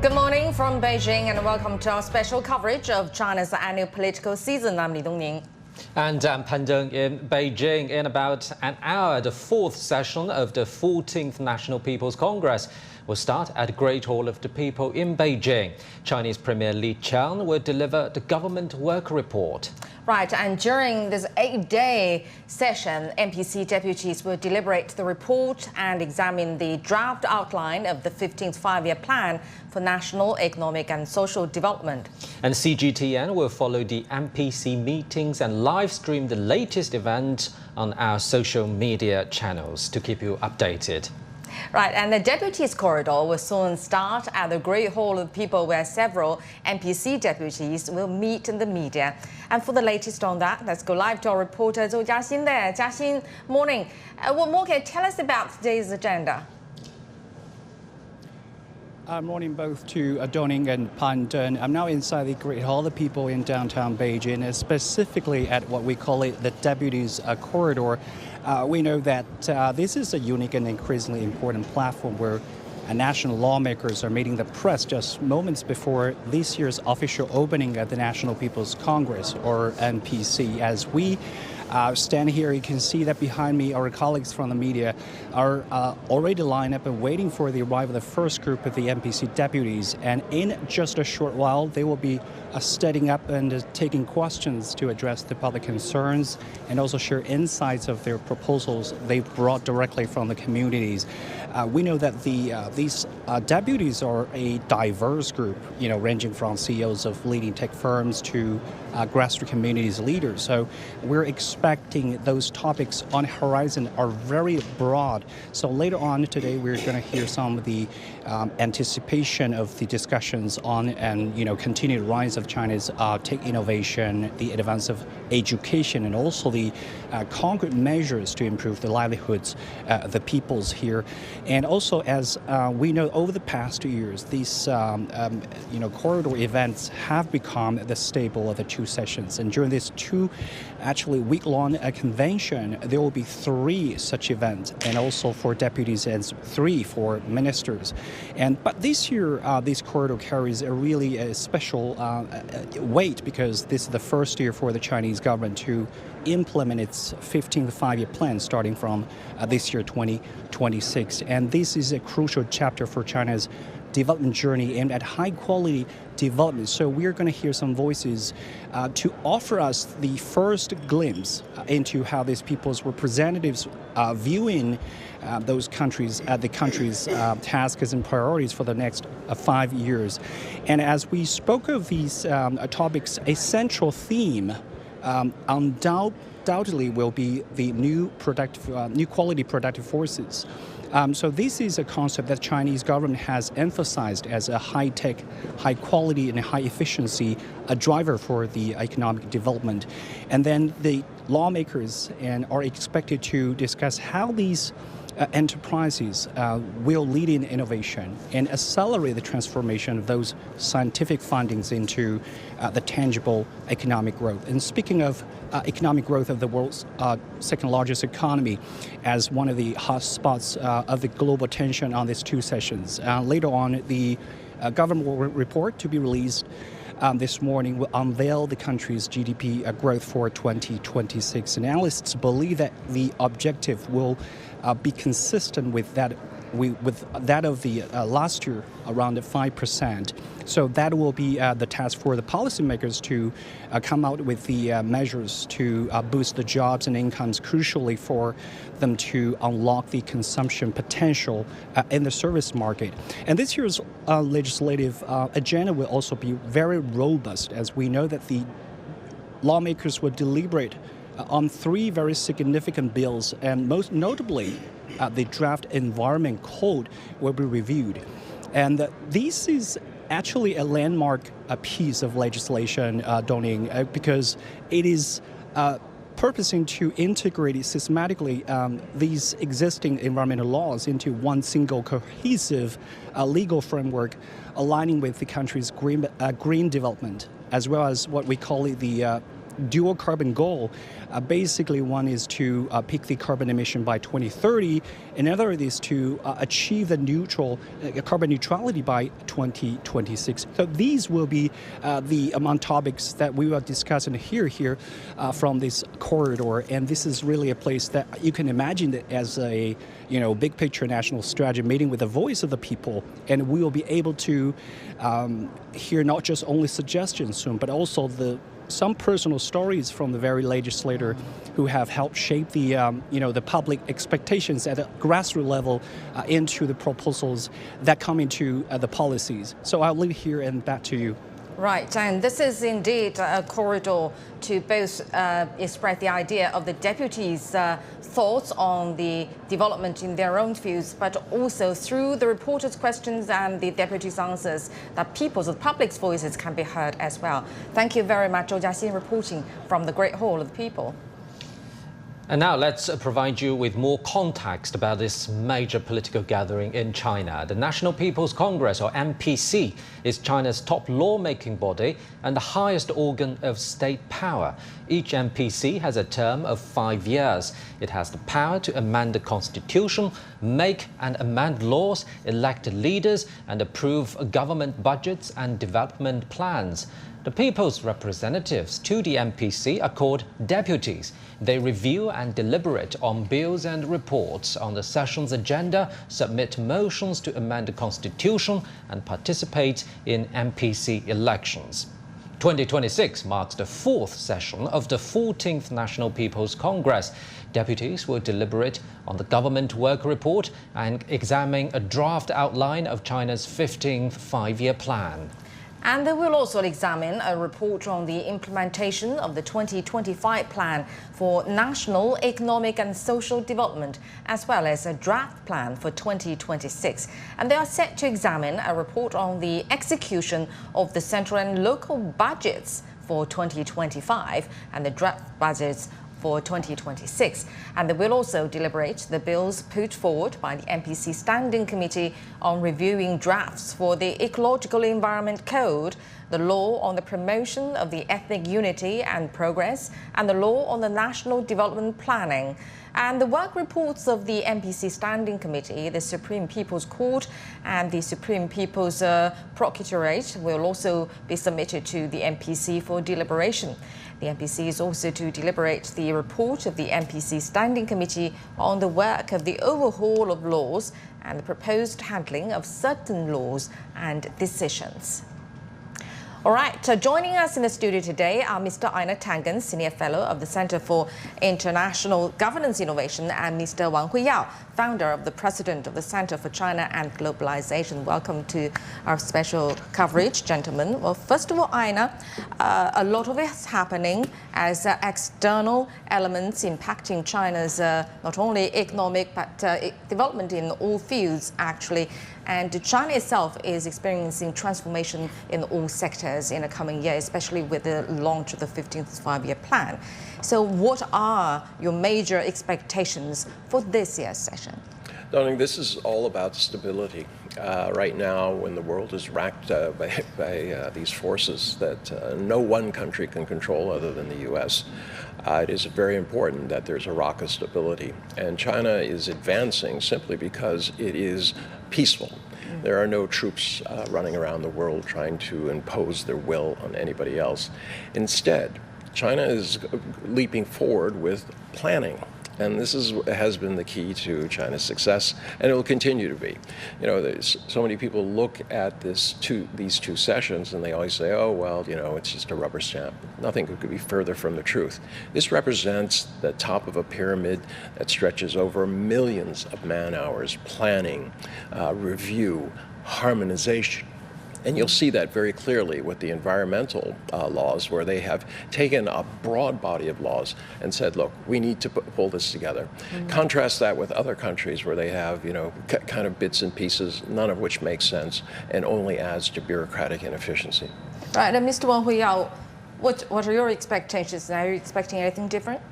Good morning from Beijing and welcome to our special coverage of China's annual political season. I'm Li Dongning. And I'm Pan Deng in Beijing. In about an hour, the fourth session of the 14th National People's Congress will start at the Great Hall of the People in Beijing. Chinese Premier Li Qiang will deliver the government work report. Right, and during this 8-day session, NPC deputies will deliberate the report and examine the draft outline of the 15th five-year plan for national economic and social development. And CGTN will follow the NPC meetings and live stream the latest events on our social media channels to keep you updated. Right, and the Deputies Corridor will soon start at the Great Hall of People, where several NPC deputies will meet the media. And for the latest on that, let's go live to our reporter Zhou Jiaxin there. Jiaxin, morning. What more can you tell us about today's agenda? Morning both to Dongning and Pan Deng. I'm now inside the Great Hall of the People in downtown Beijing, and specifically at what we call it the Deputies Corridor. We know that this is a unique and increasingly important platform where national lawmakers are meeting the press just moments before this year's official opening at the National People's Congress, or NPC. As we stand here, you can see that behind me, our colleagues from the media are already lined up and waiting for the arrival of the first group of the NPC deputies. And in just a short while, they will be stepping up and taking questions to address the public concerns and also share insights of their proposals they brought directly from the communities. We know that these deputies are a diverse group, ranging from CEOs of leading tech firms to grassroots communities leaders. So we're expecting those topics on the horizon are very broad. So later on today, we're going to hear some of the anticipation of the discussions on and continued rise of China's tech innovation, the advance of education, and also the concrete measures to improve the livelihoods of the peoples here. And also, as we know, over the past 2 years, these corridor events have become the staple of the two sessions. And during this week-long convention, there will be 3 such events, and also for deputies and 3 for ministers. But this year, this corridor carries a special weight, because this is the first year for the Chinese government to implement its 15th five-year plan starting from this year, 2026. And this is a crucial chapter for China's development journey aimed at high-quality development. So we're going to hear some voices to offer us the first glimpse into how these people's representatives viewing the country's tasks and priorities for the next 5 years. And as we spoke of these topics, a central theme undoubtedly will be the new quality productive forces. So this is a concept that Chinese government has emphasized as a high-tech, high-quality, and high-efficiency driver for the economic development. And then the lawmakers are expected to discuss how these enterprises will lead in innovation and accelerate the transformation of those scientific findings into the tangible economic growth. And speaking of economic growth of the world's second largest economy as one of the hot spots of the global attention on these 2 sessions, later on the government report to be released this morning will unveil the country's GDP growth for 2026. And analysts believe that the objective will be consistent with that of the last year, around 5%. So that will be the task for the policymakers to come out with the measures to boost the jobs and incomes, crucially for them to unlock the consumption potential in the service market. And this year's legislative agenda will also be very robust, as we know that the lawmakers will deliberate on 3 very significant bills, and most notably, the draft Environment Code will be reviewed. And this is actually a landmark piece of legislation, Dongning, because it is purposing to integrate systematically these existing environmental laws into one single cohesive legal framework, aligning with the country's green development, as well as what we call it the dual carbon goal. Basically, one is to peak the carbon emission by 2030. Another is to achieve the carbon neutrality by 2026. So these will be the among topics that we will discuss and hear here from this corridor. And this is really a place that you can imagine it as a big picture national strategy meeting with the voice of the people. And we will be able to hear not just only suggestions soon, but also some personal stories from the very legislator who have helped shape the public expectations at a grassroots level into the proposals that come into the policies. So I'll leave here and back to you. Right, and this is indeed a corridor to both express the idea of the deputies' thoughts on the development in their own fields, but also through the reporters' questions and the deputies' answers, that the public's voices can be heard as well. Thank you very much, Zhou Jiaxin, reporting from the Great Hall of the People. And now let's provide you with more context about this major political gathering in China. The National People's Congress, or NPC, is China's top lawmaking body and the highest organ of state power. Each NPC has a term of 5 years. It has the power to amend the constitution, make and amend laws, elect leaders, and approve government budgets and development plans. The people's representatives to the NPC are called deputies. They review and deliberate on bills and reports on the session's agenda, submit motions to amend the constitution, and participate in NPC elections. 2026 marks the 4th session of the 14th National People's Congress. Deputies will deliberate on the government work report and examine a draft outline of China's 15th five-year plan. And they will also examine a report on the implementation of the 2025 plan for national economic and social development, as well as a draft plan for 2026. And they are set to examine a report on the execution of the central and local budgets for 2025 and the draft budgets for 2026. And they will also deliberate the bills put forward by the NPC Standing Committee on reviewing drafts for the Ecological Environment Code, the law on the promotion of the ethnic unity and progress, and the law on the national development planning. And the work reports of the NPC Standing Committee, the Supreme People's Court, and the Supreme People's Procuratorate will also be submitted to the NPC for deliberation. The NPC is also to deliberate the report of the NPC Standing Committee on the work of the overhaul of laws and the proposed handling of certain laws and decisions. All right, joining us in the studio today are Mr. Einar Tangen, Senior Fellow of the Center for International Governance Innovation, and Mr. Wang Huiyao, Founder of the President of the Center for China and Globalization. Welcome to our special coverage, gentlemen. Well, first of all, Einar, a lot of it is happening as external elements impacting China's not only economic but development in all fields, actually. And China itself is experiencing transformation in all sectors in the coming year, especially with the launch of the 15th five-year plan. So what are your major expectations for this year's session? Darling, this is all about stability. Right now, when the world is racked by these forces that no one country can control other than the U.S., it is very important that there's a rock of stability. And China is advancing simply because it is peaceful. There are no troops running around the world trying to impose their will on anybody else. Instead, China is leaping forward with planning. And this has been the key to China's success, and it will continue to be. You know, there's so many people look at these two sessions, and they always say, oh, well, you know, it's just a rubber stamp. Nothing could be further from the truth. This represents the top of a pyramid that stretches over millions of man-hours, planning, review, harmonization. And you'll see that very clearly with the environmental laws, where they have taken a broad body of laws and said, look, we need to pull this together. Contrast that with other countries where they have, you know, kind of bits and pieces, none of which makes sense and only adds to bureaucratic inefficiency. Right, and Mr. Wang Huiyao, what are your expectations? Are you expecting anything different?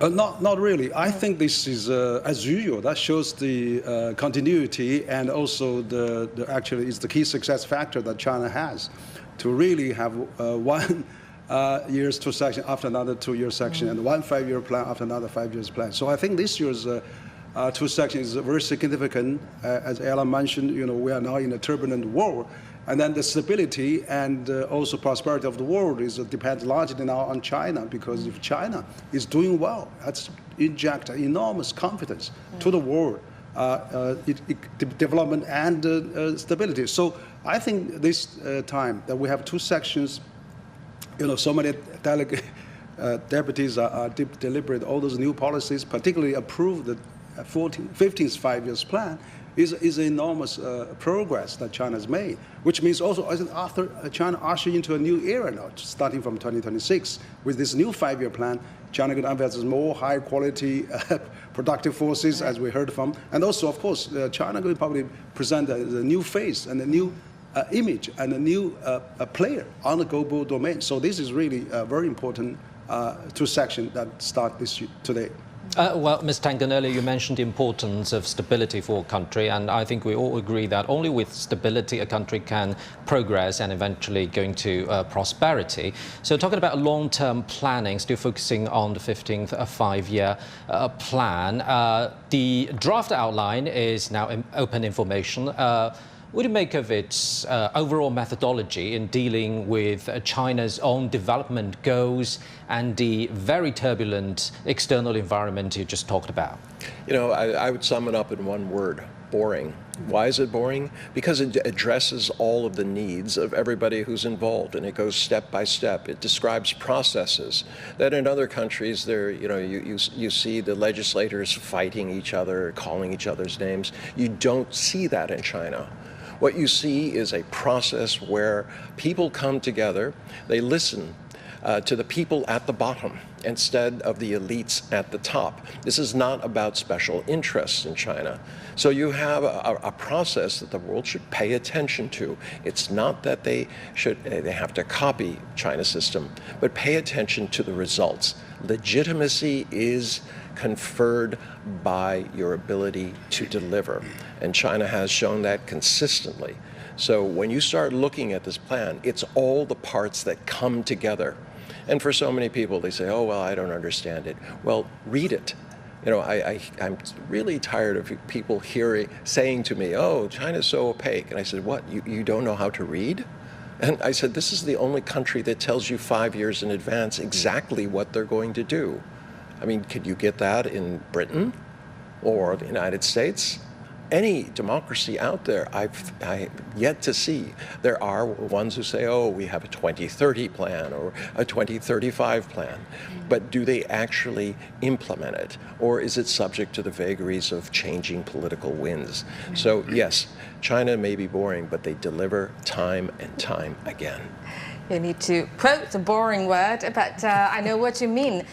Not really. I think this is, as usual, that shows the continuity, and also actually is the key success factor that China has, to really have one years 2 section after another 2-year section, and 1 5-year plan after another 5 years plan. So I think this year's 2 sections is very significant. As Alan mentioned, we are now in a turbulent world, and then the stability and also prosperity of the world depends largely now on China, because if China is doing well, that's inject enormous confidence to the world, development and stability. So I think this time that we have 2 sections, so many deputies are deliberate all those new policies, particularly approve the 15th 5-year plan, is enormous progress that China has made, which means also after China usher into a new era now, starting from 2026. With this new 5-year plan, China can emphasize more high-quality productive forces, as we heard from. And also, of course, China will probably present a new face and a new image and a new player on the global domain. So this is really a very important 2 sections that start today. Well, Ms. Tangen, earlier you mentioned the importance of stability for a country, and I think we all agree that only with stability a country can progress and eventually go into prosperity. So talking about long-term planning, still focusing on the 15th 5-year plan, the draft outline is now open information. What do you make of its overall methodology in dealing with China's own development goals and the very turbulent external environment you just talked about? I would sum it up in one word: boring. Why is it boring? Because it addresses all of the needs of everybody who's involved, and it goes step by step. It describes processes that in other countries, you see the legislators fighting each other, calling each other's names. You don't see that in China. What you see is a process where people come together, they listen to the people at the bottom instead of the elites at the top. This is not about special interests in China. So you have a process that the world should pay attention to. It's not that they have to copy China's system, but pay attention to the results. Legitimacy is conferred by your ability to deliver. And China has shown that consistently. So when you start looking at this plan, it's all the parts that come together. And for so many people, they say, oh, well, I don't understand it. Well, read it. I'm really tired of people saying to me, oh, China's so opaque. And I said, what, you don't know how to read? And I said, this is the only country that tells you 5 years in advance exactly what they're going to do. I mean, could you get that in Britain or the United States? Any democracy out there, I've yet to see. There are ones who say, oh, we have a 2030 plan or a 2035 plan. But do they actually implement it? Or is it subject to the vagaries of changing political winds? So yes, China may be boring, but they deliver time and time again. You need to quote the boring word, but I know what you mean.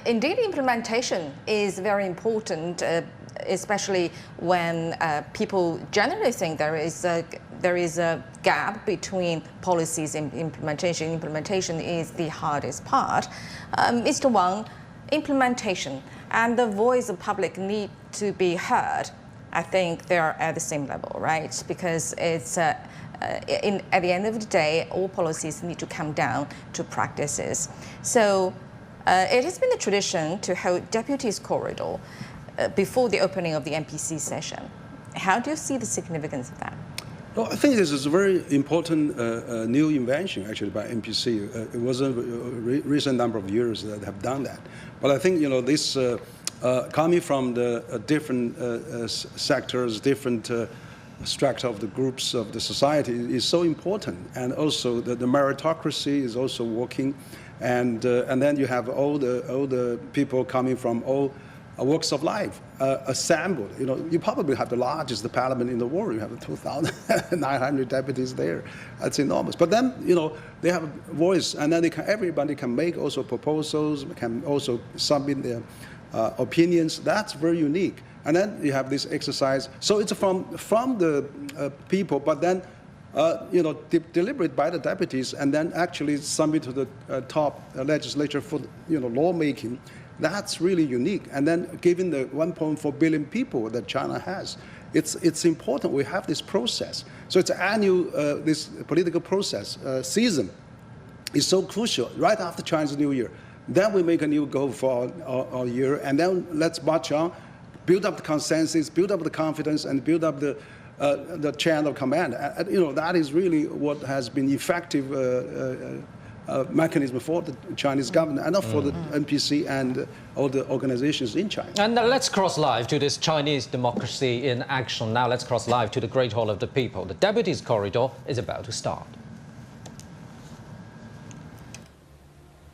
Indeed, implementation is very important, especially when people generally think there is a gap between policies and implementation. Implementation is the hardest part. Mr. Wang, implementation and the voice of public need to be heard. I think they are at the same level, right? Because it's at the end of the day, all policies need to come down to practices. So it has been a tradition to hold Deputies Corridor before the opening of the NPC session. How do you see the significance of that? Well, I think this is a very important new invention, actually, by NPC. It wasn't a recent number of years that have done that. But I think, this coming from the different sectors, different structure of the groups of the society is so important. And also the meritocracy is also working. And then you have all the people coming from all walks of life assembled. You probably have the largest parliament in the world. You have 2,900 deputies there. That's enormous. But then, they have a voice, and then everybody can make also proposals, can also submit their opinions. That's very unique. And then you have this exercise. So it's from the people, but then deliberate by the deputies, and then actually submit to the top legislature for lawmaking. That's really unique. And then given the 1.4 billion people that China has, it's important we have this process. So it's an annual this political process season. is so crucial right after Chinese New Year. Then we make a new goal for our year, and then let's march on, build up the consensus, build up the confidence, and build up the chain of command. That is really what has been effective mechanism for the Chinese government and for the NPC and all the organizations in China. And let's cross live to this Chinese democracy in action. Now let's cross live to the Great Hall of the People. The Deputies Corridor is about to start.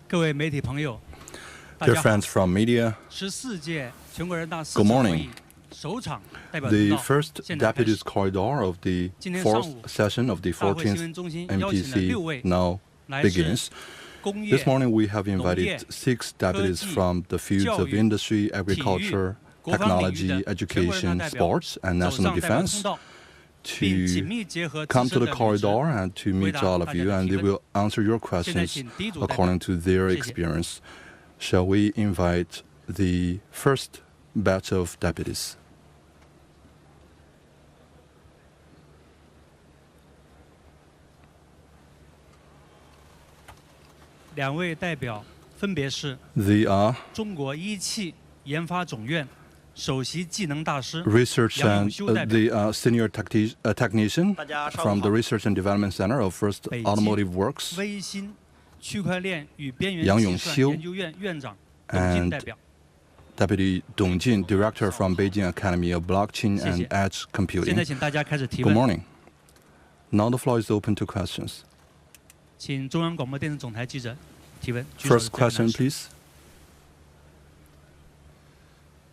各位媒体朋友， Dear friends from media, 14届全国人大4 Good 次会 morning. 议首场代表 The 通道 first 现在开始 Deputies Corridor of the 今天上 fourth 午 session of the 大会新闻 14th 中心邀请了6 MPC 位 now 来自 begins. 工业 This morning we have 农业 invited 6 deputies 科技 from the fields 教 of 育 industry, 体育 agriculture, 国防领域 technology, 的全国人大 education, 代表 sports, and 走 national 上代表通 defense 道，并紧 to 密结合自 come to 身 the 的履职 corridor and to meet all of 回答 you, 大家的 and 提 they 问。 will answer your 现在 questions 请第一组代表， according to their 谢谢。 experience. Shall we invite the first batch of deputies? 2位代表分别是 They are 中国一汽研发总院首席技能大师 research 杨永 and 修代表， the senior technician from the Research and Development Center of First 北京 Automotive Works, 微芯区块链与边缘杨永计算修研究院院长董进 and 代表。 Deputy Dong Jin, director from Beijing Academy of Blockchain 谢谢。 and Edge 现 Computing. 在请大家开始提 Good 问， morning. Now the floor is open to questions. 请中央广播电视总台记者提问。举手的 First 这位男 question, 士 please.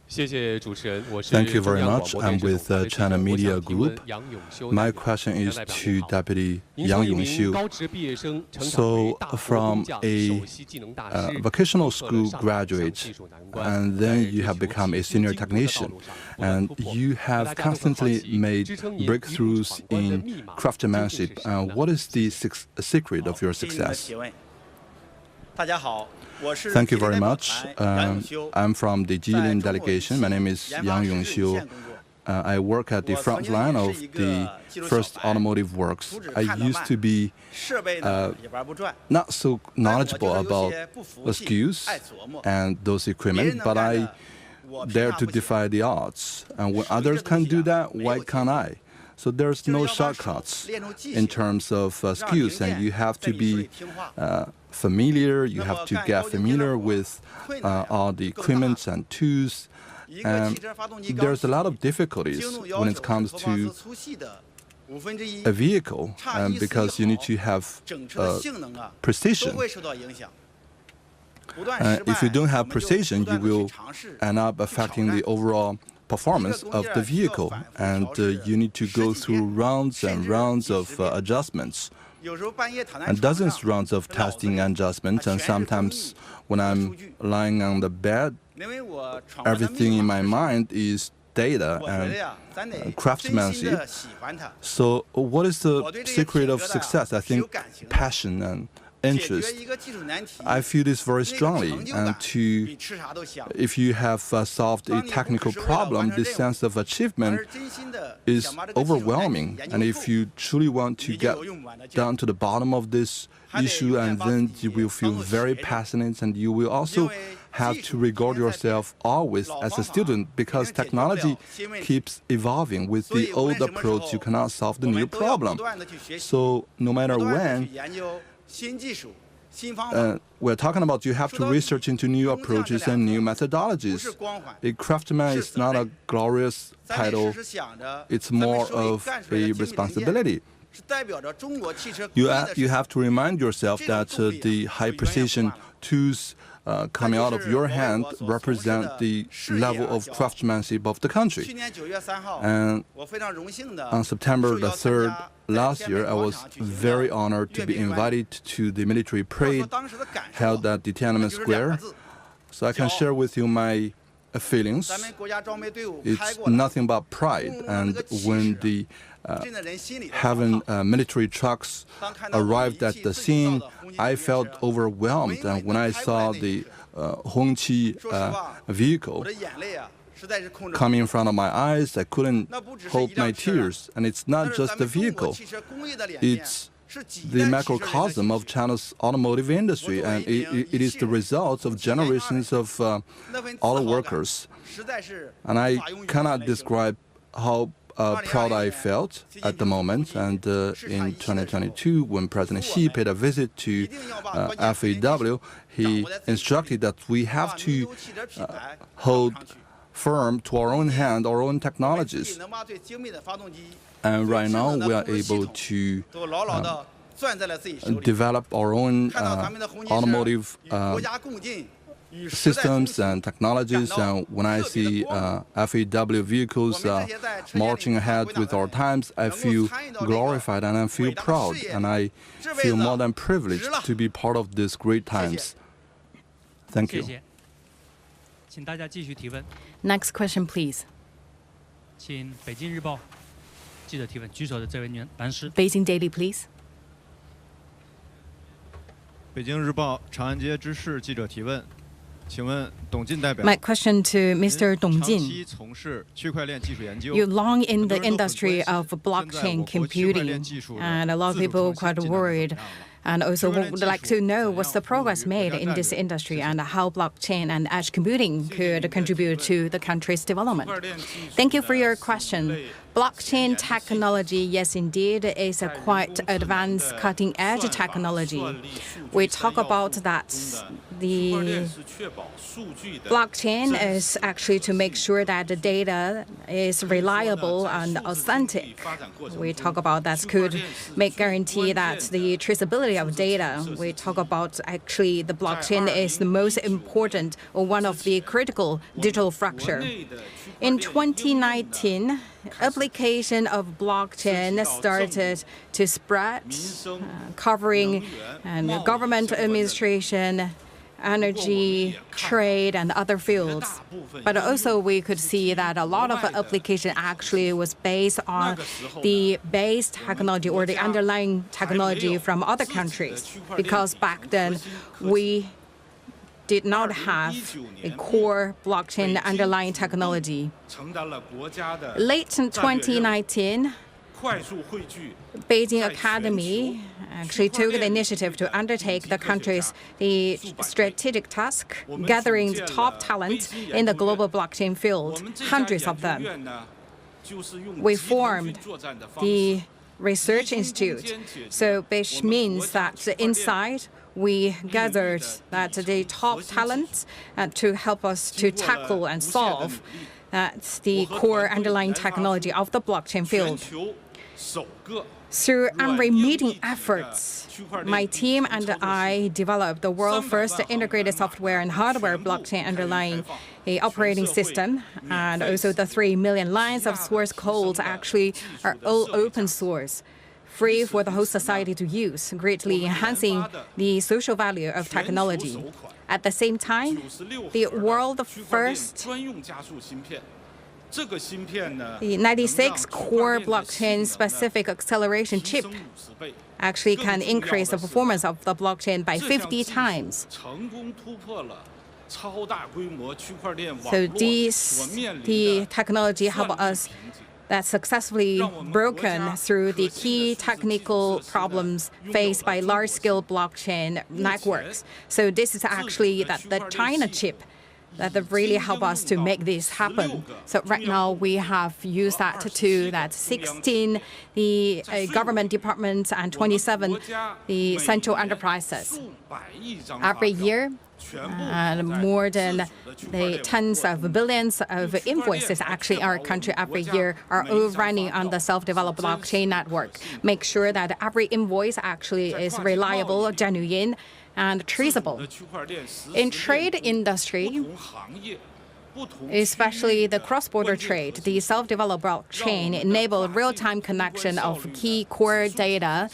谢谢主持人，我是 Thank you 中 very 央广 much. 播 I'm 电视 with 总台的 China 记者，我 Media 想提问 Group. 杨永修 My 代表。 question 杨 is 代表 to 您好。 Deputy 您 Yang 是一名 Yongxiu. 高职毕业生，成长 So 为大国 from 工匠 a 首席技能大师， vocational 突破了 school 上 graduate, 技术难关， and 在 then you 追 have 求 become a 起新 senior 进步的道 technician, 路上不断 and 突破。 you 大 have 家都很好 constantly 奇， made 支撑您一路 breakthroughs 闯关的 in 密码究竟是 craftsmanship. 什么呢？ What is the secret of your 谢谢您的 success? 提问。大家好，我是 Thank you 吉林 very 代表 much. 团杨永修， I'm from the 在 Jilin 中国一 delegation. 汽 My name is 研 Yang 发师有 Yongxiu. 限工作。 I work at the 我 front 曾经 line 也 of 是一个 the 技术小 First 白， Automotive Works. 图纸 I 看得 used 慢 to be 设备呢也玩不转， not so 但我 knowledgeable 就是有 about 些不服 the 气， skills 爱琢磨。 and those 别人 equipment, 能 but 干 I 的，我凭 dare 啥 to 不行？ defy the odds. And when 属于 others 这东 can 西 do 啊 that, 没 why 有捷 can't 径。 I? So there's 就是 no 要把手 shortcuts 练出技 in 巧， terms of 让 skills, 零 and you 件 have 在 to 你手里 be 听话。 familiar. You 那 have 么 to 干 get 高精尖的 familiar 活 with 困难呀 all the 更大。 equipments and tools. 一个汽 And 车发动机刚 there's a lot of 起， difficulties 精度要 when 求 it comes 是托马斯 to 粗细的1/5， a vehicle, 差一丝一 because you need 毫 to have 整车的性能啊都 precision. 会受到影响。不断失败， If you don't 我 have 们就 precision, 不 you 断地去 will 尝试， end up 去挑 affecting 战 the overall performance of the vehicle, and you need to go through rounds and rounds of adjustments, 有时候半夜躺在 and 床 dozens 上， rounds of 脑子 testing 里 and adjustments, and 全是工 sometimes 艺 when 和 I'm 数据。 lying on the bed, 因为我闯关的 everything 密 in 码 my 是什么 mind is data 我觉得 and 呀，咱得真心 craftsmanship. 的喜欢它， So what is the 我对这些 secret of 品格的 success? I 是有 think 感情的。 passion and 解 interest. 决一个技术难题， I feel this very 那个 strongly, 成就 and 感 to 比吃啥都香。 if you have solved a technical problem, this sense of 而 achievement 是真心的 is 想把这个技术难题 overwhelming. 研 And 究 if 透， you truly want to 你就 get 有用不完的劲。 down to the bottom of this 还得 issue, 永远 and 把自 then 己 you will feel 当作 very 学生。 passionate, and you will 因 also 为 have 技 to 术 regard 天天在变， yourself always 老 as 方 a 法 student 永 because 远解决不了 technology 新问题。 keeps evolving. With 所以 the 无 old 论什么时 approach, 候 you cannot solve the 我 new 们都要不 problem. 断的去学习， So no 不 matter 断的 when 去研究新技术、新方法。 we're talking about, you have to research into new approaches and new 不 methodologies. 是光环， A craftsman is not a glorious 咱得 title. 时时想着， It's 咱们 more 手里 of 干出来的 a 精密零件 responsibility. 是代表着中国汽车工 You 业 have, 的 you 市 have 场。 to remind yourself 这种 that 动力 the 啊 high 就远远不 precision 慢了。 tools coming out of your hand represent the level of craftsmanship of the 去 country. 年9月3号， And 我非常荣幸的 on September 受 the 邀参 3rd 加 last 在 year, 天 I 安门 was 广场举行 very 的 honored to 阅 be 兵专 invited to the military 要说 parade 当时的感受 held at the 那 Tiananmen 就是2 Square. 个字， So I can 骄傲。 share with you my feelings. 咱们国家装备队伍开 It's 过来， nothing but pride. And when the 真的人心里的 having 豪 military trucks 当看到我们 arrived 一 at 汽 the 自己造 scene, 的红旗 I 军 felt 时， overwhelmed. And when I saw the Hongqi 说实话， vehicle 我的眼泪啊，实在是控制不 come 住。 in front of my eyes, I couldn't 那不只是 hold 一 my 辆车， tears. And it's 那 not 是 just 咱 the 们中国 vehicle. 汽车工业的脸面， It's the macrocosm of China's automotive industry, and it is the result of generations of auto workers. And I cannot describe how proud I felt at the moment. And in 2022, when President Xi paid a visit to FAW, he instructed that we have to hold firm to our own hand, our own technologies. And right now, we are able to develop our own automotive systems and technologies. And when I see FAW vehicles marching ahead with our times, I feel glorified and I feel proud. And I feel more than privileged to be part of these great times. Thank you. 请大家继续提问。 Next question, please. 请北京日报记者提问，举手的这位男士。 Beijing Daily, please. 北京日报长安街知事记者提问，请问董进代表。 My question to Mr. Dong Jin. 长期从事区块链技术研究。 You're long in the industry of blockchain computing, and a lot of people are quite worried. And also would like to know what's the progress made in this industry and how blockchain and edge computing could contribute to the country's development. Thank you for your question. Blockchain technology, yes, indeed, is a quite advanced cutting-edge technology. We talk about that the blockchain is actually to make sure that the data is reliable and authentic. We talk about that could make guarantee that the traceability of data. We talk about actually the blockchain is the most important or one of the critical digital structure. In 2019, application of blockchain started to spread, covering government administration, energy, trade, and other fields. But also we could see that a lot of application actually was based on the base technology or the underlying technology from other countries, because back then we did not have a core blockchain underlying technology. Late in 2019, Beijing Academy actually took the initiative to undertake the country's strategic task, gathering the top talent in the global blockchain field, hundreds of them. We formed the research institute, so which means that inside we gathered that the top talent to help us to tackle and solve the core underlying technology of the blockchain field. Through unremitting efforts, my team and I developed the world's first integrated software and hardware blockchain underlying a operating system, and also the 3 million lines of source code actually are all open source, free for the whole society to use, greatly enhancing the social value of technology. At the same time, the world's first the 96 core blockchain-specific acceleration chip actually can increase the performance of the blockchain by 50 times. So the technology help us that successfully broken through the key technical problems faced by large-scale blockchain networks. So this is actually the China chip that really help us to make this happen. So right now we have used that to 16 the government departments and 27 the central enterprises. Every year, more than the tens of billions of invoices actually our country every year are all running on the self-developed blockchain network. Make sure that every invoice actually is reliable, genuine, and traceable. In trade industry, especially the cross-border trade, the self-developed blockchain enable real-time connection of key core data,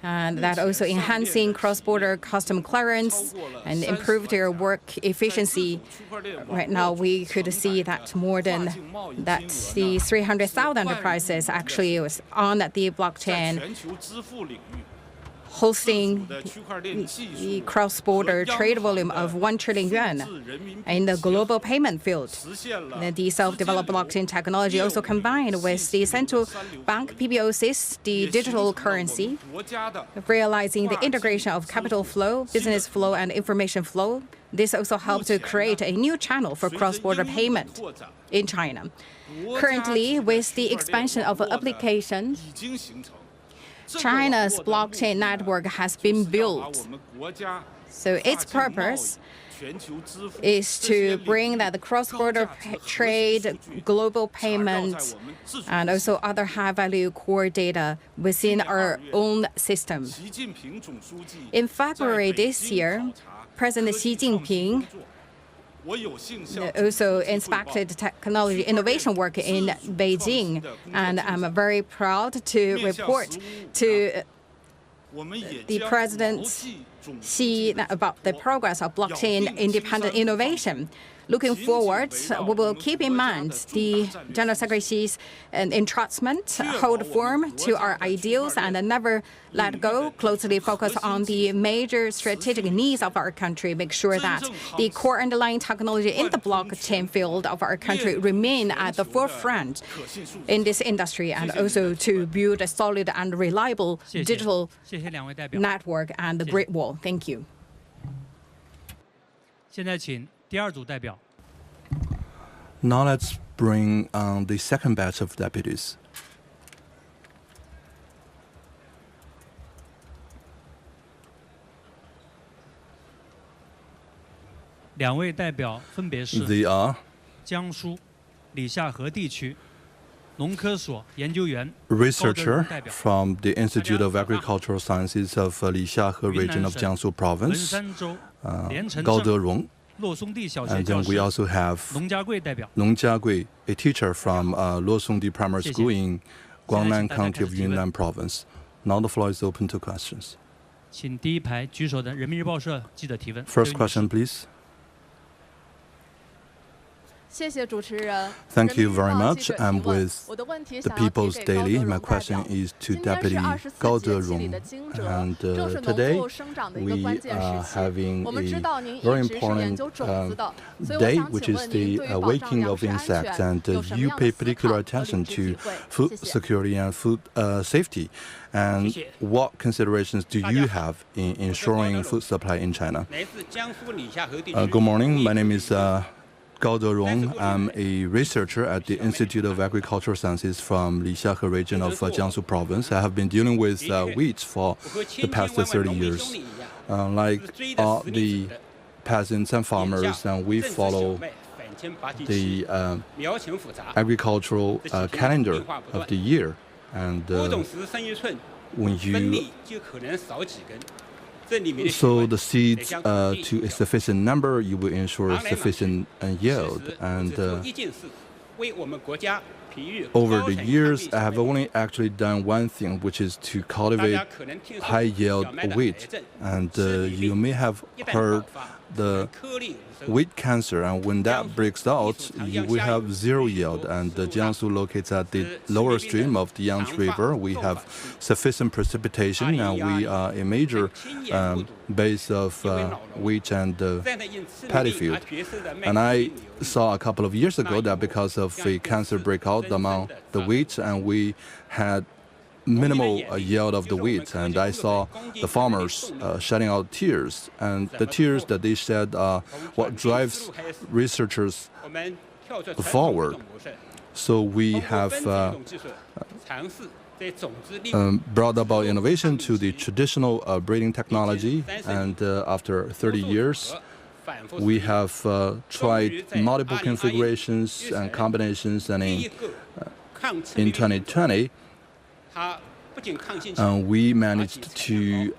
and that also enhancing cross-border custom clearance and improve their work efficiency. Right now, we could see that more than that the 300,000 enterprises actually was on the blockchain. hosting the cross-border trade volume of 1 trillion yuan in the global payment field. The self-developed blockchain technology also combined with the central bank PBOC's the digital currency, realizing the integration of capital flow, business flow, and information flow. This also helped to create a new channel for cross-border payment in China. Currently, with the expansion of applications, China's blockchain network has been built. So its purpose is to bring that the cross-border trade, global payments, and also other high-value core data within our own system. In February this year, President Xi Jinping also inspected technology innovation work in Beijing, and I'm very proud to report to the President Xi about the progress of blockchain independent innovation. Looking forward, we will keep in mind the General Secretary's entrustment, hold firm to our ideals, and never let go, closely focus on the major strategic needs of our country, make sure that the core underlying technology in the blockchain field of our country remain at the forefront in this industry, and also to build a solid and reliable digital network and the Great Wall. Thank you. 现在请第二组代表。 Now let's bring the second batch of deputies. 两位代表分别是 They are 江苏理夏河地区农科所研究员 researcher from the Institute of Agricultural Sciences of Lixiahe region of Jiangsu Province, Gao Derong. And then we also have Nong Jiagui, a teacher from Luosongdi Primary School in Guangnan County of Yunnan Province. Now the floor is open to questions. 请第一排举手的人民日报社记者提问。 First question, please. 谢谢主持人。 Thank you very much. I'm with the People's Daily. My question is to Deputy Gao Derong. And today we are having a very important day, which is the waking of insects. And you pay particular attention to food security and food safety. And what considerations do you have in ensuring food supply in China? Good morning. My name is Gao Derong. I'm a researcher at the Institute of Agricultural Sciences from Lixiahe region of Jiangsu Province. I have been dealing with wheat for the past 30 years. Like all the peasants and farmers, and we follow the agricultural calendar of the year. And when you sow the seeds to a sufficient number, you will ensure sufficient yield. And over the years, I have only actually done one thing, which is to cultivate high-yield wheat. And you may have heard the wheat cancer, and when that breaks out, you will have zero yield. And Jiangsu locates at the lower stream of the Yangtze River. We have sufficient precipitation, and we are a major base of wheat and paddy field. And I saw a couple of years ago that because of a cancer breakout among the wheat, and we had minimal yield of the wheat, and I saw the farmers shedding out tears, and the tears that they shed are what drives researchers forward. So we have brought about innovation to the traditional breeding technology, and after 30 years, we have tried multiple configurations and combinations, and in 2020, we managed to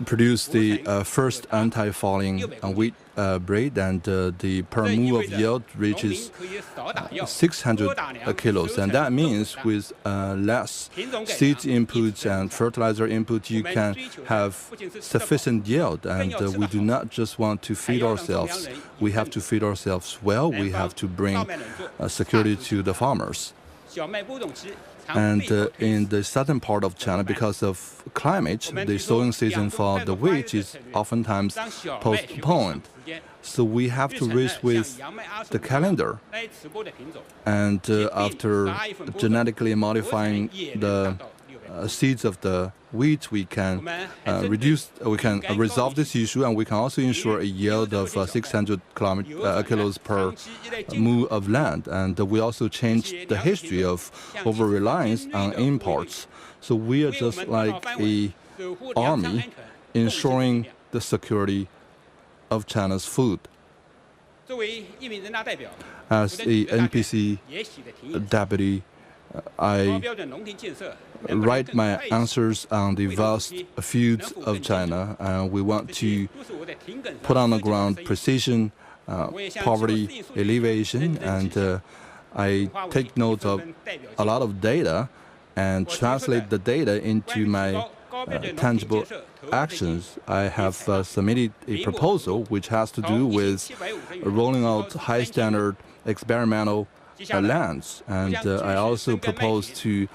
produce the first anti-fouling wheat breed, and the per mu of yield reaches 600 kilos. And that means with less seeds inputs and fertilizer input, you can have sufficient yield. And we do not just want to feed ourselves. We have to feed ourselves well. We have to bring security to the farmers. And in the southern part of China, because of climate, the sowing season for the wheat is oftentimes postponed. So we have to race with the calendar. And after genetically modifying the seeds of the wheat, we can resolve this issue, and we can also ensure a yield of 600 kilos per mu of land. And we also changed the history of over-reliance on imports. So we are just like an army ensuring the security of China's food. As a NPC deputy, I write my answers on the vast fields of China, and we want to put on the ground precision, poverty alleviation, and I take note of a lot of data and translate the data into my tangible actions. I have submitted a proposal which has to do with rolling out high-standard experimental lands, and I also propose to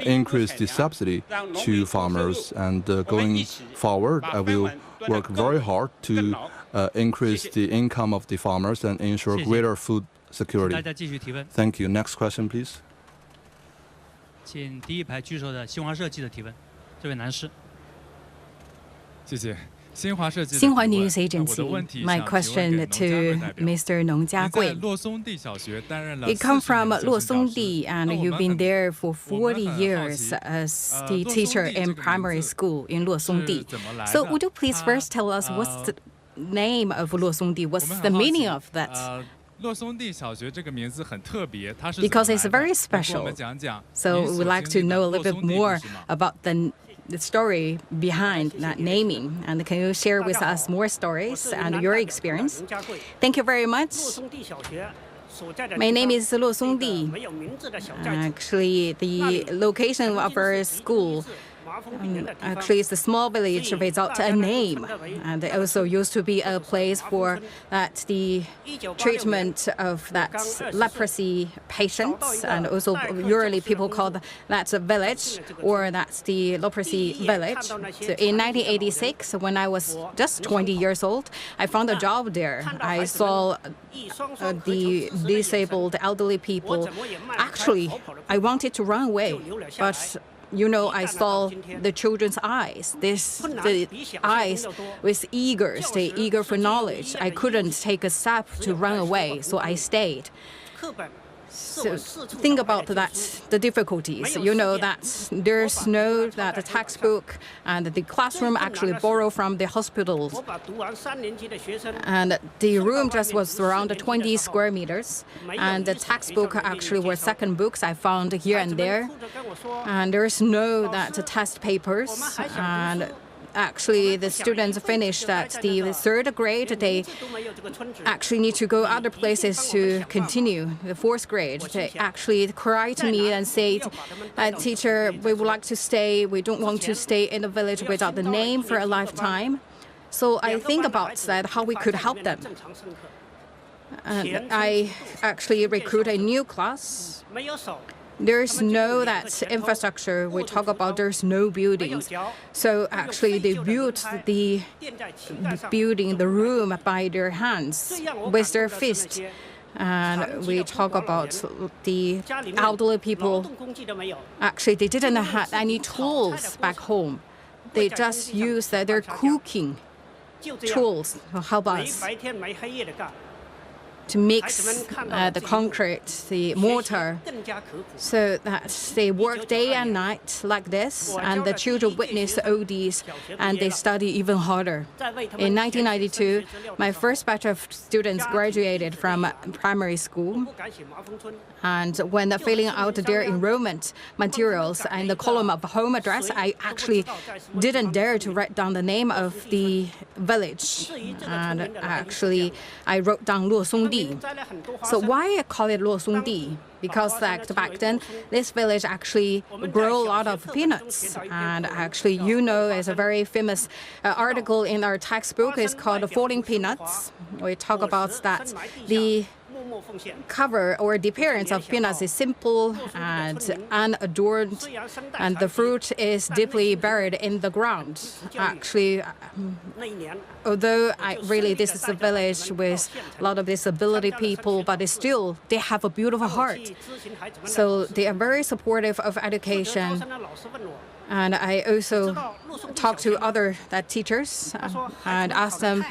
increase the subsidy to farmers. And going forward, I will work very hard to increase the income of the farmers and ensure greater food security. Thank you. Next question, please. 请第一排举手的新华社记者提问，这位男士。谢谢。Xinhua News Agency. My question to Mr. Nong Jiagui. You come from Luosongdi, and you've been there for 40 years as the teacher in primary school in Luosongdi. So would you please first tell us what's the name of Luosongdi? What's the meaning of that? Because it's very special. So we'd like to know a little bit more about the story behind that naming. And can you share with us more stories and your experience? Thank you very much. My name is Luosongdi. Actually, the location of our school actually it's a small village without a name, and it also used to be a place for the treatment of that leprosy patients, and also usually people call that a village, or that's the leprosy village. So in 1986, when I was just 20 years old, I found a job there. I saw the disabled elderly people. Actually, I wanted to run away, but I saw the children's eyes. The eyes was eager, stay eager for knowledge. I couldn't take a step to run away, so I stayed. So think about that, the difficulties. That there's no the textbook, and the classroom actually borrow from the hospitals. And the room just was around 20 square meters. And the textbook actually were second books I found here and there. And there's no test papers. And actually, the students finished the third grade. They actually need to go other places to continue the fourth grade. They actually cried to me and said, "Teacher, we would like to stay. We don't want to stay in the village without the name for a lifetime." So I think about that, how we could help them. And I actually recruit a new class. There's no infrastructure. We talk about there's no buildings. So actually they built the building, the room by their hands with their fists. And we talk about the elderly people. Actually, they didn't have any tools back home. They just used their cooking tools to help us to mix the concrete, the mortar, so that they work day and night like this, and the children witness all these, and they study even harder. In 1992, my first batch of students graduated from primary school, and when filling out their enrollment materials in the column of home address, I actually didn't dare to write down the name of the village, and actually I wrote down Luosongdi. So why I call it Luosongdi? Because back then, this village actually grow a lot of peanuts. And actually, it's a very famous article in our textbook. It's called Falling Peanuts. We talk about that. The cover or the appearance of peanuts is simple and unadorned, and the fruit is deeply buried in the ground. Actually, although this is a village with a lot of disability people, but they have a beautiful heart. So they are very supportive of education. And I also talked to other teachers and asked them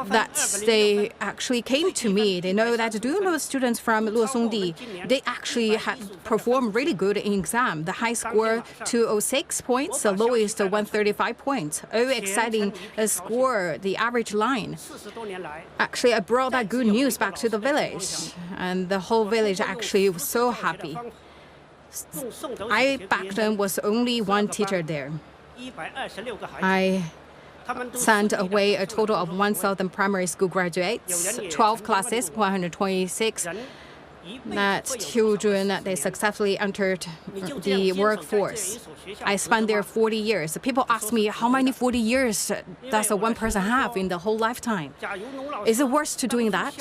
that they actually came to me. They know that, do you know students from Luosongdi, they actually had performed really good in exam. The high score 206 points, the lowest 135 points. Oh, exciting score, the average line. Actually, I brought that good news back to the village, and the whole village actually was so happy. Back then was only one teacher there. I sent away a total of 1,000 primary school graduates, 12 classes, 126 children. They successfully entered the workforce. I spent there 40 years. People ask me, how many 40 years does one person have in the whole lifetime? Is it worse to doing that?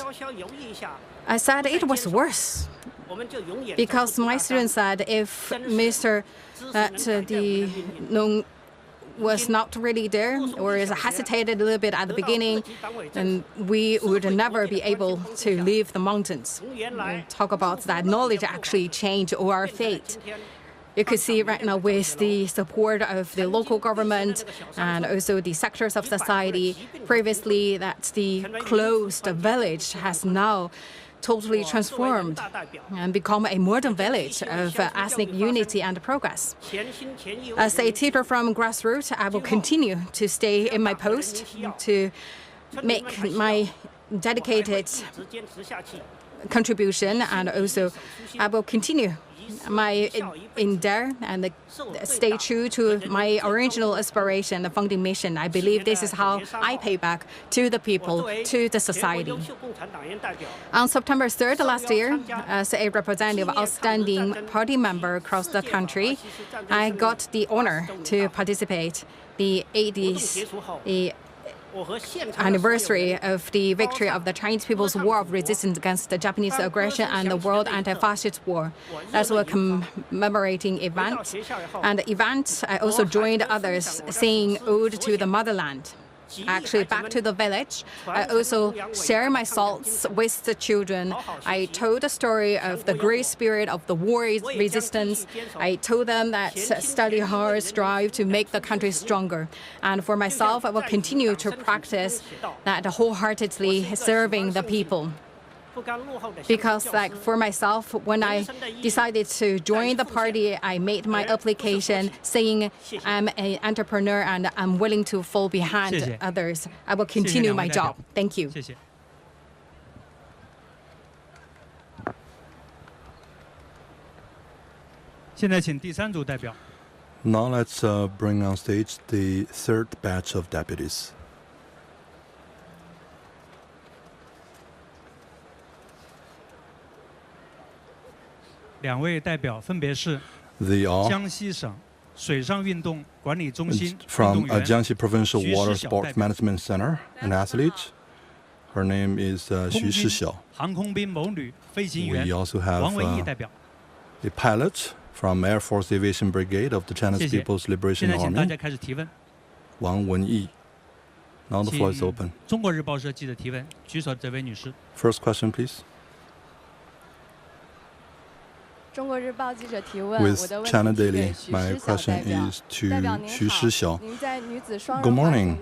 I said it was worse, because my students said if Mr. was not really there or hesitated a little bit at the beginning, then we would never be able to leave the mountains. We talk about that knowledge actually changed our fate. You could see right now with the support of the local government and also the sectors of society, previously that the closed village has now totally transformed and become a modern village of ethnic unity and progress. As a teacher from grassroots, I will continue to stay in my post to make my dedicated contribution, and also I will continue my endeavor and stay true to my original aspiration, the founding mission. I believe this is how I pay back to the people, to the society. On September 3rd last year, as a representative outstanding party member across the country, I got the honor to participate the 80th anniversary of the victory of the Chinese People's War of Resistance against the Japanese aggression and the World Anti-Fascist War. That's a commemorating event. And the event, I also joined others singing Ode to the Motherland. Actually, back to the village, I also share my thoughts with the children. I told the story of the great spirit of the war resistance. I told them that study hard, strive to make the country stronger. And for myself, I will continue to practice that wholeheartedly serving the people. Because for myself, when I decided to join the party, I made my application saying I'm an entrepreneur and I'm willing to fall behind others. I will continue my job. Thank you. Now let's bring on stage the third batch of deputies. They are from Jiangxi Provincial Water Sports Management Center, an athlete. Her name is Xu Shixiao. We also have a pilot from Air Force Aviation Brigade of the Chinese People's Liberation Army, Wang Wenyi. Now the floor is open. First question, please. With China Daily, my question is to Xu Shixiao. Good morning.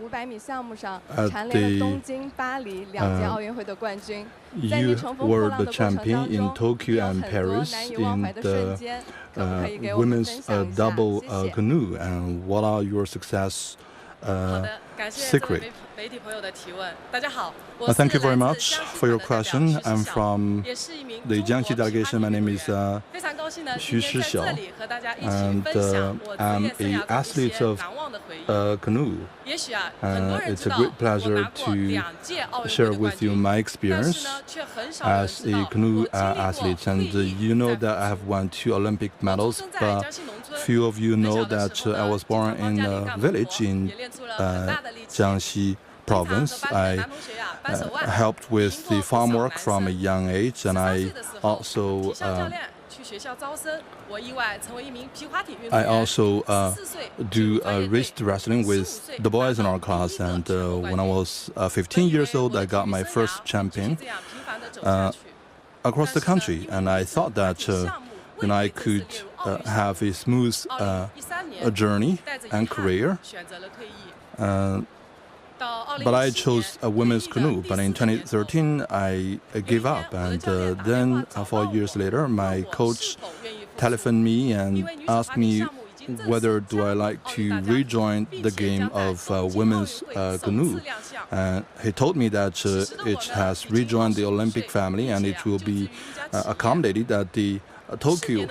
You were the champion in Tokyo and Paris in the women's double canoe. And what are your success secret? Thank you very much for your question. I'm from the Jiangxi delegation. My name is Xu Shixiao, and I'm an athlete of canoe. It's a great pleasure to share with you my experience as a canoe athlete. And you know that I have won 2 Olympic medals, but few of you know that I was born in a village in Jiangxi province. I helped with the farm work from a young age, and I also do wrist wrestling with the boys in our class. And when I was 15 years old, I got my first champion across the country. And I thought that I could have a smooth journey and career. But I chose a women's canoe. But in 2013, I gave up. And then 4 years later, my coach telephoned me and asked me whether do I like to rejoin the game of women's canoe. He told me that it has rejoined the Olympic family and it will be accommodated at the Tokyo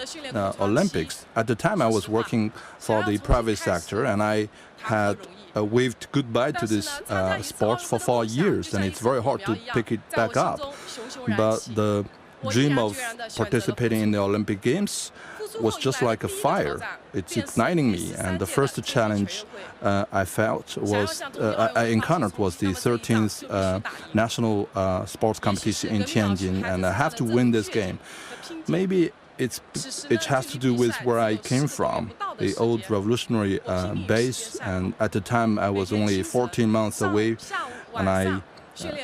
Olympics. At the time, I was working for the private sector, and I had waved goodbye to this sport for 4 years, and it's very hard to pick it back up. But the dream of participating in the Olympic Games was just like a fire. It's igniting me, and the first challenge I encountered was the 13th national sports competition in Tianjin, and I have to win this game. Maybe it has to do with where I came from, the old revolutionary base, and at the time I was only 14 months away, and I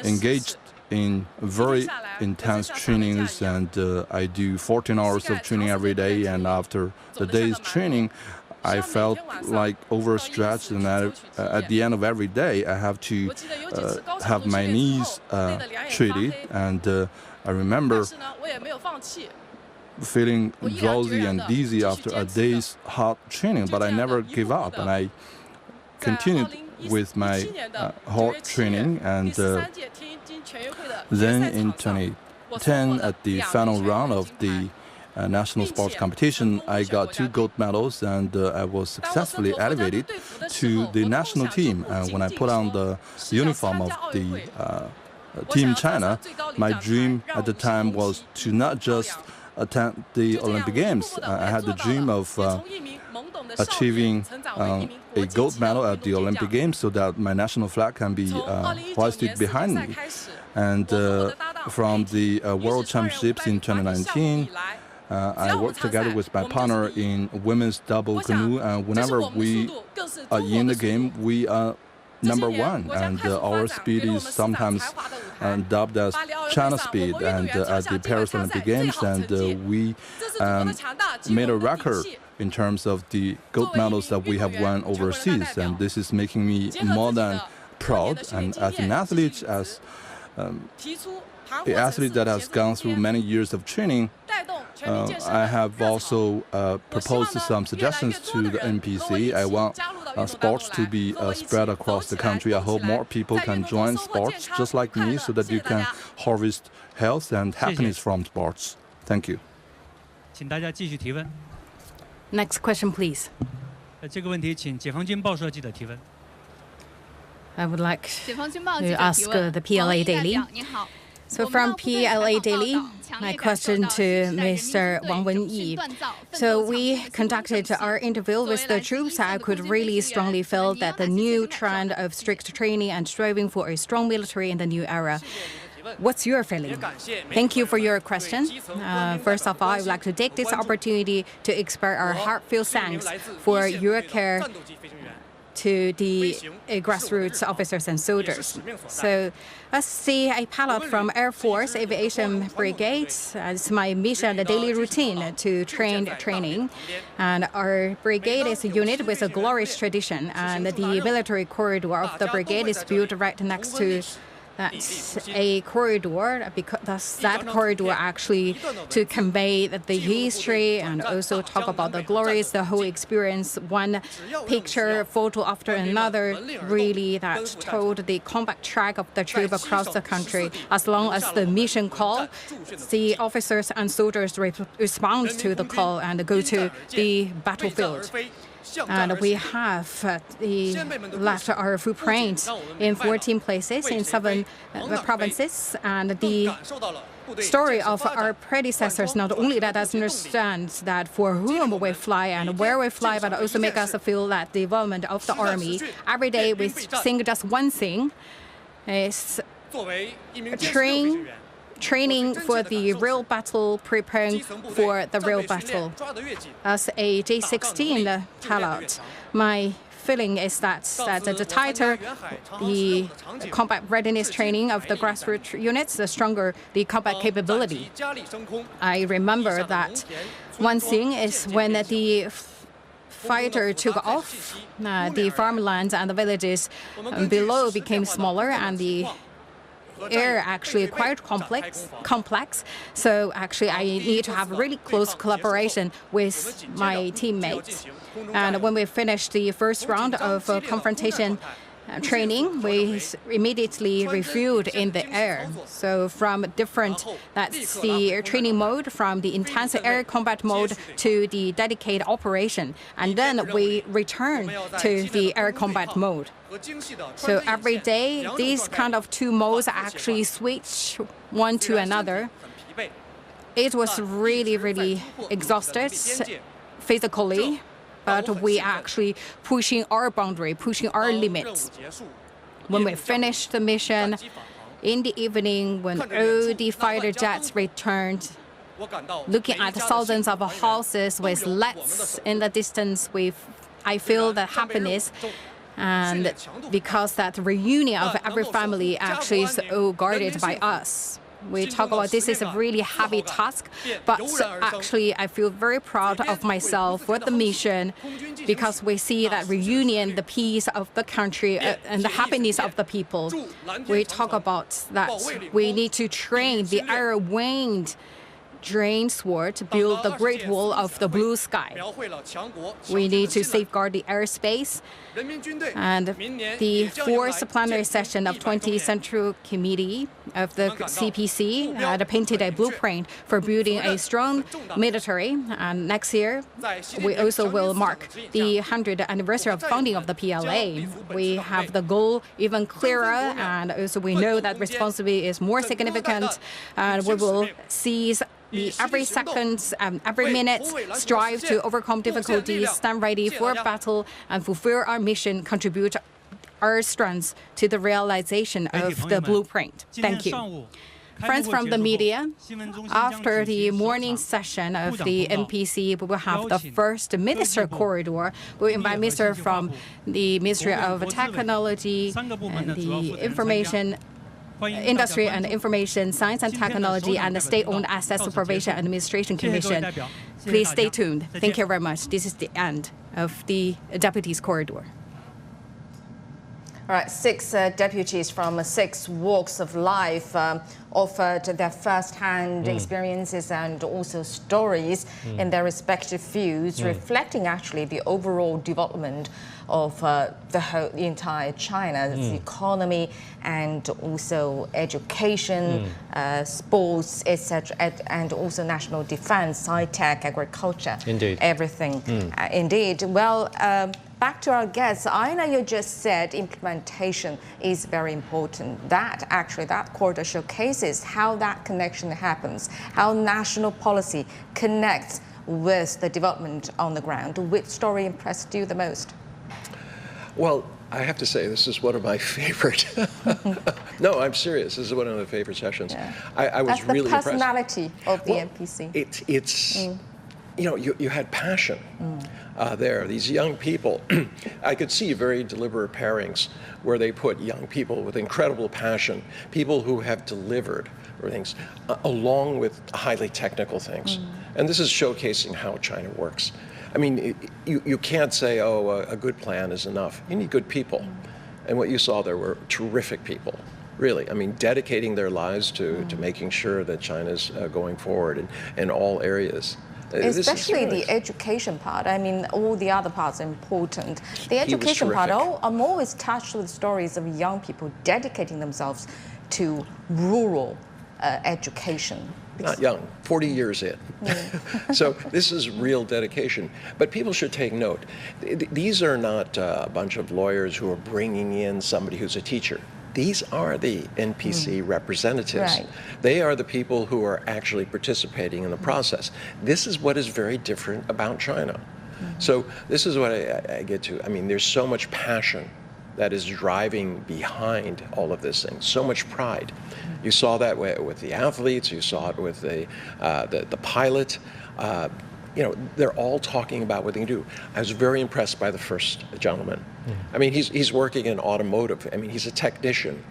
engaged in very intense trainings, and I do 14 hours of training every day, and after the day's training I felt like overstretched, and at the end of every day I have to have my knees treated, and I remember feeling drowsy and dizzy after a day's hard training, but I never gave up, and I continued with my hard training. And then in 2010, at the final round of the national sports competition, I got 2 gold medals, and I was successfully elevated to the national team. And when I put on the uniform of the Team China, my dream at the time was to not just attend the Olympic Games. I had the dream of achieving a gold medal at the Olympic Games so that my national flag can be hoisted behind me. And from the World Championships in 2019, I worked together with my partner in women's double canoe, and whenever we are in the game, we are #1, and our speed is sometimes dubbed as China speed. And at the Paris Olympic Games, and we made a record in terms of the gold medals that we have won overseas, and this is making me more than proud. And as an athlete, as an athlete that has gone through many years of training, I have also proposed some suggestions to the NPC. I want sports to be spread across the country. I hope more people can join sports just like me, so that you can harvest health and happiness from sports. Thank you. 请大家继续提问。 Next question, please. 这个问题请解放军报社记者提问。 I would like 解放军报 to 记者 ask 提问。 the PLA Daily. 您好。 So from PLA Daily, my question to Mr. Wang Wenyi. So we conducted our interview with the troops. I could really strongly feel that the new trend of strict training and striving for a strong military in the new era. What's your feeling? Thank you for your question. First of all, I would like to take this opportunity to express our heartfelt thanks for your care to the grassroots officers and soldiers. So let's see a pilot from Air Force Aviation Brigade. It's my mission, the daily routine to training. And our brigade is a unit with a glorious tradition. And the military corridor of the brigade is built right next to a corridor, because that corridor actually to convey the history and also talk about the glories, the whole experience, one picture, photo after another, really that told the combat track of the troop across the country. As long as the mission call, the officers and soldiers respond to the call and go to the battlefield. And we have left our footprint in 14 places in 7 provinces, and the story of our predecessors not only let us understand that for whom we fly and where we fly, but also make us feel that the development of the army. Every day we think just one thing, is training for the real battle, preparing for the real battle. As a J16 pilot, my feeling is that the tighter the combat readiness training of the grassroots units, the stronger the combat capability. I remember that one thing is when the fighter took off, the farmlands and the villages below became smaller, and the air actually quite complex. So actually I need to have really close collaboration with my teammates. And when we finished the first round of confrontation training, we immediately refueled in the air. So from that's the training mode, from the intense air combat mode to the dedicated operation. And then we return to the air combat mode. So every day, these kind of two modes actually switch one to another. It was really, really exhausted physically, but we actually pushing our boundary, pushing our limits. When we finished the mission, in the evening, when all the fighter jets returned, looking at thousands of houses with lights in the distance, I feel the happiness. And because that reunion of every family actually is all guarded by us. We talk about this is a really heavy task, but actually I feel very proud of myself for the mission, because we see that reunion, the peace of the country and the happiness of the people. We talk about that we need to train the air-winged drain sword to build the Great Wall of the blue sky. We need to safeguard the airspace. And the fourth plenary session of 20th Central Committee of the CPC had painted a blueprint for building a strong military. And next year, we also will mark the 100th anniversary of founding of the PLA. We have the goal even clearer, and also we know that responsibility is more significant, and we will seize every second, every minute, strive to overcome difficulties, stand ready for battle, and fulfill our mission, contribute our strengths to the realization of the blueprint. Thank you. Friends from the media, after the morning session of the MPC, we will have the first Minister Corridor. We'll invite Minister from the Ministry of Technology and the Information Industry and Information Science and Technology and the State-Owned Asset Supervision and Administration Commission. Please stay tuned. Thank you very much. This is the end of the Deputies Corridor. All right, 6 deputies from 6 walks of life offered their first-hand experiences and also stories in their respective fields, reflecting actually the overall development of the entire China, the economy and also education, sports, etc., and also national defense, sci-tech, agriculture, everything. Indeed. Well, back to our guests, I know you just said implementation is very important. That corridor showcases how that connection happens, how national policy connects with the development on the ground. Which story impressed you the most? Well, I have to say, this is one of my favorite. No, I'm serious. This is one of my favorite sessions. Yeah. I was really impressed. That's the personality of the MPC. It's you know, you had passion there. These young people, I could see very deliberate pairings where they put young people with incredible passion, people who have delivered things, along with highly technical things. And this is showcasing how China works. I mean, you can't say, oh, a good plan is enough. You need good people. And what you saw there were terrific people, really. I mean, dedicating their lives to making sure that China's going forward in all areas. Especially the education part. I mean, all the other parts are important. The education part, I'm always touched with stories of young people dedicating themselves to rural education. Not young, 40 years in. So this is real dedication. But people should take note. These are not a bunch of lawyers who are bringing in somebody who's a teacher. these are the NPC representatives. Right. They are the people who are actually participating in the process. This is what is very different about China. So this is what I get to. I mean, there's so much passion that is driving behind all of this thing, so much pride. You saw that with the athletes, you saw it with the pilot. You know, they're all talking about what they can do. I was very impressed by the first gentleman. I mean, he's working in automotive. I mean, he's a technician.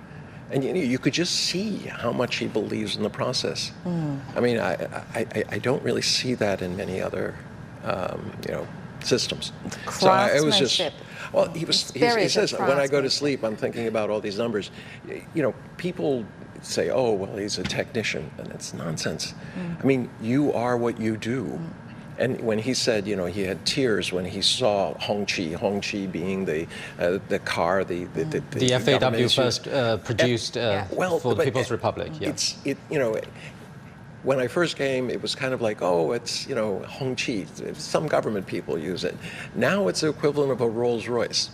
And you could just see how much he believes in the process. I mean, I don't really see that in many other, you know, systems. So it was just, well, he says, when I go to sleep, I'm thinking about all these numbers. You know, people say, oh, well, he's a technician, and it's nonsense. I mean, you are what you do. And when he said, you know, he had tears when he saw Hongqi being the car, the FAW first produced for the People's Republic. Yeah. You know, when I first came, it was kind of like, oh, it's, you know, Hongqi. Some government people use it. Now it's the equivalent of a Rolls Royce.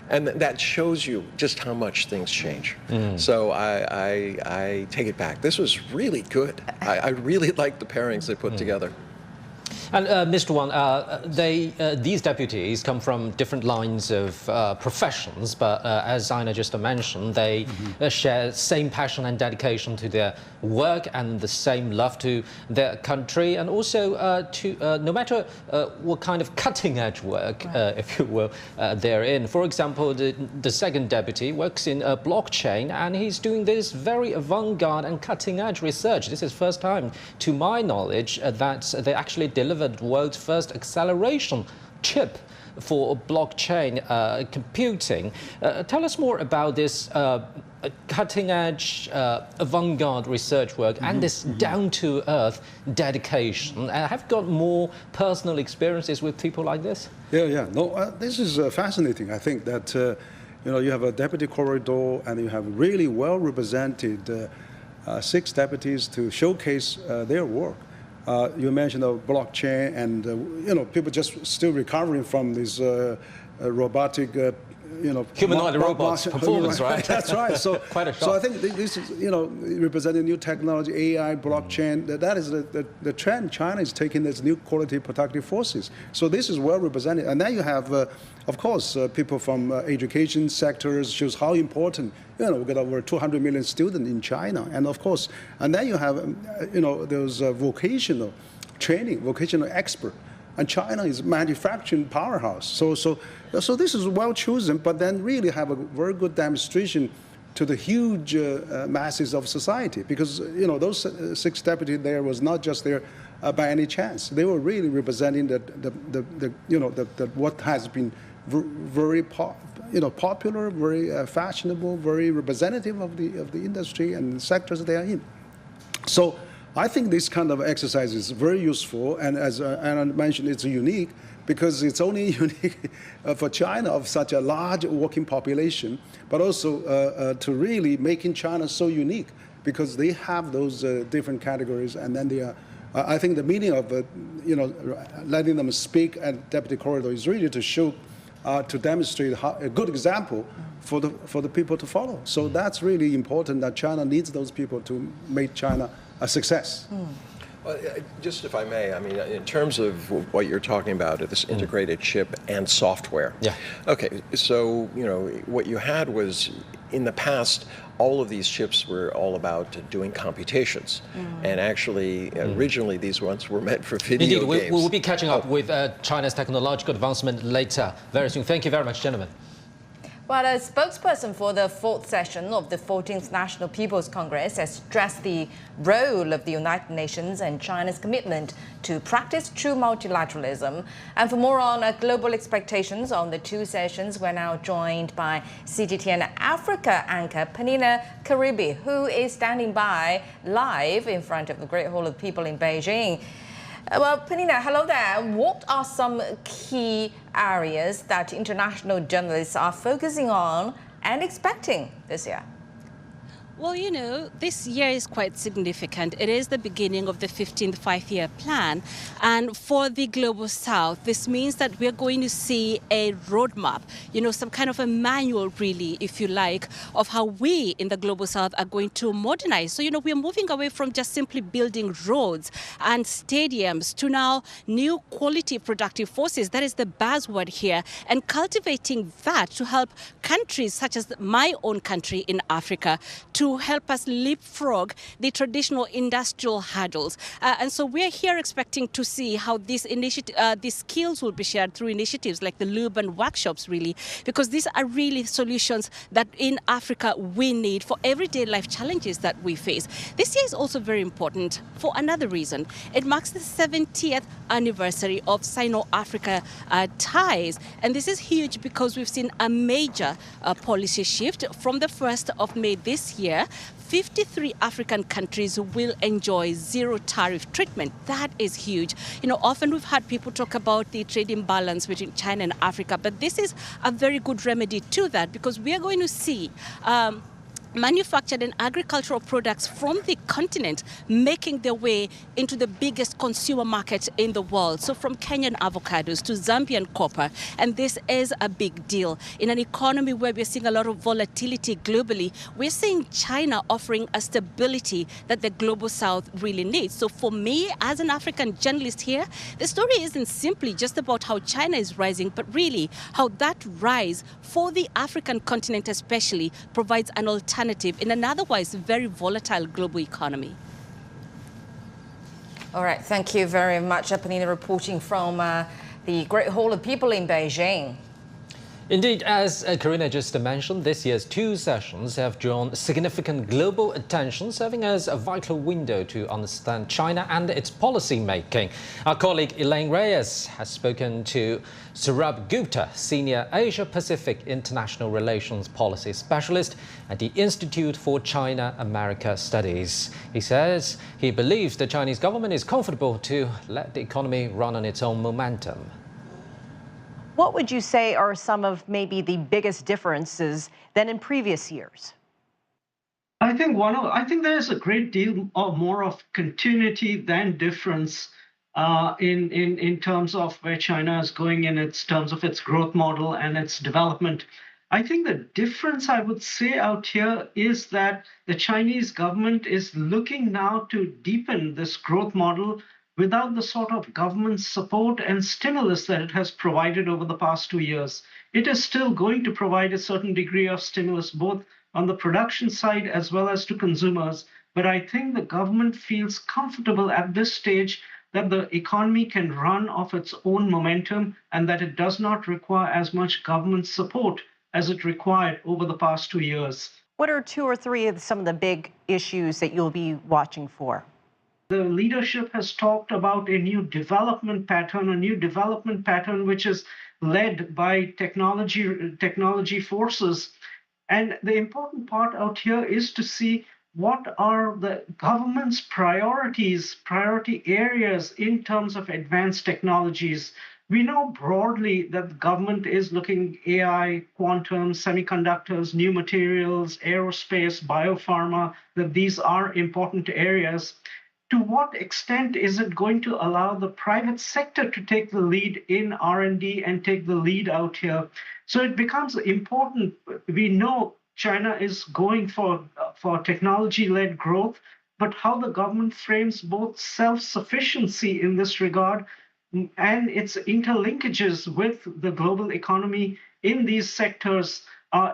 And that shows you just how much things change. So I take it back. This was really good. I really liked the pairings they put together. And Mr. Wang, these deputies come from different lines of professions, but as Aina just mentioned, they share same passion and dedication to their work and the same love to their country, and also to no matter what kind of cutting-edge work, if you will, they're in. For example, the second deputy works in blockchain, and he's doing this very avant-garde and cutting-edge research. This is the first time, to my knowledge, that they actually delivered the world's first acceleration chip for blockchain computing. Tell us more about this cutting-edge, avant-garde research work and this down-to-earth dedication. Have you got more personal experiences with people like this? Yeah. No, this is fascinating. I think that you know, you have a deputy corridor and you have really well-represented 6 deputies to showcase their work. You mentioned the blockchain, and you know, people just still recovering from this robotic, you know, humanoid robots performance, right? That's right. So, quite a shock. So I think this is, you know, representing new technology, AI, blockchain. That is the trend. China is taking its new quality protective forces. So this is well represented, and then you have, of course, people from education sectors. Shows how important. You know, we've got over 200 million students in China, and of course, and then you have, you know, those vocational training, vocational expert, and China is manufacturing powerhouse. So this is well chosen, but then really have a very good demonstration to the huge masses of society, because you know, those 6 deputies there was not just there by any chance. They were really representing the you know, what has been very popular, very fashionable, very representative of the industry and the sectors they are in. So I think this kind of exercise is very useful, and as Anna mentioned, it's unique because it's only unique for China of such a large working population, but also to really making China so unique because they have those different categories, and then they are. I think the meaning of you know, letting them speak at Deputy Corridor is really to show. To demonstrate a good example for the people to follow. So that's really important, that China needs those people to make China a success. Well, just if I may, I mean, in terms of what you're talking about, this integrated chip and software. Yeah. Okay, so, you know, what you had was, in the past, all of these chips were all about doing computations. And actually, originally, these ones were meant for video games. Indeed, we will be catching up with China's technological advancement later, very soon. Thank you very much, gentlemen. Well, a spokesperson for the 4th session of the 14th National People's Congress has stressed the role of the United Nations and China's commitment to practice true multilateralism. And for more on global expectations on the 2 sessions, we're now joined by CGTN Africa anchor Penina Karibi, who is standing by live in front of the Great Hall of People in Beijing. Well, Penina, hello there. What are some key areas that international journalists are focusing on and expecting this year? Well, you know, this year is quite significant. It is the beginning of the 15th five-year plan. And for the Global South, this means that we're going to see a roadmap, you know, some kind of a manual, really, if you like, of how we in the Global South are going to modernize. So, you know, we're moving away from just simply building roads and stadiums to now new quality productive forces. That is the buzzword here. And cultivating that to help countries such as my own country in Africa to help us leapfrog the traditional industrial hurdles. And so we're here expecting to see how these skills will be shared through initiatives like the Luban workshops, really, because these are really solutions that in Africa we need for everyday life challenges that we face. This year is also very important for another reason. It marks the 70th anniversary of Sino-Africa ties. And this is huge because we've seen a major policy shift. From the 1st of May this year, 53 African countries will enjoy zero tariff treatment. That is huge. You know, often we've had people talk about the trade imbalance between China and Africa, but this is a very good remedy to that because we are going to see manufactured and agricultural products from the continent making their way into the biggest consumer market in the world. So from Kenyan avocados to Zambian copper. And this is a big deal. In an economy where we're seeing a lot of volatility globally, we're seeing China offering a stability that the Global South really needs. So for me, as an African journalist here, the story isn't simply just about how China is rising, but really how that rise for the African continent especially provides an alternative in an otherwise very volatile global economy. All right, thank you very much, Panina, reporting from the Great Hall of People in Beijing. Indeed, as Karina just mentioned, this year's two sessions have drawn significant global attention, serving as a vital window to understand China and its policy making. Our colleague Elaine Reyes has spoken to Saurabh Gupta, Senior Asia-Pacific International Relations Policy Specialist at the Institute for China-America Studies. He says he believes the Chinese government is comfortable to let the economy run on its own momentum. What would you say are some of maybe the biggest differences than in previous years? I think there's a great deal more of continuity than difference in terms of where China is going in terms of its growth model and its development. I think the difference I would say out here is that the Chinese government is looking now to deepen this growth model without the sort of government support and stimulus that it has provided over the past 2 years. It is still going to provide a certain degree of stimulus, both on the production side as well as to consumers. But I think the government feels comfortable at this stage that the economy can run off its own momentum and that it does not require as much government support as it required over the past 2 years. What are 2 or 3 of some of the big issues that you'll be watching for? The leadership has talked about a new development pattern which is led by technology forces. And the important part out here is to see what are the government's priority areas in terms of advanced technologies. We know broadly that the government is looking AI, quantum, semiconductors, new materials, aerospace, biopharma, that these are important areas. To what extent is it going to allow the private sector to take the lead in R&D and take the lead out here? So it becomes important. We know China is going for technology-led growth, but how the government frames both self-sufficiency in this regard and its interlinkages with the global economy in these sectors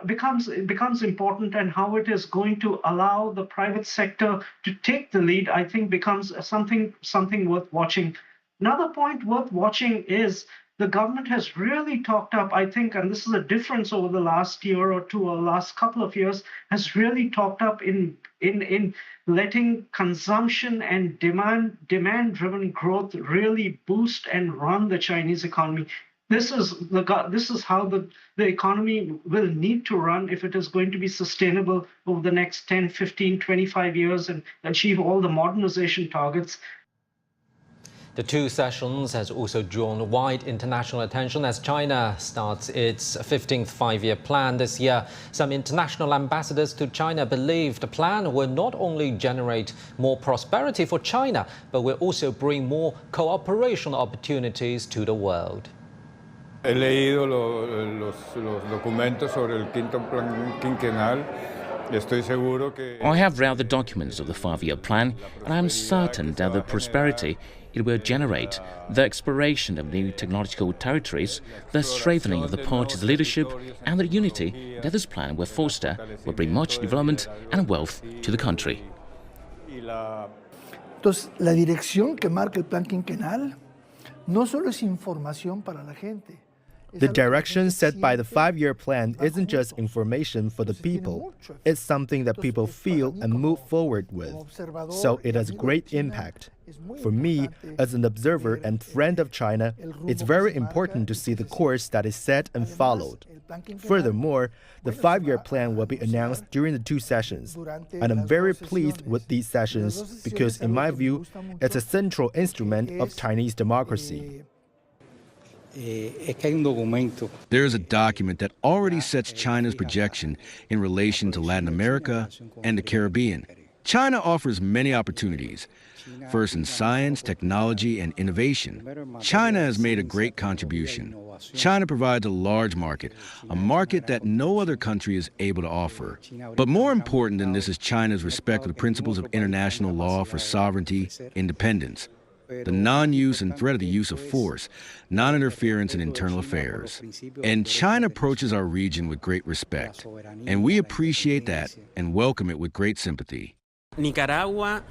becomes important, and how it is going to allow the private sector to take the lead, I think, becomes something worth watching. Another point worth watching is the government has really talked up, I think, and this is a difference over the last year or two or last couple of years, has really talked up in letting consumption and demand-driven growth really boost and run the Chinese economy. This is how the economy will need to run if it is going to be sustainable over the next 10, 15, 25 years and achieve all the modernization targets. The two sessions has also drawn wide international attention as China starts its 15th five-year plan this year. Some international ambassadors to China believe the plan will not only generate more prosperity for China, but will also bring more cooperation opportunities to the world. He leído los documentos sobre el quinto plan quinquenal. I have read the documents of the five-year plan, and I am certain that the prosperity it will generate, the exploration of new technological territories, the strengthening of the party's leadership, and the unity that this plan will foster will bring much development and wealth to the country. Entonces, la dirección que marca el plan quinquenal no solo es información para la gente. The direction set by the five-year plan isn't just information for the people, it's something that people feel and move forward with. So it has great impact. For me, as an observer and friend of China, it's very important to see the course that is set and followed. Furthermore, the five-year plan will be announced during the two sessions, and I'm very pleased with these sessions because, in my view, it's a central instrument of Chinese democracy. There is a document that already sets China's projection in relation to Latin America and the Caribbean. China offers many opportunities, first in science, technology, and innovation. China has made a great contribution. China provides a large market, a market that no other country is able to offer. But more important than this is China's respect for the principles of international law for sovereignty, independence, the non-use and threat of the use of force, non-interference in internal affairs. And China approaches our region with great respect, and we appreciate that and welcome it with great sympathy. Nicaragua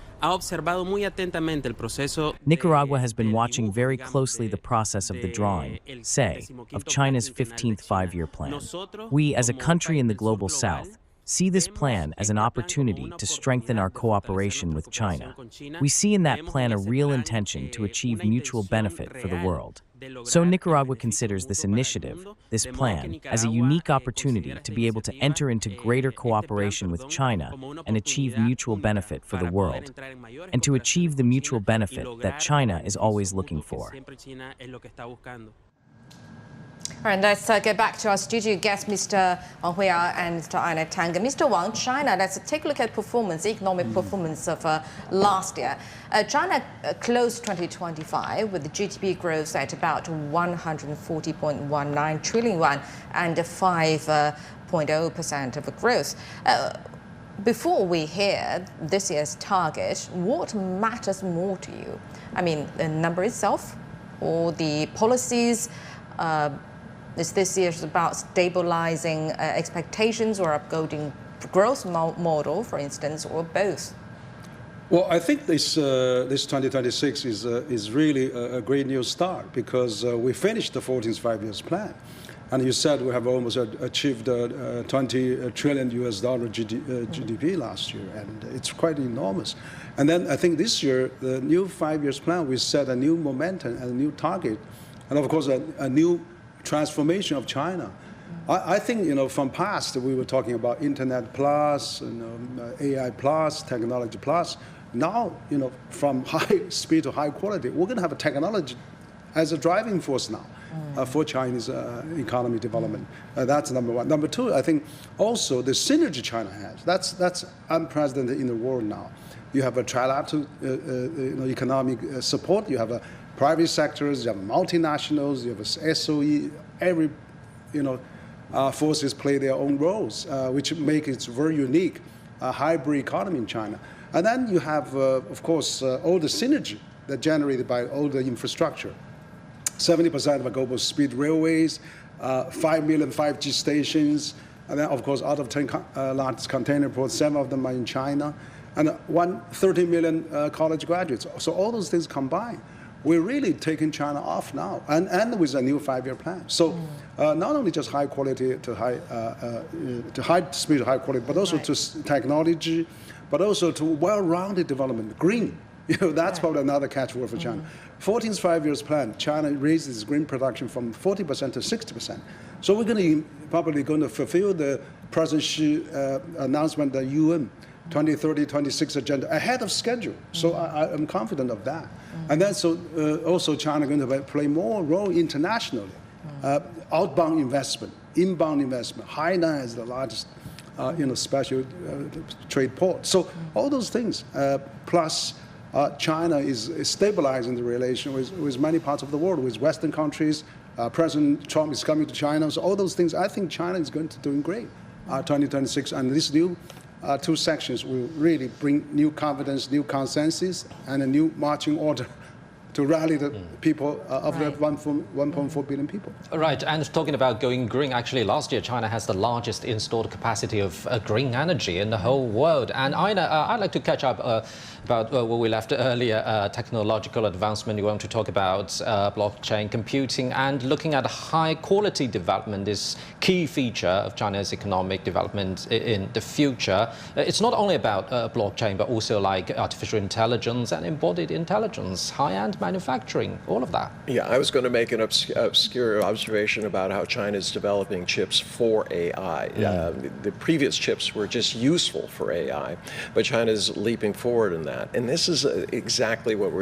has been watching very closely the process of the drawing, say, of China's 15th five-year plan. We, as a country in the Global South, see this plan as an opportunity to strengthen our cooperation with China. We see in that plan a real intention to achieve mutual benefit for the world. So Nicaragua considers this initiative, this plan, as a unique opportunity to be able to enter into greater cooperation with China and achieve mutual benefit for the world, and to achieve the mutual benefit that China is always looking for. All right, let's get back to our studio guests, Mr. Wang Huiya and Mr. Aina Tang. Mr. Wang, China, let's take a look at performance, economic performance of last year. China closed 2025 with the GDP growth at about 140.19 trillion yuan and 5.0% of growth. Before we hear this year's target, what matters more to you? I mean, the number itself or the policies? Is this year about stabilizing expectations or upholding growth model, for instance, or both? Well, I think this 2026 is really a great new start because we finished the 14th five-year plan. And you said we have almost achieved $20 trillion GDP last year, and it's quite enormous. And then I think this year, the new five-year plan, we set a new momentum and a new target, and of course a new transformation of China. I think, from past we were talking about Internet plus, AI plus, technology plus. Now, from high speed to high quality, we're going to have a technology as a driving force now for Chinese economy development. That's number one. Number two, I think also the synergy China has. That's unprecedented in the world now. You have a trilateral economic support. You have a private sectors, you have multinationals, you have a SOE, every, forces play their own roles, which make it very unique, hybrid economy in China. And then you have, of course, all the synergy that generated by all the infrastructure. 70% of the global speed railways, 5 million 5G stations, and then, of course, out of 10 large container ports, 7 of them are in China, and 30 million college graduates. So all those things combined, we're really taking China off now, and with a new five-year plan. So not only just high quality to high speed, high quality, but also to technology, but also to well-rounded development, green. That's probably another catchword for China. 14th five-year plan, China raises its green production from 40% to 60%. So we're probably going to fulfill the President Xi announcement, the UN 2030-26 agenda ahead of schedule. So I'm confident of that. And then so also China going to play more role internationally. Outbound investment, inbound investment. Hainan is the largest, special trade port. So all those things, plus China is stabilizing the relation with many parts of the world, with Western countries. President Trump is coming to China. So all those things, I think China is going to doing great 2026. And this new two sections will really bring new confidence, new consensus, and a new marching order to rally the people of the 1.4 billion people. Right, and talking about going green, actually last year China has the largest installed capacity of green energy in the whole world. And Ina, I'd like to catch up about where we left earlier, technological advancement. You want to talk about blockchain computing, and looking at high quality development is key feature of China's economic development in the future. It's not only about blockchain, but also like artificial intelligence and embodied intelligence, high-end manufacturing, all of that. Yeah, I was going to make an obscure observation about how China is developing chips for AI. The previous chips were just useful for AI, but China is leaping forward in that. And this is exactly what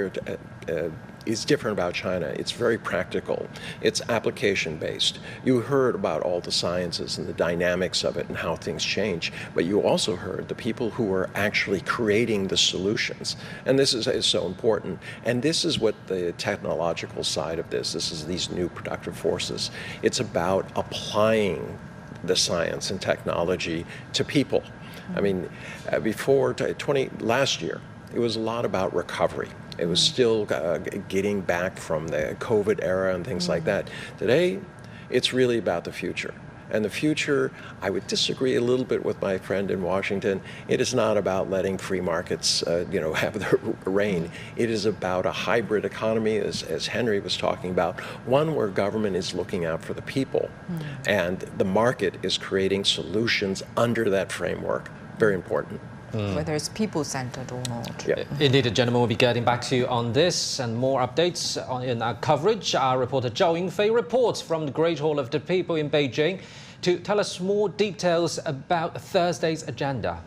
is different about China. It's very practical. It's application-based. You heard about all the sciences and the dynamics of it and how things change, but you also heard the people who are actually creating the solutions. And this is so important. And this is what the technological side of this is these new productive forces. It's about applying the science and technology to people. I mean, before last year, it was a lot about recovery. It was still getting back from the COVID era and things like that. Today, it's really about the future. And the future, I would disagree a little bit with my friend in Washington. It is not about letting free markets, have their reign. It is about a hybrid economy, as Henry was talking about, one where government is looking out for the people, and the market is creating solutions under that framework. Very important. Whether it's people-centered or not. Yeah. Indeed, gentlemen, we'll be getting back to you on this and more updates in our coverage. Our reporter Zhao Yunfei reports from the Great Hall of the People in Beijing to tell us more details about Thursday's agenda.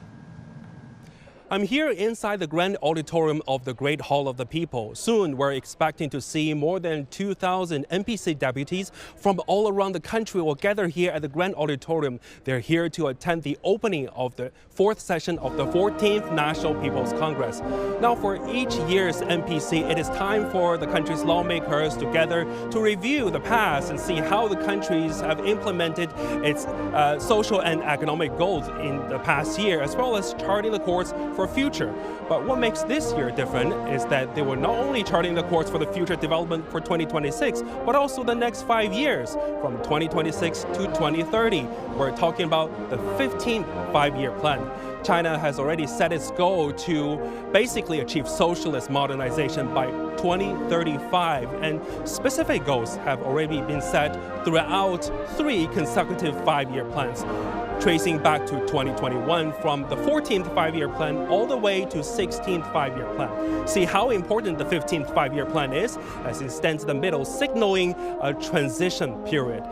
I'm here inside the grand auditorium of the Great Hall of the People. Soon, we're expecting to see more than 2,000 NPC deputies from all around the country will gather here at the grand auditorium. They're here to attend the opening of the 4th session of the 14th National People's Congress. Now, for each year's NPC, it is time for the country's lawmakers to gather to review the past and see how the countries have implemented its social and economic goals in the past year, as well as charting the course for future. But what makes this year different is that they were not only charting the course for the future development for 2026, but also the next 5 years, from 2026 to 2030. We're talking about the 15th five-year plan. China has already set its goal to basically achieve socialist modernization by 2035, and specific goals have already been set throughout 3 consecutive five-year plans, tracing back to 2021 from the 14th five-year plan all the way to 16th five-year plan. See how important the 15th five-year plan is, as it stands in the middle, signaling a transition period.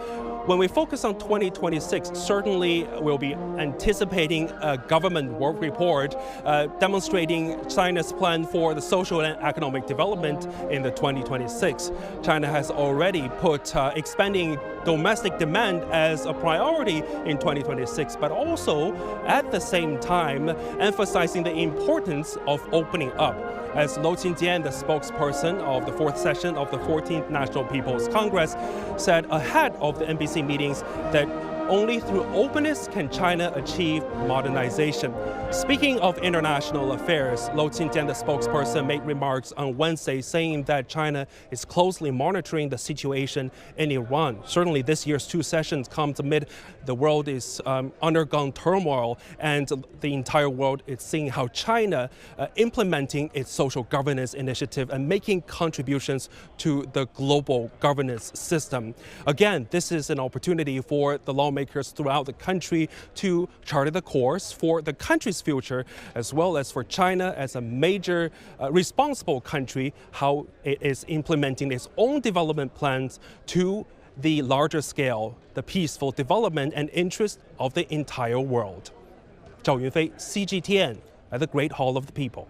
When we focus on 2026, certainly we'll be anticipating a government work report demonstrating China's plan for the social and economic development in the 2026. China has already put expanding domestic demand as a priority in 2026, but also at the same time emphasizing the importance of opening up. As Lo Qingjian, the spokesperson of the 4th session of the 14th National People's Congress, said ahead of the NPC meetings that only through openness can China achieve modernization. Speaking of international affairs, Lo Qingjian, the spokesperson, made remarks on Wednesday saying that China is closely monitoring the situation in Iran. Certainly this year's 2 sessions comes amid the world is undergone turmoil, and the entire world is seeing how China implementing its social governance initiative and making contributions to the global governance system. Again, this is an opportunity for the lawmakers throughout the country to chart the course for the country's future, as well as for China as a major responsible country, how it is implementing its own development plans to the larger scale, the peaceful development and interest of the entire world. Zhao Yunfei, CGTN, at the Great Hall of the People.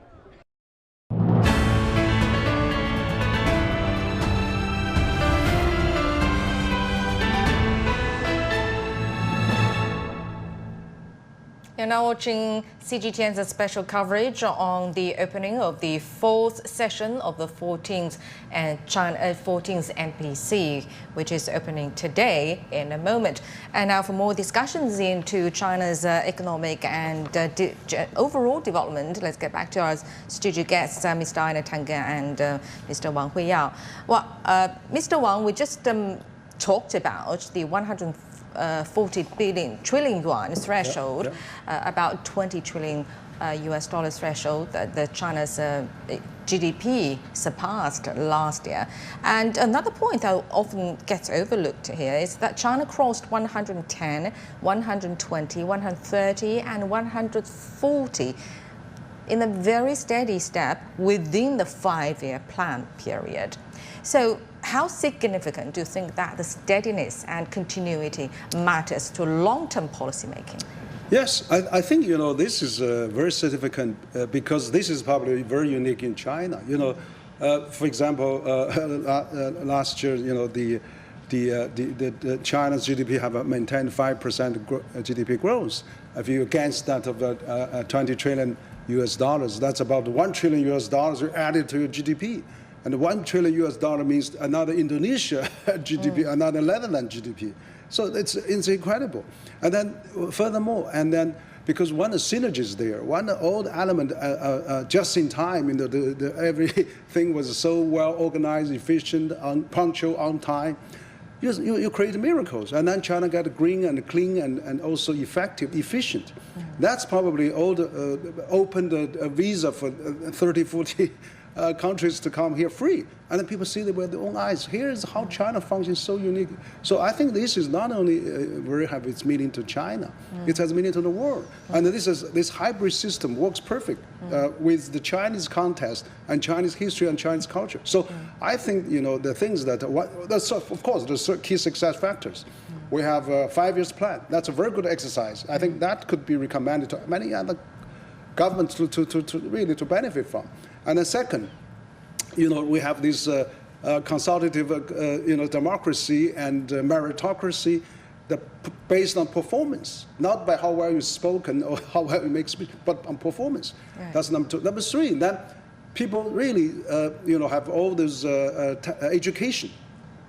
You're now watching CGTN's special coverage on the opening of the fourth session of the 14th NPC, which is opening today in a moment. And now for more discussions into China's economic and overall development, let's get back to our studio guests, Mr. Ina Tangen and Mr. Wang Huiyao. Well, Mr. Wang, we just talked about the 140 trillion yuan threshold, about 20 trillion US dollars threshold that the China's GDP surpassed last year. And another point that often gets overlooked here is that China crossed 110, 120, 130 and 140 in a very steady step within the 5-year plan period. So how significant do you think that the steadiness and continuity matters to long-term policy making? Yes, I think, this is very significant because this is probably very unique in China. For example, last year, the China's GDP have maintained 5% GDP growth. If you against that of 20 trillion US dollars, that's about 1 trillion US dollars added to your GDP. And 1 trillion US dollar means another Indonesia GDP, another Netherlands GDP. So it's incredible. And then furthermore, because one of the synergies there, one old element, just in time, everything was so well organized, efficient, punctual, on time. You create miracles. And then China got green and clean and also effective, efficient. That's probably opened a visa for 30, 40 countries to come here free. And then people see it with their own eyes. Here's how China functions so unique. So I think this is not only very have its meaning to China, it has meaning to the world. And this hybrid system works perfect with the Chinese context and Chinese history and Chinese culture. So I think, the things that, of course, the key success factors. We have a 5-year plan. That's a very good exercise. I think that could be recommended to many other governments to really benefit from. And then second, we have this consultative, democracy and meritocracy that based on performance, not by how well you spoken or how well you make speech, but on performance. Right. That's number 2. Number 3, then people really, have all this education.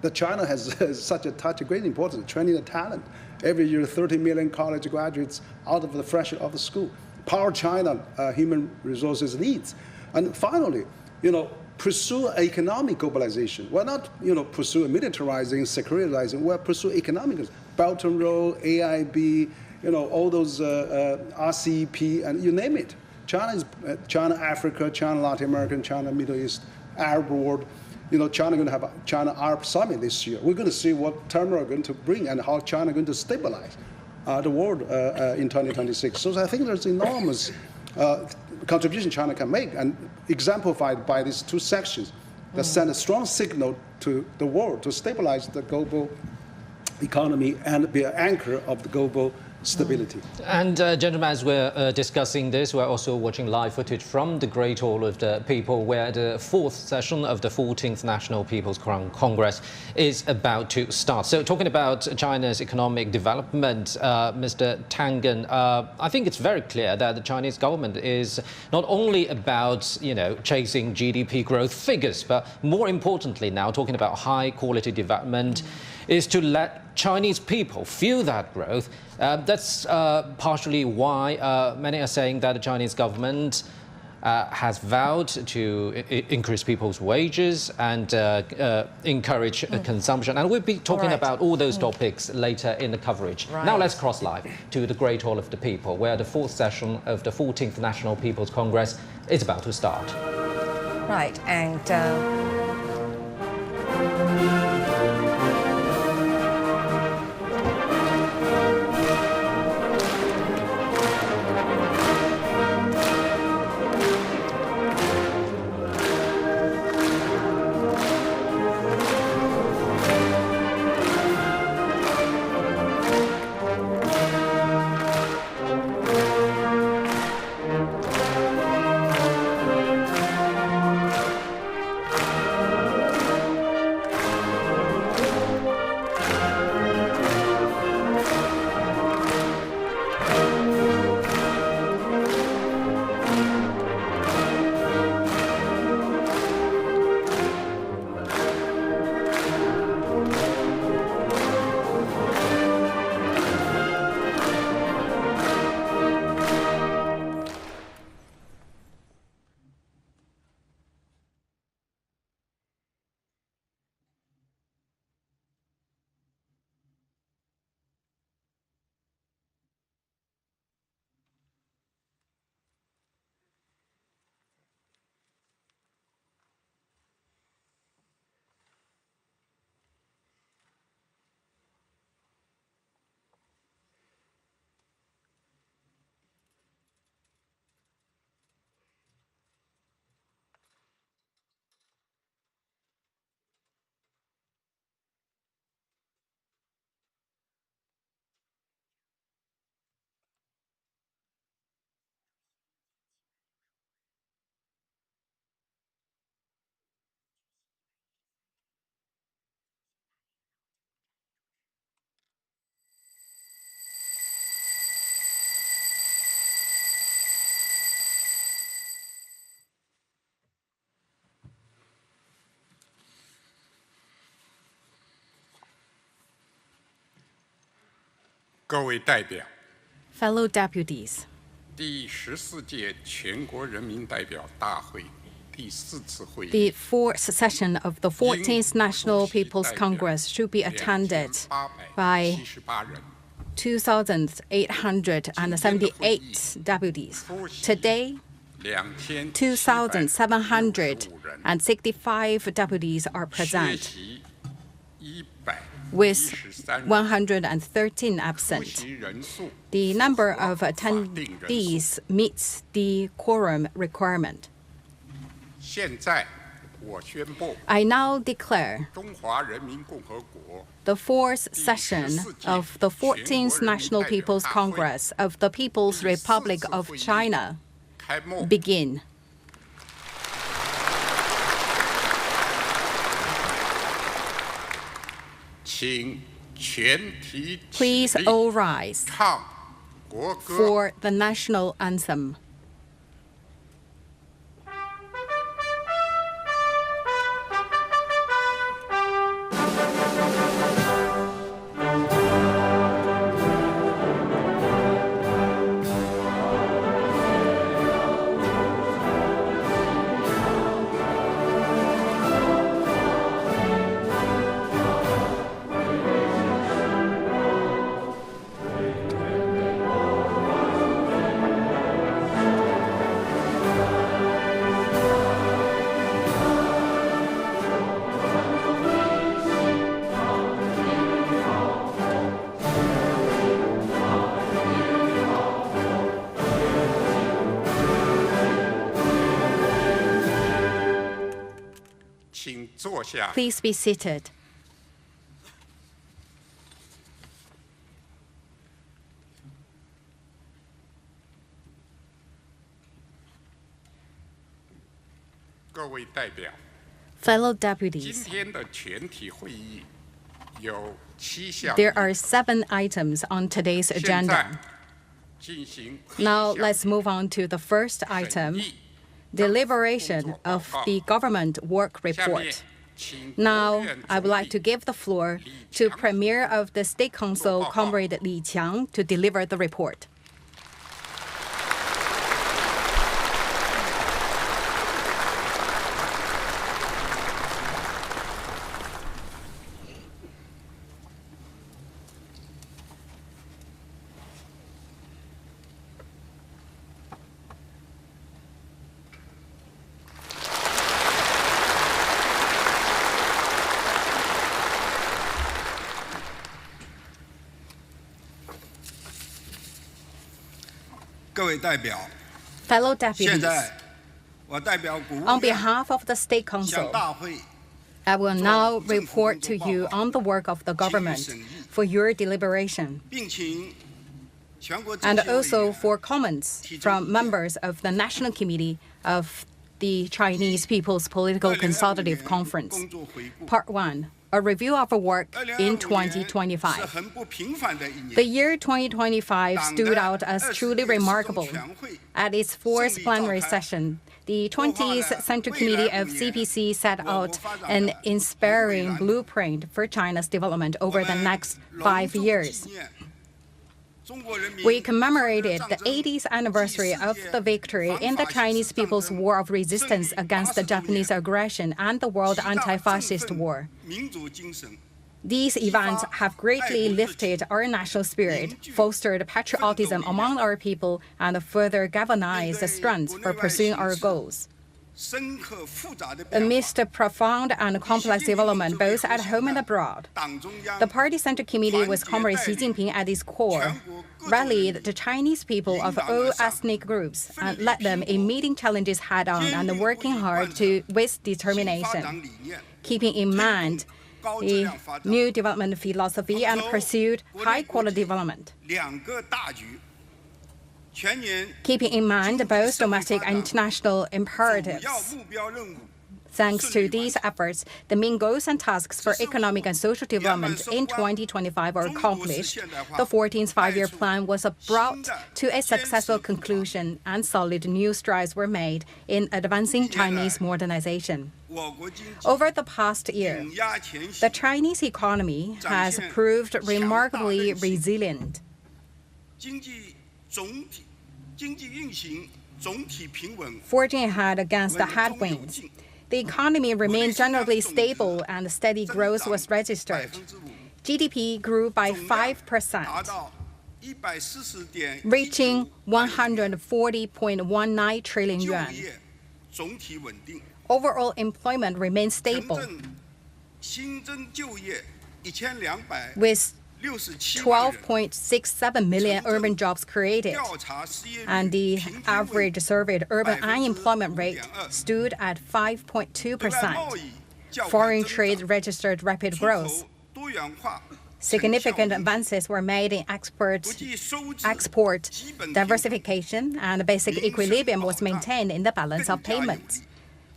That China has such a great importance, training the talent. Every year, 30 million college graduates out of the fresh out of the school. Power China human resources needs. And finally, pursue economic globalization. We're not, pursue militarizing, secularizing. We're pursue economic, Belt and Road, AIB, all those RCEP, and you name it. China, Africa, China, Latin America, China, Middle East, Arab world. China going to have a China-Arab summit this year. We're going to see what turmoil going to bring and how China going to stabilize the world in 2026. So I think there's enormous contribution China can make, and exemplified by these 2 sections that send a strong signal to the world to stabilize the global economy and be an anchor of the global stability. And gentlemen, as we're discussing this, we're also watching live footage from the Great Hall of the People, where the 4th session of the 14th National People's Congress is about to start. So talking about China's economic development, Mr. Tangen, I think it's very clear that the Chinese government is not only about, chasing GDP growth figures, but more importantly now, talking about high quality development, is to let Chinese people feel that growth. That's partially why many are saying that the Chinese government has vowed to increase people's wages and encourage consumption. And we'll be talking about all those topics later in the coverage. Right. Now let's cross live to the Great Hall of the People, where the 4th session of the 14th National People's Congress is about to start. Right, and Fellow deputies, the fourth session of the 14th National People's Congress should be attended by 2,878 deputies. Today, 2,765 deputies are present, with 113 absent. The number of attendees meets the quorum requirement. I now declare the fourth session of the 14th National People's Congress of the People's Republic of China begin. Please all rise for the national anthem. Please be seated. Fellow deputies, there are 7 items on today's agenda. Now let's move on to the first item, deliberation of the government work report. Now, I would like to give the floor to Premier of the State Council, Comrade Li Qiang, to deliver the report. Fellow deputies, on behalf of the State Council, I will now report to you on the work of the government for your deliberation, and also for comments from members of the National Committee of the Chinese People's Political Consultative Conference. Part 1. A review of our work in 2025. The year 2025 stood out as truly remarkable. At its 4th plenary session, the 20th Central Committee of CPC set out an inspiring blueprint for China's development over the next 5 years. We commemorated the 80th anniversary of the victory in the Chinese People's War of Resistance against the Japanese aggression and the World Anti-Fascist War. These events have greatly lifted our national spirit, fostered patriotism among our people, and further galvanized the strength for pursuing our goals. Amidst a profound and complex development both at home and abroad, the Party Central Committee, with Comrade Xi Jinping at its core, rallied the Chinese people of all ethnic groups and led them in meeting challenges head-on and working hard with determination, keeping in mind the new development philosophy and pursued high-quality development. Keeping in mind both domestic and international imperatives. Thanks to these efforts, the main goals and tasks for economic and social development in 2025 were accomplished. The 14th five-year plan was brought to a successful conclusion, and solid new strides were made in advancing Chinese modernization. Over the past year, the Chinese economy has proved remarkably resilient. Forging ahead against the headwinds, the economy remained generally stable and steady growth was registered. GDP grew by 5%, reaching 140.19 trillion yuan. Overall employment remained stable, with 12.67 million urban jobs created, and the average surveyed urban unemployment rate stood at 5.2%. Foreign trade registered rapid growth. Significant advances were made in export diversification, and basic equilibrium was maintained in the balance of payments.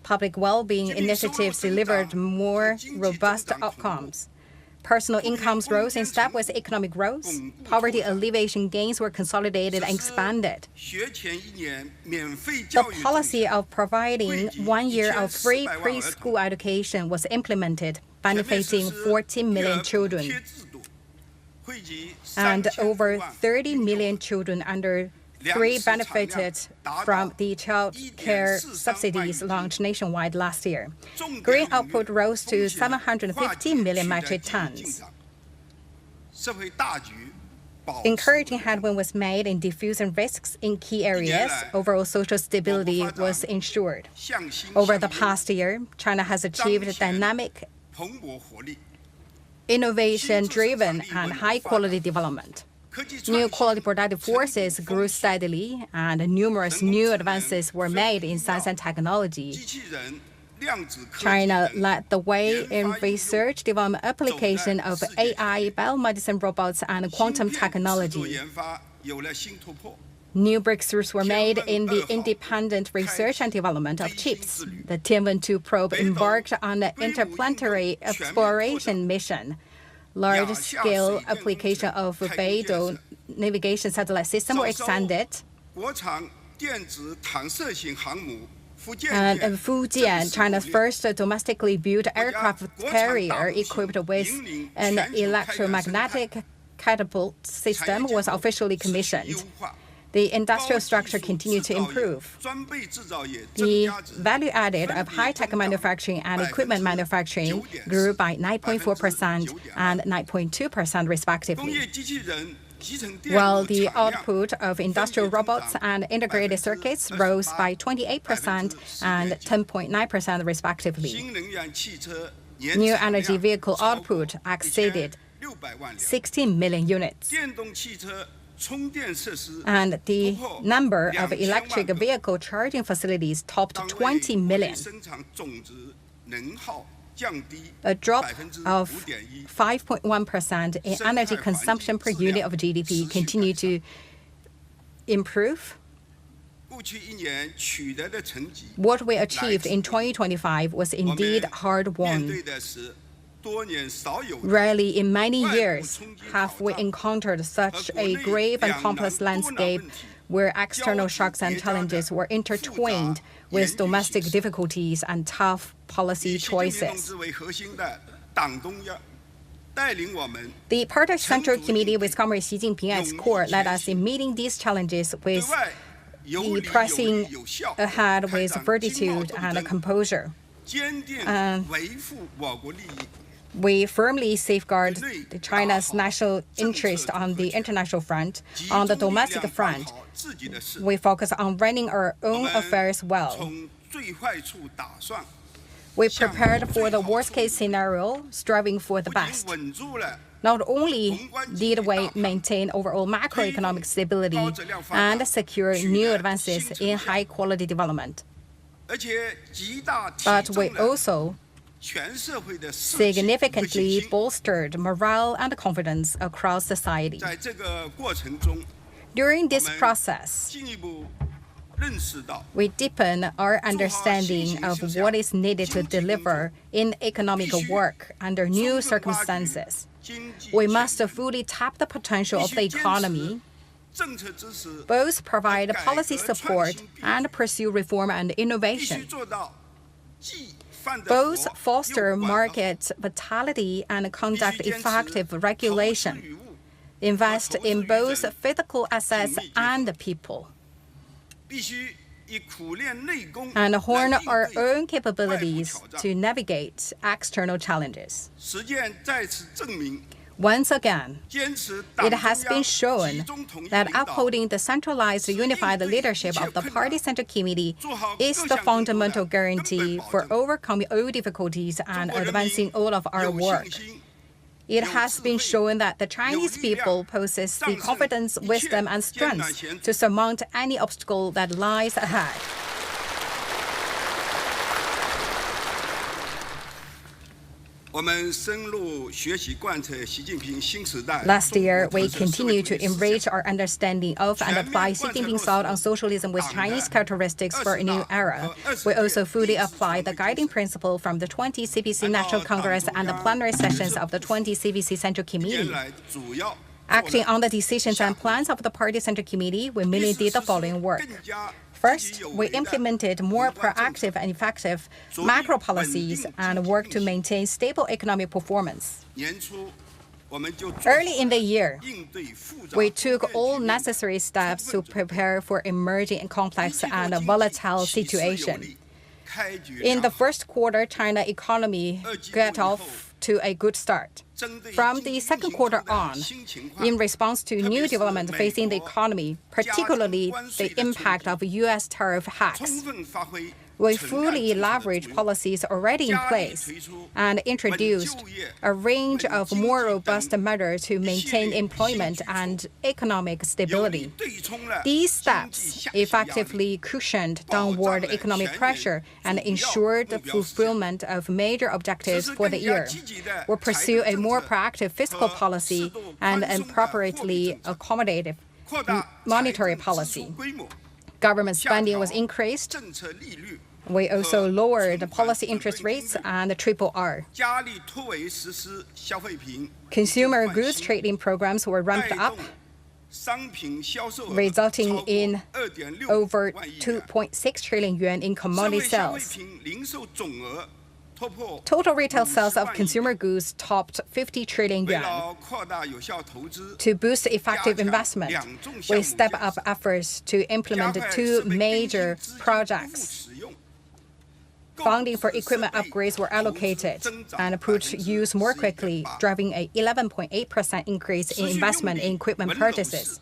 Public well-being initiatives delivered more robust outcomes. Personal incomes rose in step with economic growth. Poverty alleviation gains were consolidated and expanded. The policy of providing 1 year of free preschool education was implemented, benefiting 14 million children. And over 30 million children under 3 benefited from the child care subsidies launched nationwide last year. Grain output rose to 715 million metric tons. Encouraging headway was made in diffusing risks in key areas. Overall social stability was ensured. Over the past year, China has achieved dynamic, innovation-driven, and high-quality development. New quality productive forces grew steadily, and numerous new advances were made in science and technology. China led the way in research, development, application of AI, biomedicine robots, and quantum technology. New breakthroughs were made in the independent research and development of chips. The Tianwen-2 probe embarked on an interplanetary exploration mission. Large-scale application of Beidou navigation satellite system were extended. And Fujian, China's first domestically built aircraft carrier equipped with an electromagnetic catapult system, was officially commissioned. The industrial structure continued to improve. The value added of high-tech manufacturing and equipment manufacturing grew by 9.4% and 9.2% respectively, while the output of industrial robots and integrated circuits rose by 28% and 10.9% respectively. New energy vehicle output exceeded 16 million units. And the number of electric vehicle charging facilities topped 20 million. A drop of 5.1% in energy consumption per unit of GDP continued to improve. What we achieved in 2025 was indeed hard-won. Rarely in many years have we encountered such a grave and complex landscape where external shocks and challenges were intertwined with domestic difficulties and tough policy choices. The Party Central Committee with Comrade Xi Jinping at its core led us in meeting these challenges with the pressing ahead with fortitude and composure. We firmly safeguard China's national interest on the international front. On the domestic front, we focus on running our own affairs well. We prepared for the worst-case scenario, striving for the best. Not only did we maintain overall macroeconomic stability and secure new advances in high-quality development, but we also significantly bolstered morale and confidence across society. During this process, we deepen our understanding of what is needed to deliver in economic work under new circumstances. We must fully tap the potential of the economy, both provide policy support and pursue reform and innovation. Both foster market vitality and conduct effective regulation. invest in both physical assets and people, and hone our own capabilities to navigate external challenges. Once again, it has been shown that upholding the centralized, unified leadership of the Party Central Committee is the fundamental guarantee for overcoming all difficulties and advancing all of our work. It has been shown that the Chinese people possess the confidence, wisdom, and strength to surmount any obstacle that lies ahead. Last year, we continued to enrich our understanding of and apply Xi Jinping's thought on socialism with Chinese characteristics for a new era. We also fully applied the guiding principle from the 20 CPC National Congress and the plenary sessions of the 20 CPC Central Committee. Acting on the decisions and plans of the Party Central Committee, we mainly did the following work. First, we implemented more proactive and effective macro policies and worked to maintain stable economic performance. Early in the year, we took all necessary steps to prepare for emerging and complex and volatile situation. In the first quarter, China's economy got off to a good start. From the second quarter on, in response to new developments facing the economy, particularly the impact of U.S. tariff hikes, we fully leveraged policies already in place and introduced a range of more robust measures to maintain employment and economic stability. These steps effectively cushioned downward economic pressure and ensured the fulfillment of major objectives for the year. We'll pursue a more proactive fiscal policy and appropriately accommodative monetary policy. Government spending was increased. We also lowered the policy interest rates and the RRR. Consumer goods trading programs were ramped up, resulting in over 2.6 trillion yuan in commodity sales. Total retail sales of consumer goods topped 50 trillion yuan. To boost effective investment, we stepped up efforts to implement two major projects. Funding for equipment upgrades were allocated and put to use more quickly, driving an 11.8% increase in investment in equipment purchases.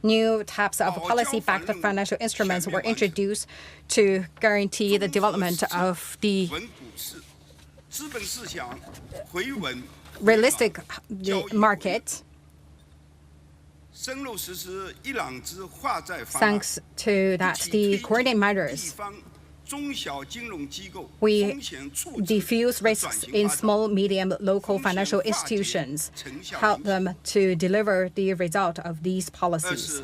New types of policy-backed financial instruments were introduced to guarantee the development of the realistic market. Thanks to that, the coordinated measures, we diffuse risks in small, medium, local financial institutions, help them to deliver the result of these policies.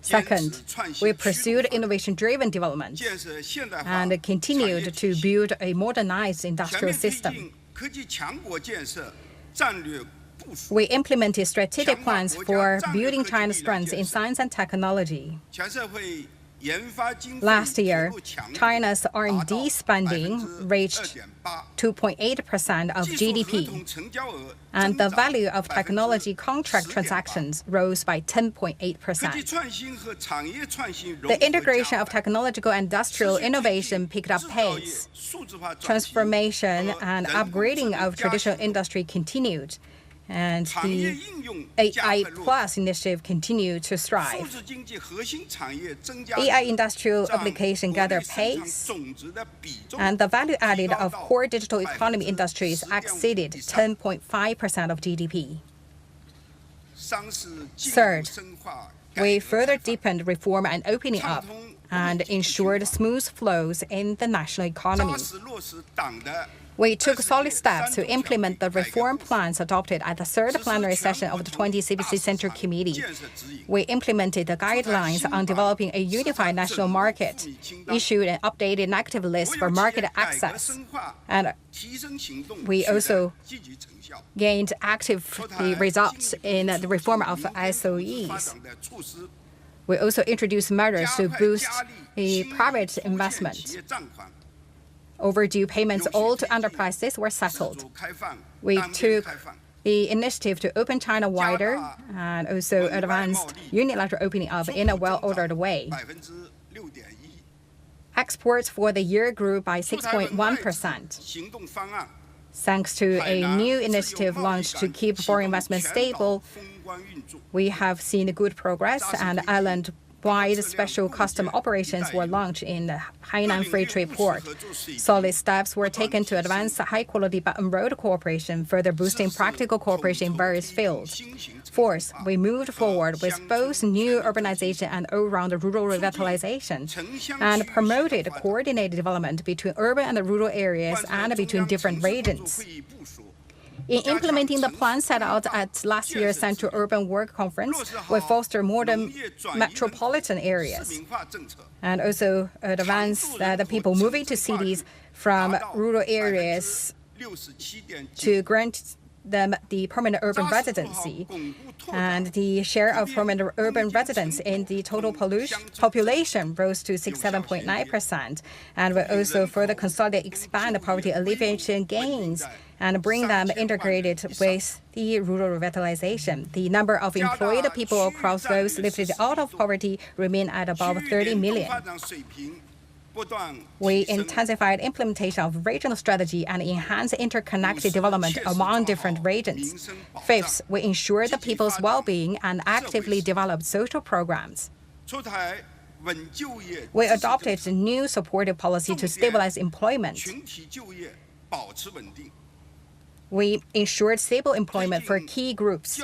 Second, we pursued innovation-driven development and continued to build a modernized industrial system. We implemented strategic plans for building China's strengths in science and technology. Last year, China's R&D spending reached 2.8% of GDP, and the value of technology contract transactions rose by 10.8%. The integration of technological and industrial innovation picked up pace. Transformation and upgrading of traditional industry continued, and the AI Plus initiative continued to strive. AI industrial application gathered pace, and the value added of core digital economy industries exceeded 10.5% of GDP. Third, we further deepened reform and opening up and ensured smooth flows in the national economy. We took solid steps to implement the reform plans adopted at the third plenary session of the 20 CPC Central Committee. We implemented the guidelines on developing a unified national market, issued an updated negative list for market access, and we also gained active results in the reform of SOEs. We also introduced measures to boost the private investment. Overdue payments owed to enterprises were settled. We took the initiative to open China wider and also advanced unilateral opening up in a well-ordered way. Exports for the year grew by 6.1%. Thanks to a new initiative launched to keep foreign investment stable, we have seen good progress, and island-wide special custom operations were launched in the Hainan Free Trade Port. Solid steps were taken to advance high-quality Belt and Road cooperation, further boosting practical cooperation in various fields. Fourth, we moved forward with both new urbanization and all-round rural revitalization, and promoted coordinated development between urban and rural areas and between different regions. In implementing the plan set out at last year's Central Urban Work Conference, we foster modern metropolitan areas and also advance the people moving to cities from rural areas to grant them the permanent urban residency. And the share of permanent urban residents in the total population rose to 67.9%. And we also further consolidate, expand the poverty alleviation gains and bring them integrated with the rural revitalization. The number of employed people across those lifted out of poverty remain at above 30 million. We intensified implementation of regional strategy and enhanced interconnected development among different regions. Fifth, we ensured the people's well-being and actively developed social programs. We adopted a new supportive policy to stabilize employment. We ensured stable employment for key groups.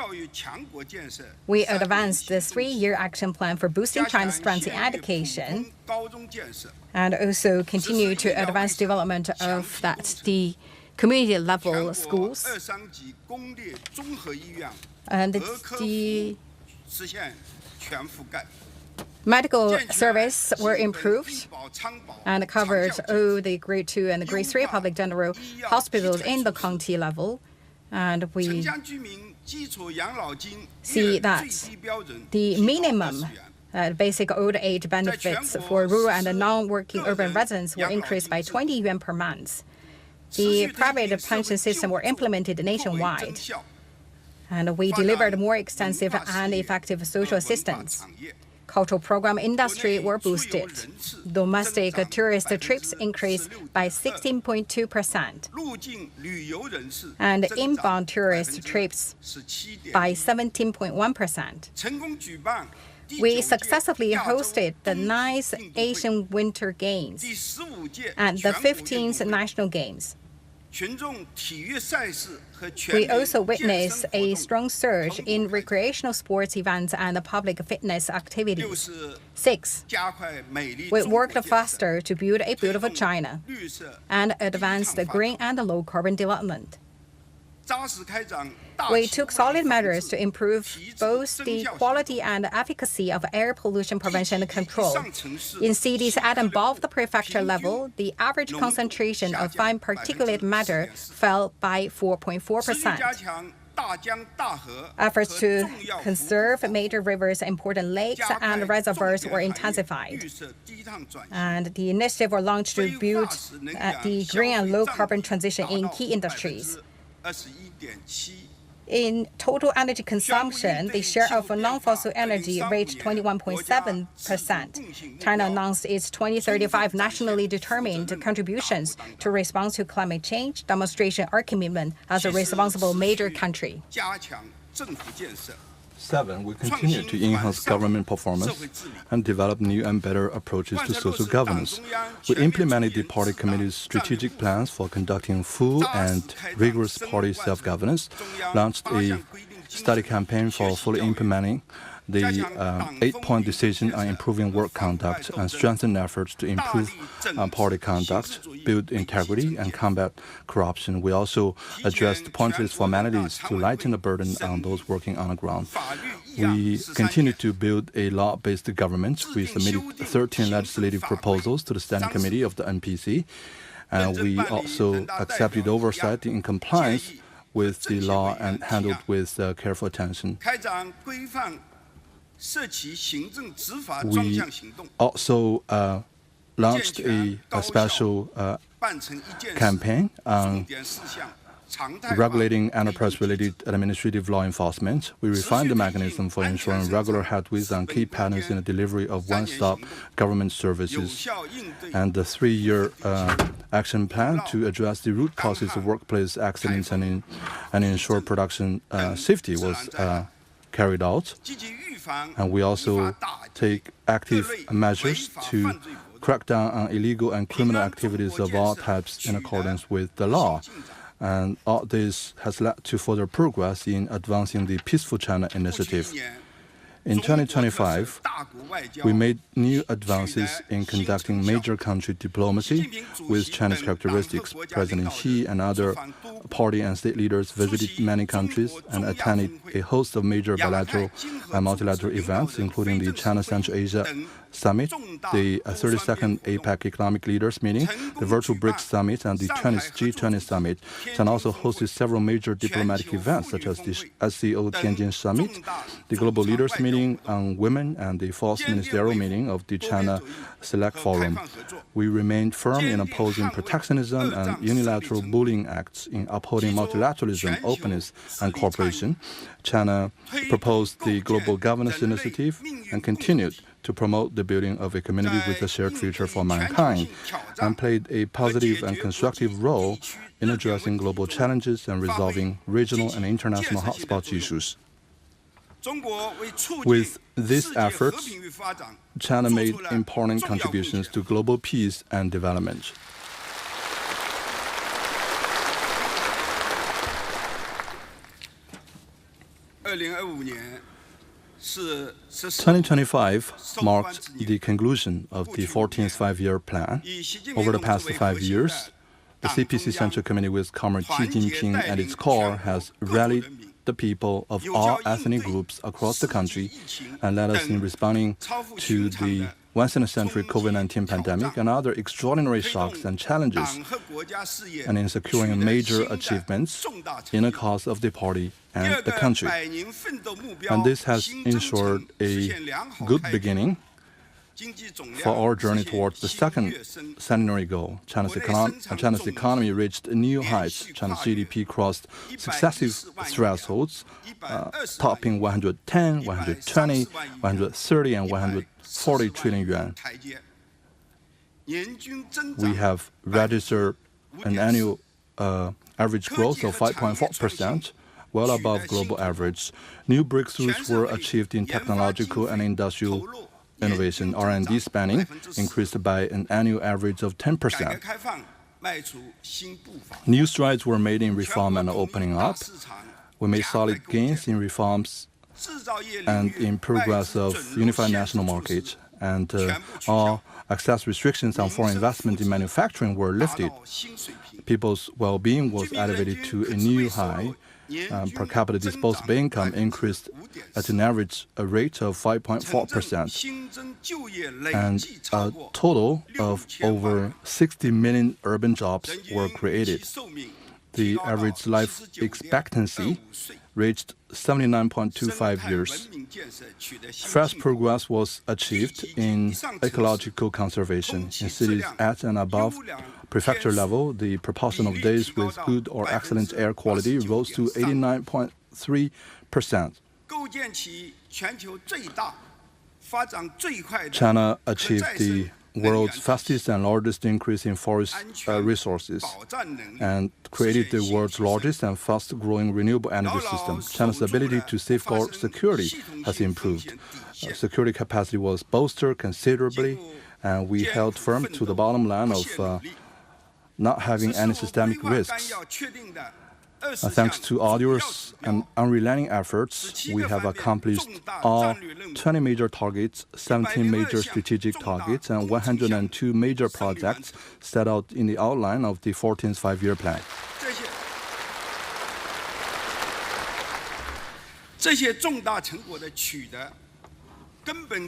We advanced the 3-year action plan for boosting China's strength in education, and also continue to advance development of the community-level schools. And the medical service were improved and covered all the grade 2 and the grade 3 public general hospitals in the county level. And we see that the minimum basic old age benefits for rural and non-working urban residents were increased by 20 yuan per month. The private pension system were implemented nationwide. And we delivered more extensive and effective social assistance. Cultural program industry were boosted. Domestic tourist trips increased by 16.2%, and inbound tourist trips by 17.1%. We successfully hosted the 9th Asian Winter Games and the 15th National Games. We also witnessed a strong surge in recreational sports events and public fitness activities. 6. We worked faster to build a beautiful China and advance the green and low-carbon development. We took solid measures to improve both the quality and efficacy of air pollution prevention and control. In cities at and above the prefecture level, the average concentration of fine particulate matter fell by 4.4%. Efforts to conserve major rivers, important lakes, and reservoirs were intensified. And the initiative was launched to build the green and low-carbon transition in key industries. In total energy consumption, the share of non-fossil energy reached 21.7%. China announced its 2035 nationally determined contributions to response to climate change, demonstrating our commitment as a responsible major country. 7. We continue to enhance government performance and develop new and better approaches to social governance. We implemented the party committee's strategic plans for conducting full and rigorous party self-governance, launched a study campaign for fully implementing the 8-point decision on improving work conduct, and strengthened efforts to improve party conduct, build integrity, and combat corruption. We also addressed pointless formalities to lighten the burden on those working on the ground. We continue to build a law-based government. We submitted 13 legislative proposals to the Standing Committee of the NPC, and we also accepted oversight in compliance with the law and handled with careful attention. We also launched a special campaign on regulating enterprise-related administrative law enforcement. We refined the mechanism for ensuring regular headways and key patterns in the delivery of one-stop government services. And the 3-year action plan to address the root causes of workplace accidents and ensure production safety was carried out. And we also take active measures to crack down on illegal and criminal activities of all types in accordance with the law. And all this has led to further progress in advancing the Peaceful China initiative. In 2025, we made new advances in conducting major country diplomacy with Chinese characteristics. President Xi and other party and state leaders visited many countries and attended a host of major bilateral and multilateral events, including the China Central Asia Summit, the 32nd APEC Economic Leaders Meeting, the Virtual BRICS Summit, and the Chinese G20 Summit. China also hosted several major diplomatic events, such as the SCO Tianjin Summit, the Global Leaders Meeting on Women, and the Fourth Ministerial Meeting of the China Select Forum. We remained firm in opposing protectionism and unilateral bullying acts, in upholding multilateralism, openness, and cooperation. China proposed the Global Governance Initiative and continued to promote the building of a community with a shared future for mankind, and played a positive and constructive role in addressing global challenges and resolving regional and international hotspot issues. With these efforts, China made important contributions to global peace and development. 2025 marked the conclusion of the 14th five-year plan. Over the past 5 years, the CPC Central Committee with Comrade Xi Jinping at its core has rallied the people of all ethnic groups across the country and led us in responding to the once-in-a-century COVID-19 pandemic and other extraordinary shocks and challenges, and in securing major achievements in the cause of the party and the country. And this has ensured a good beginning for our journey towards the second centenary goal. China's economy reached new heights. China's GDP crossed successive thresholds, topping 110, 120, 130, and 140 trillion yuan. We have registered an annual average growth of 5.4%, well above global average. New breakthroughs were achieved in technological and industrial innovation. R&D spending increased by an annual average of 10%. New strides were made in reform and opening up. We made solid gains in reforms and in progress of unified national market, and all access restrictions on foreign investment in manufacturing were lifted. People's well-being was elevated to a new high. Per capita disposable income increased at an average rate of 5.4%, and a total of over 60 million urban jobs were created. The average life expectancy reached 79.25 years. Fast progress was achieved in ecological conservation. In cities at and above prefecture level, the proportion of days with good or excellent air quality rose to 89.3%. China achieved the world's fastest and largest increase in forest resources and created the world's largest and fast-growing renewable energy system. China's ability to safeguard security has improved. Security capacity was bolstered considerably, and we held firm to the bottom line of not having any systemic risks. Thanks to arduous and unrelenting efforts, we have accomplished all 20 major targets, 17 major strategic targets, and 102 major projects set out in the outline of the 14th five-year plan.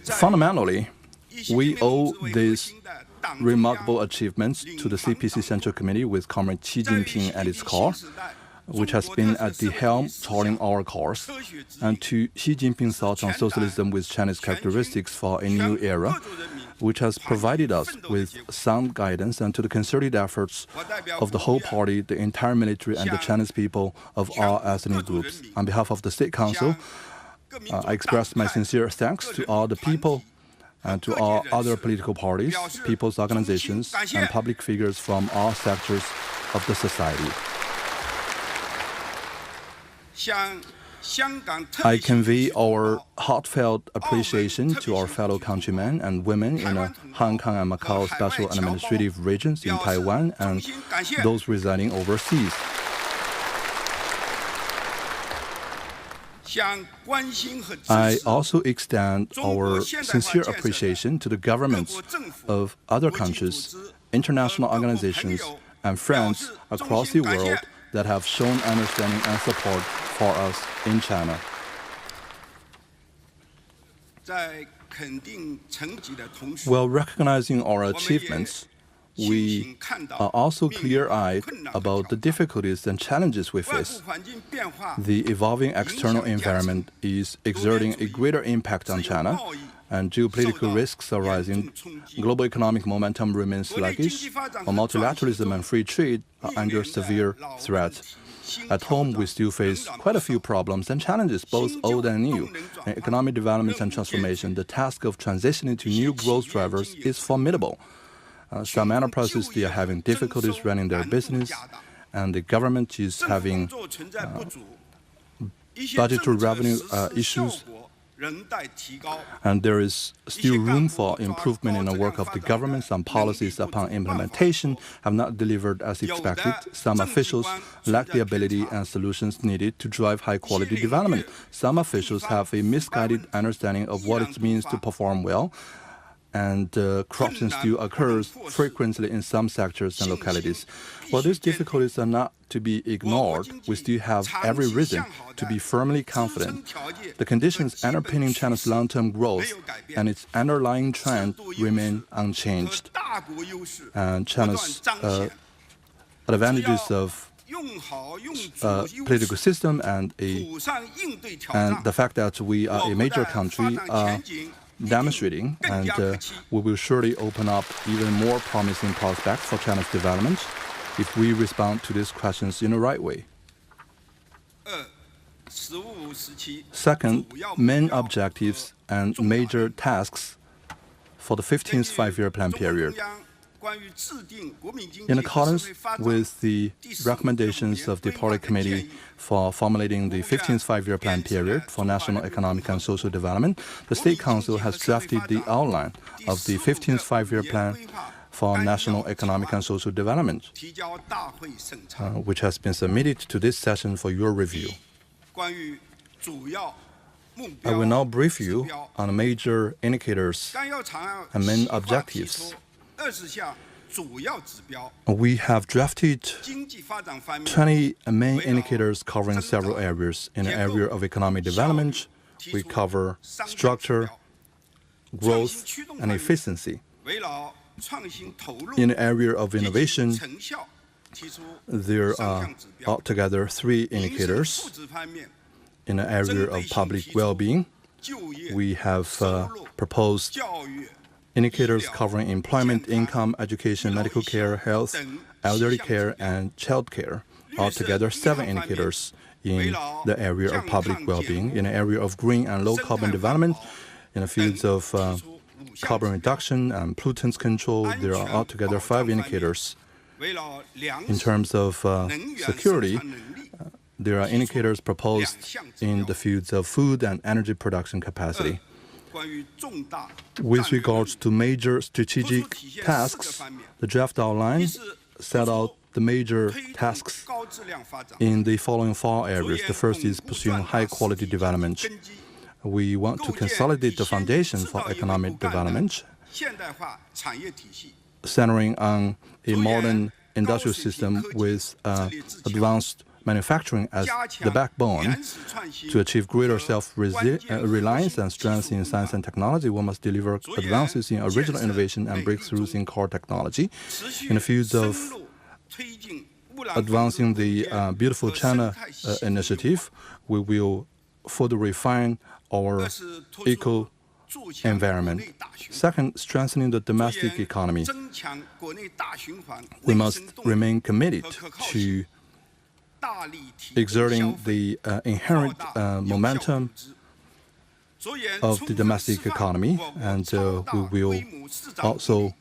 Fundamentally, we owe these remarkable achievements to the CPC Central Committee with Comrade Xi Jinping at its core, which has been at the helm charting our course, and to Xi Jinping's thoughts on socialism with Chinese characteristics for a new era, which has provided us with sound guidance, and to the concerted efforts of the whole party, the entire military, and the Chinese people of all ethnic groups. On behalf of the State Council, I express my sincere thanks to all the people and to all other political parties, people's organizations, and public figures from all sectors of the society. I convey our heartfelt appreciation to our fellow countrymen and women in the Hong Kong and Macau special administrative regions in Taiwan and those residing overseas. I also extend our sincere appreciation to the governments of other countries, international organizations, and friends across the world that have shown understanding and support for us in China. While recognizing our achievements, we are also clear-eyed about the difficulties and challenges we face. The evolving external environment is exerting a greater impact on China, and geopolitical risks are rising. Global economic momentum remains sluggish, while multilateralism and free trade are under severe threat. At home, we still face quite a few problems and challenges, both old and new. In economic development and transformation, the task of transitioning to new growth drivers is formidable. Some enterprises, they are having difficulties running their business, and the government is having budgetary revenue issues. And there is still room for improvement in the work of the government. Some policies upon implementation have not delivered as expected. Some officials lack the ability and solutions needed to drive high-quality development. Some officials have a misguided understanding of what it means to perform well, and corruption still occurs frequently in some sectors and localities. While these difficulties are not to be ignored, we still have every reason to be firmly confident. The conditions underpinning China's long-term growth and its underlying trend remain unchanged. And China's advantages of political system and the fact that we are a major country are demonstrating, and we will surely open up even more promising prospects for China's development if we respond to these questions in the right way. Second, main objectives and major tasks for the 15th five-year plan period. In accordance with the recommendations of the Party Committee for formulating the 15th five-year plan period for national economic and social development, the State Council has drafted the outline of the 15th five-year plan for national economic and social development, which has been submitted to this session for your review. I will now brief you on the major indicators and main objectives. We have drafted 20 main indicators covering several areas. In the area of economic development, we cover structure, growth, and efficiency. In the area of innovation, there are altogether 3 indicators. In the area of public well-being, we have proposed indicators covering employment, income, education, medical care, health, elderly care, and child care. Altogether, 7 indicators in the area of public well-being. In the area of green and low-carbon development, in the fields of carbon reduction and pollutants control, there are altogether 5 indicators. In terms of security, there are indicators proposed in the fields of food and energy production capacity. With regards to major strategic tasks, the draft outline set out the major tasks in the following 4 areas. The first is pursuing high-quality development. We want to consolidate the foundation for economic development, centering on a modern industrial system with advanced manufacturing as the backbone. To achieve greater self-reliance and strength in science and technology, we must deliver advances in original innovation and breakthroughs in core technology. In the fields of advancing the Beautiful China initiative, we will further refine our environment. Second, strengthening the domestic economy. We must remain committed to exerting the inherent momentum of the domestic economy, and we will also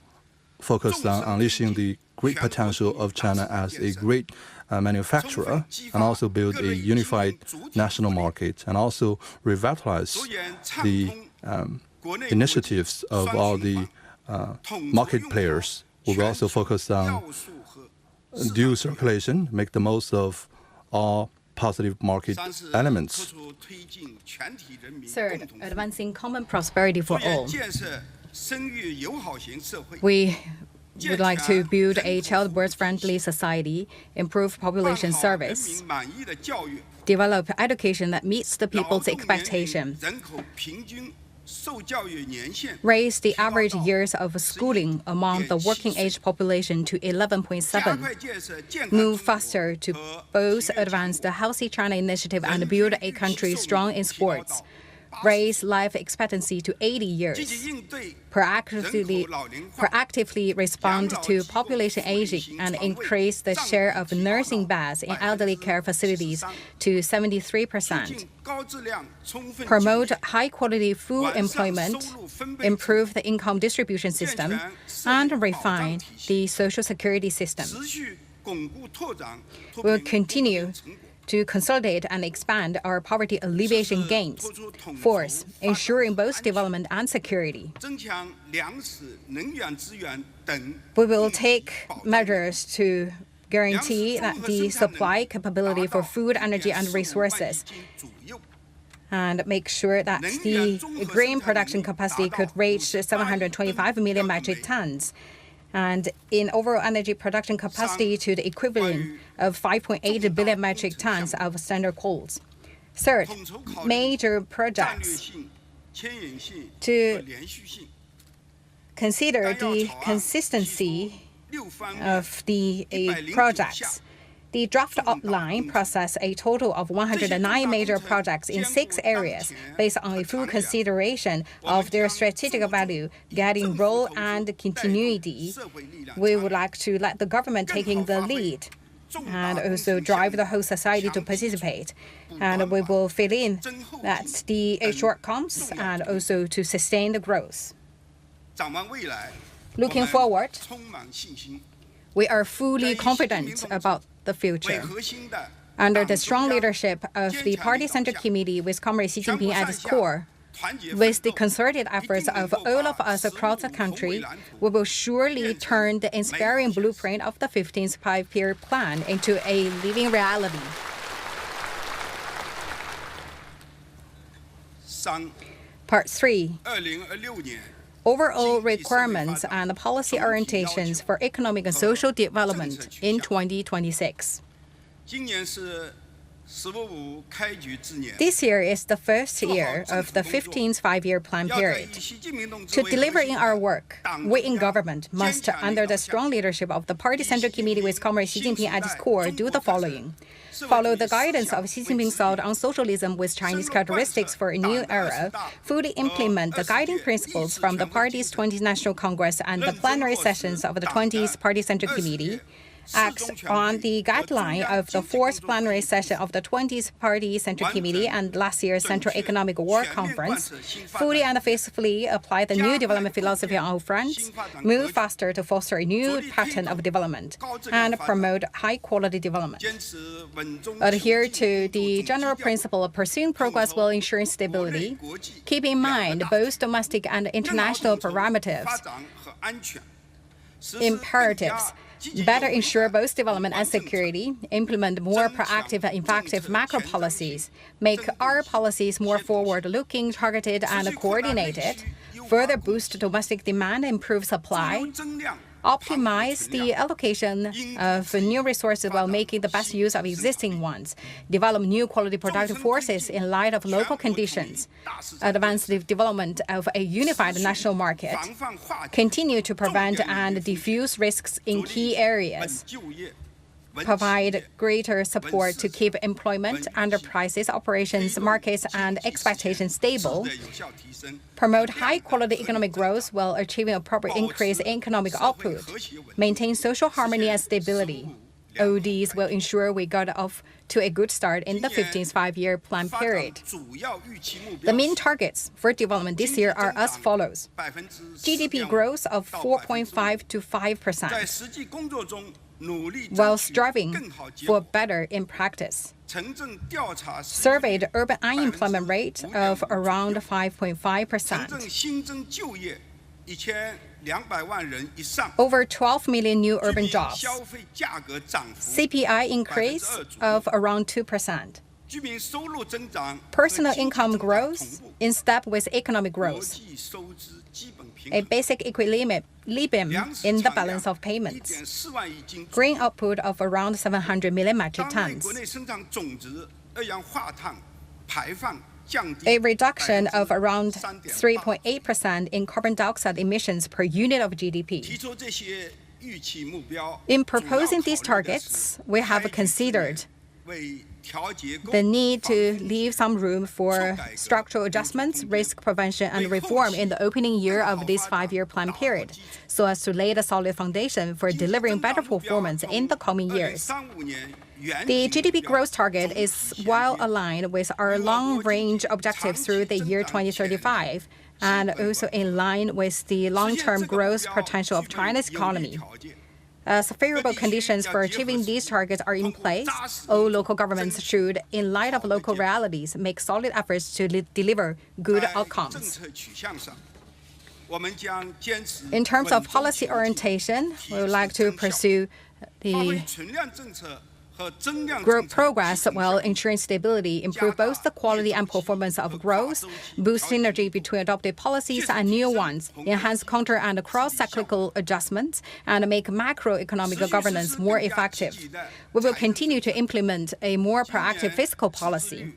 focus on unleashing the great potential of China as a great manufacturer, and also build a unified national market, and also revitalize the initiatives of all the market players. We will also focus on dual circulation, make the most of all positive market elements. Third, advancing common prosperity for all. We would like to build a childbirth-friendly society, improve population service, develop education that meets the people's expectation, raise the average years of schooling among the working-age population to 11.7, move faster to both advance the Healthy China initiative and build a country strong in sports, raise life expectancy to 80 years, proactively respond to population aging, and increase the share of nursing beds in elderly care facilities to 73%, promote high-quality full employment, improve the income distribution system, and refine the social security system. We'll continue to consolidate and expand our poverty alleviation gains. Fourth, ensuring both development and security. We will take measures to guarantee that the supply capability for food, energy, and resources, and make sure that the grain production capacity could reach 725 million metric tons, and in overall energy production capacity to the equivalent of 5.8 billion metric tons of standard coals. Third, major projects to consider the consistency of the projects. The draft outline processed a total of 109 major projects in 6 areas based on a full consideration of their strategic value, guiding role, and continuity. We would like to let the government taking the lead and also drive the whole society to participate. And we will fill in that the shortcomings and also to sustain the growth. Looking forward, we are fully confident about the future. Under the strong leadership of the Party Central Committee with Comrade Xi Jinping at its core, with the concerted efforts of all of us across the country, we will surely turn the inspiring blueprint of the 15th Five-Year Plan into a living reality. Part 3. Overall requirements and policy orientations for economic and social development in 2026. This year is the first year of the 15th Five-Year Plan period. To deliver in our work, we in government must, under the strong leadership of the Party Central Committee with Comrade Xi Jinping at its core, do the following. Follow the guidance of Xi Jinping's thought on socialism with Chinese characteristics for a new era, fully implement the guiding principles from the party's 20th National Congress and the plenary sessions of the 20th Party Central Committee, acts on the guideline of the 4th plenary session of the 20th Party Central Committee and last year's Central Economic Work Conference, fully and faithfully apply the new development philosophy on all fronts, move faster to foster a new pattern of development, and promote high-quality development. Adhere to the general principle of pursuing progress while ensuring stability. Keep in mind both domestic and international parameters, imperatives. Better ensure both development and security, implement more proactive and effective macro policies, make our policies more forward-looking, targeted, and coordinated, further boost domestic demand, improve supply, optimize the allocation of new resources while making the best use of existing ones, develop new quality productive forces in light of local conditions, advance the development of a unified national market, continue to prevent and diffuse risks in key areas, provide greater support to keep employment, enterprises, operations, markets, and expectations stable, promote high-quality economic growth while achieving appropriate increase in economic output, maintain social harmony and stability. All these will ensure we got off to a good start in the 15th five-year plan period. The main targets for development this year are as follows. GDP growth of 4.5 to 5%, while striving for better in practice. Surveyed urban unemployment rate of around 5.5%. Over 12 million new urban jobs. CPI increase of around 2%. Personal income growth in step with economic growth. A basic equilibrium in the balance of payments. Grain output of around 700 million metric tons. A reduction of around 3.8% in carbon dioxide emissions per unit of GDP. In proposing these targets, we have considered the need to leave some room for structural adjustments, risk prevention, and reform in the opening year of this five-year plan period, so as to lay the solid foundation for delivering better performance in the coming years. The GDP growth target is well aligned with our long-range objectives through the year 2035, and also in line with the long-term growth potential of China's economy. As favorable conditions for achieving these targets are in place, all local governments should, in light of local realities, make solid efforts to deliver good outcomes. In terms of policy orientation, we would like to pursue the growth progress while ensuring stability, improve both the quality and performance of growth, boost synergy between adopted policies and new ones, enhance counter and cross-cyclical adjustments, and make macroeconomic governance more effective. We will continue to implement a more proactive fiscal policy.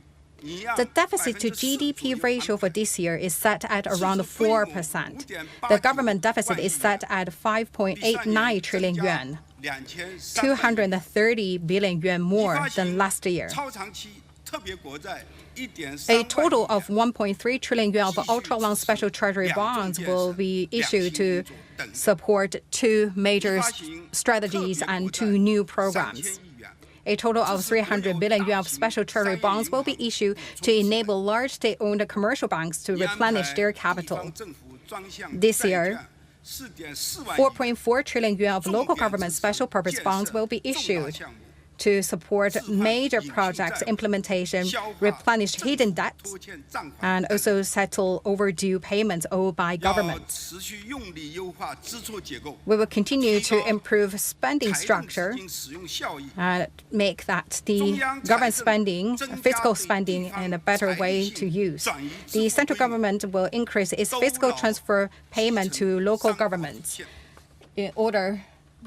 The deficit to GDP ratio for this year is set at around 4%. The government deficit is set at 5.89 trillion yuan. 230 billion yuan more than last year. A total of 1.3 trillion yuan of ultra-long special treasury bonds will be issued to support two major strategies and two new programs. A total of 300 billion yuan of special treasury bonds will be issued to enable large state-owned commercial banks to replenish their capital. This year, 4.4 trillion yuan of local government special purpose bonds will be issued to support major projects implementation, replenish hidden debts, and also settle overdue payments owed by governments. We will continue to improve spending structure and make that the government spending, fiscal spending, in a better way to use. The central government will increase its fiscal transfer payment to local governments in order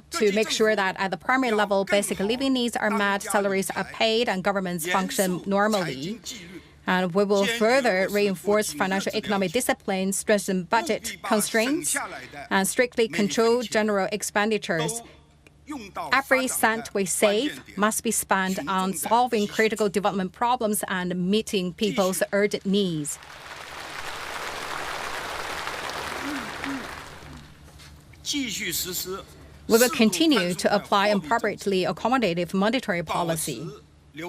to make sure that at the primary level, basic living needs are met, salaries are paid, and governments function normally. And we will further reinforce financial economic discipline, strengthen budget constraints, and strictly control general expenditures. Every cent we save must be spent on solving critical development problems and meeting people's urgent needs. We will continue to apply appropriately accommodative monetary policy. We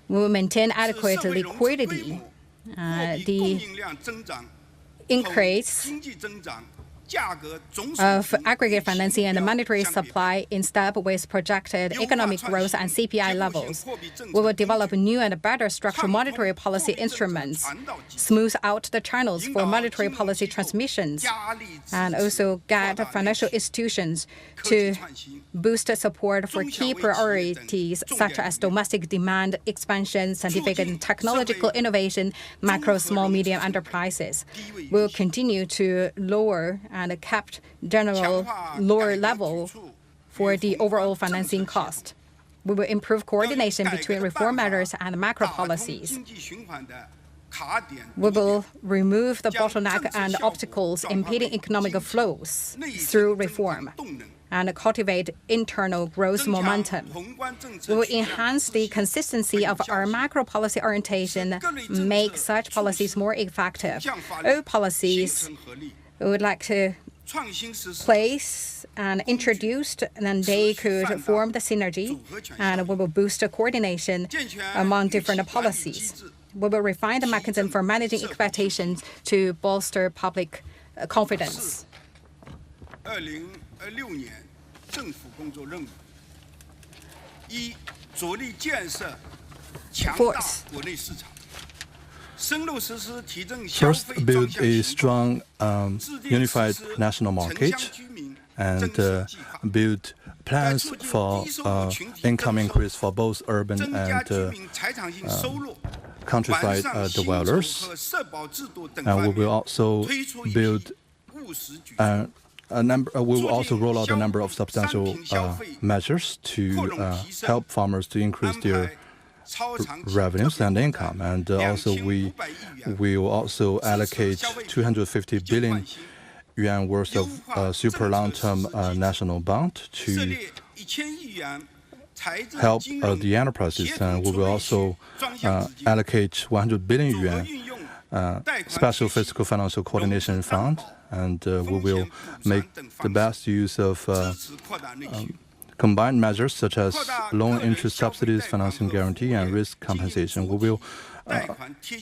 will maintain adequate liquidity. The increase of aggregate financing and monetary supply in step with projected economic growth and CPI levels. We will develop new and better structural monetary policy instruments, smooth out the channels for monetary policy transmissions, and also get financial institutions to boost support for key priorities such as domestic demand expansion, scientific and technological innovation, macro, small, medium enterprises. We will continue to lower and kept general lower level for the overall financing cost. We will improve coordination between reform measures and macro policies. We will remove the bottleneck and obstacles impeding economic flows through reform. and cultivate internal growth momentum. We will enhance the consistency of our macro policy orientation, make such policies more effective. All policies we would like to place and introduce, and they could form the synergy, and we will boost the coordination among different policies. We will refine the mechanism for managing expectations to bolster public confidence. Fourth, first, build a strong, unified national market and build plans for income increase for both urban and countryside dwellers. And we will also build we will also roll out a number of substantial measures to help farmers to increase their revenues and income. And also we will also allocate 250 billion yuan worth of super long-term national bond to help the enterprises. And we will also allocate 100 billion yuan special fiscal financial coordination fund, and we will make the best use of combined measures such as loan interest subsidies, financing guarantee, and risk compensation. We will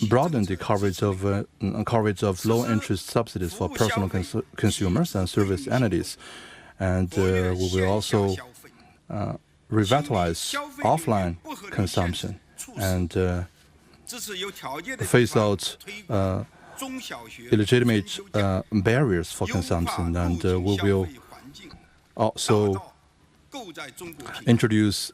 broaden the coverage of low interest subsidies for personal consumers and service entities, and we will also revitalize offline consumption and phase out illegitimate barriers for consumption, and we will also introduce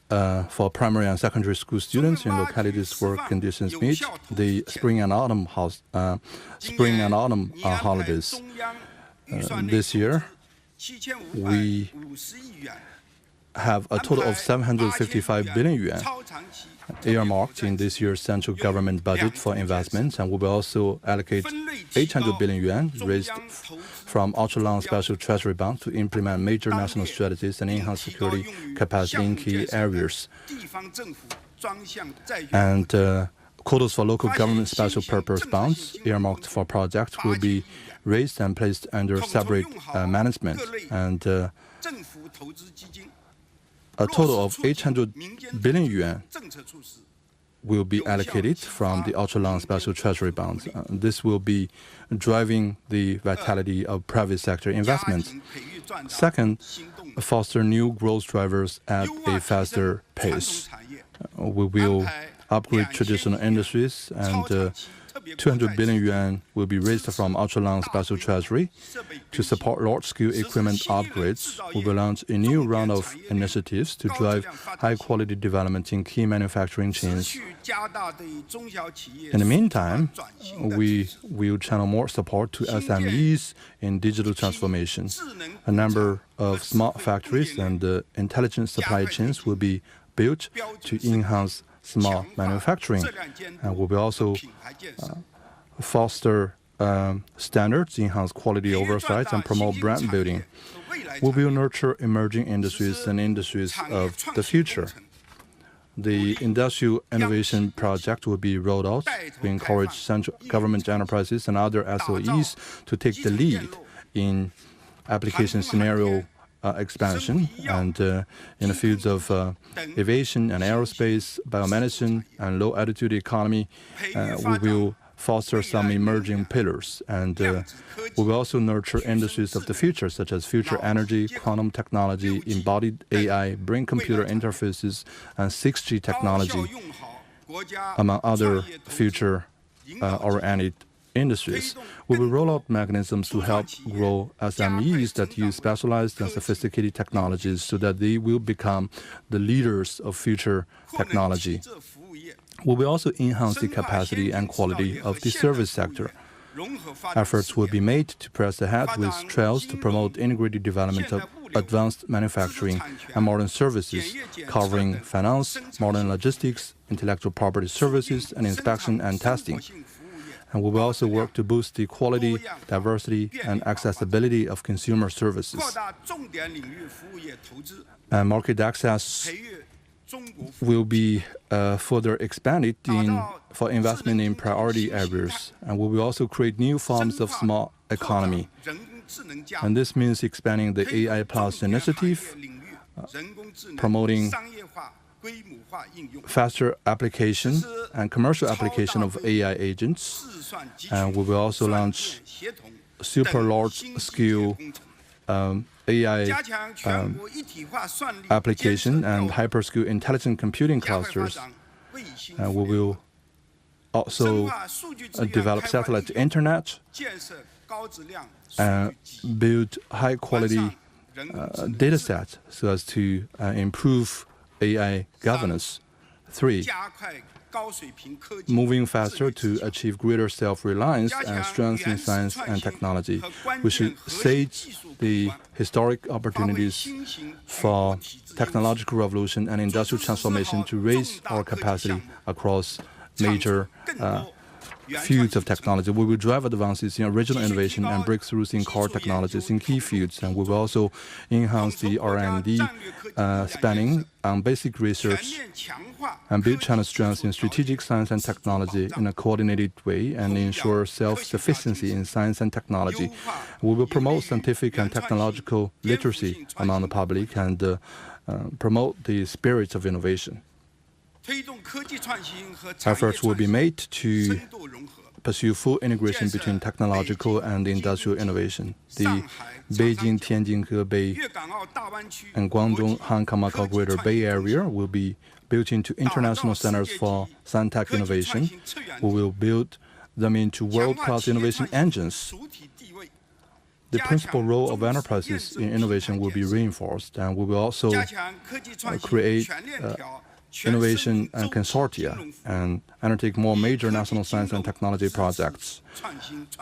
for primary and secondary school students in localities where conditions meet the spring and autumn holidays. This year, we have a total of 755 billion yuan earmarked in this year's central government budget for investments, and we will also allocate 800 billion yuan raised from ultra-long special treasury bonds to implement major national strategies and enhance security capacity in key areas. And quotas for local government special purpose bonds earmarked for projects will be raised and placed under separate management, and a total of 800 billion yuan will be allocated from the ultra-long special treasury bonds. This will be driving the vitality of private sector investments. Second, foster new growth drivers at a faster pace. We will upgrade traditional industries, and 200 billion yuan will be raised from ultra-long special treasury to support large-scale equipment upgrades. We will launch a new round of initiatives to drive high-quality development in key manufacturing chains. In the meantime, we will channel more support to SMEs in digital transformation. A number of smart factories and intelligent supply chains will be built to enhance smart manufacturing, and we will also foster standards, enhance quality oversight, and promote brand building. We will nurture emerging industries and industries of the future. The Industrial Innovation Project will be rolled out to encourage central government enterprises and other SOEs to take the lead in application scenario expansion, and in the fields of aviation and aerospace, biomedicine, and low-altitude economy, we will foster some emerging pillars, and we will also nurture industries of the future, such as future energy, quantum technology, embodied AI, brain-computer interfaces, and 6G technology, among other future-oriented industries. We will roll out mechanisms to help grow SMEs that use specialized and sophisticated technologies so that they will become the leaders of future technology. We will also enhance the capacity and quality of the service sector. Efforts will be made to press ahead with trials to promote integrated development of advanced manufacturing and modern services, covering finance, modern logistics, intellectual property services, and inspection and testing. And we will also work to boost the quality, diversity, and accessibility of consumer services. And market access will be further expanded for investment in priority areas. And we will also create new forms of smart economy. And this means expanding the AI Plus initiative, promoting faster application and commercial application of AI agents. And we will also launch super large-scale AI application and hyperscale intelligent computing clusters. We will also develop satellite internet and build high-quality data sets so as to improve AI governance. 3, moving faster to achieve greater self-reliance and strengthen science and technology. We should seize the historic opportunities for technological revolution and industrial transformation to raise our capacity across major fields of technology. We will drive advances in original innovation and breakthroughs in core technologies in key fields, and we will also enhance the R&D spending on basic research and build China's strengths in strategic science and technology in a coordinated way and ensure self-sufficiency in science and technology. We will promote scientific and technological literacy among the public and promote the spirit of innovation. Efforts will be made to pursue full integration between technological and industrial innovation. The Beijing, Tianjin, Hebei, and Guangdong, Hong Kong, Macau Greater Bay Area will be built into international centers for science-tech innovation. We will build them into world-class innovation engines. The principal role of enterprises in innovation will be reinforced, and we will also create innovation and consortia and undertake more major national science and technology projects.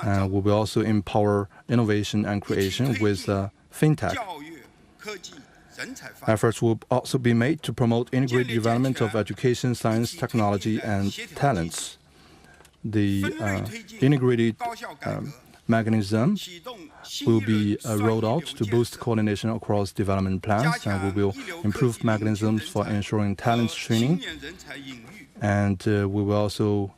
And we will also empower innovation and creation with fintech. Efforts will also be made to promote integrated development of education, science, technology, and talents. The integrated mechanism will be rolled out to boost coordination across development plans, and we will improve mechanisms for ensuring talent training. And we will also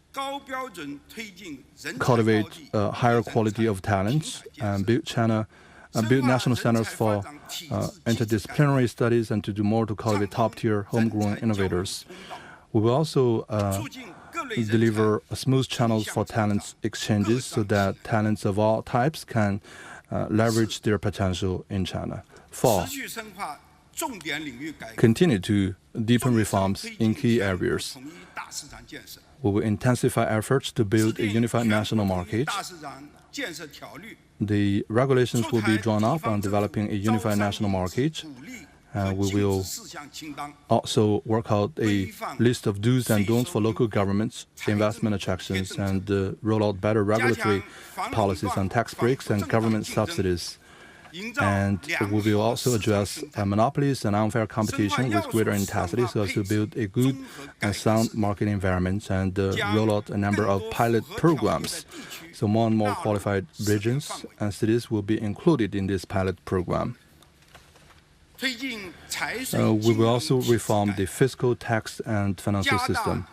cultivate a higher quality of talents and build national centers for interdisciplinary studies and to do more to cultivate top-tier homegrown innovators. We will also deliver smooth channels for talents exchanges so that talents of all types can leverage their potential in China. 4, continue to deepen reforms in key areas. We will intensify efforts to build a unified national market. The regulations will be drawn up on developing a unified national market. We will also work out a list of do's and don'ts for local governments, investment attractions, and roll out better regulatory policies on tax breaks and government subsidies. And we will also address monopolies and unfair competition with greater intensity so as to build a good and sound market environment and roll out a number of pilot programs. So more and more qualified regions and cities will be included in this pilot program. We will also reform the fiscal, tax, and financial system.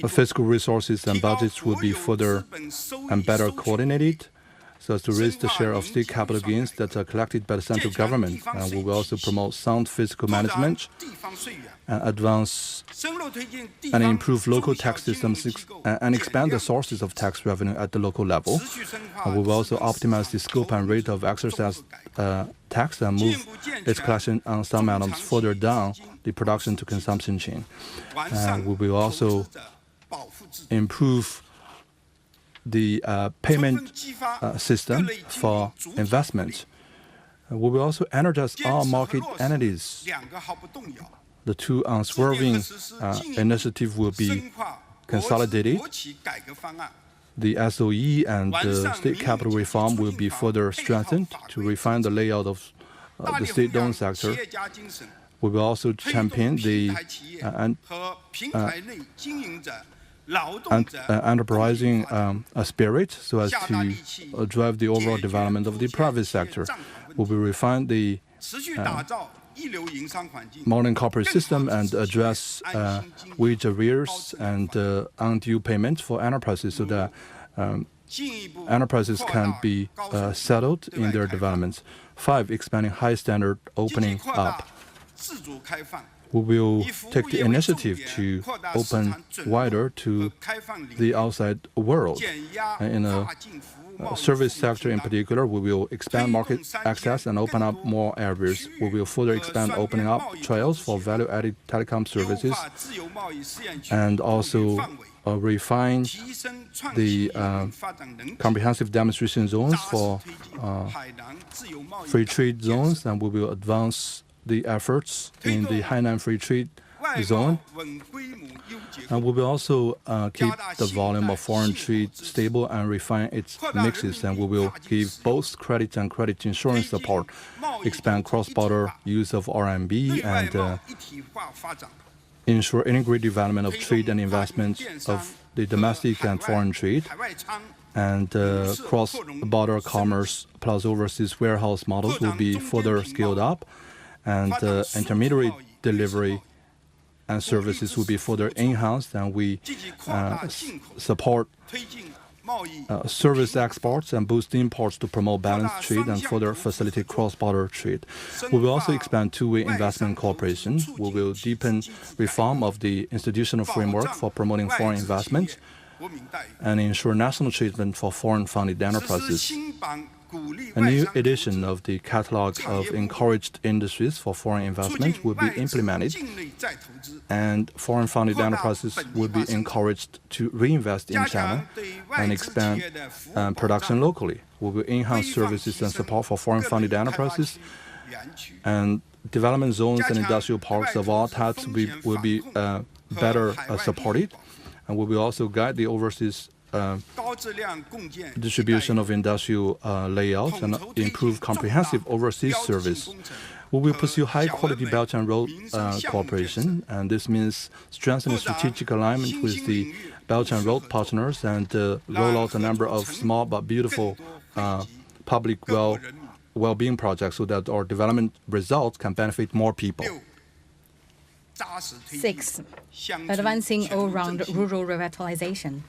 Fiscal resources and budgets will be further and better coordinated so as to raise the share of state capital gains that are collected by the central government. And we will also promote sound fiscal management and advance and improve local tax systems and expand the sources of tax revenue at the local level. And we will also optimize the scope and rate of excise tax and move its collection on some items further down the production to consumption chain. And we will also improve the payment system for investment. We will also energize all market entities. The two unswerving initiatives will be consolidated. The SOE and the state capital reform will be further strengthened to refine the layout of the state-owned sector. We will also champion the enterprising spirit so as to drive the overall development of the private sector. We will refine the modern corporate system and address wage arrears and undue payments for enterprises so that enterprises can be settled in their developments. 5, expanding high standard opening up. We will take the initiative to open wider to the outside world. In the service sector in particular, we will expand market access and open up more areas. We will further expand opening up trails for value-added telecom services and also refine the comprehensive demonstration zones for free trade zones, and we will advance the efforts in the Hainan Free Trade Zone. And we will also keep the volume of foreign trade stable and refine its mixes, and we will give both credit and credit insurance support, expand cross-border use of RMB, and ensure integrated development of trade and investment of the domestic and foreign trade, and cross-border commerce plus overseas warehouse models will be further scaled up, and intermediary delivery and services will be further enhanced, and we support service exports and boost imports to promote balanced trade and further facilitate cross-border trade. We will also expand two-way investment cooperation. We will deepen reform of the institutional framework for promoting foreign investment and ensure national treatment for foreign-funded enterprises. A new edition of the Catalogue of Encouraged Industries for Foreign Investment will be implemented, and foreign-funded enterprises will be encouraged to reinvest in China and expand production locally. We will enhance services and support for foreign-funded enterprises, and development zones and industrial parks of all types will be better supported, and we will also guide the overseas distribution of industrial layouts and improve comprehensive overseas service. We will pursue high-quality Belt and Road cooperation, and this means strengthening strategic alignment with the Belt and Road partners and roll out a number of small but beautiful public well-being projects so that our development results can benefit more people. 6. Advancing all-round rural revitalization.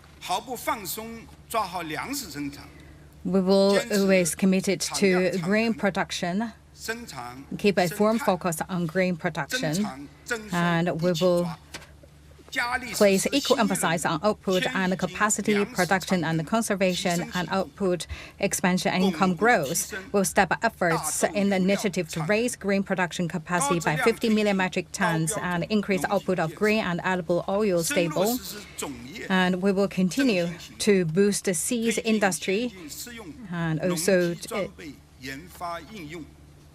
We will always committed to grain production, keep a firm focus on grain production, and we will place equal emphasis on output and capacity, production and conservation, and output expansion and income growth. We'll step up efforts in the initiative to raise grain production capacity by 50 million metric tons and increase output of grain and edible oil stable. And we will continue to boost the seeds industry and also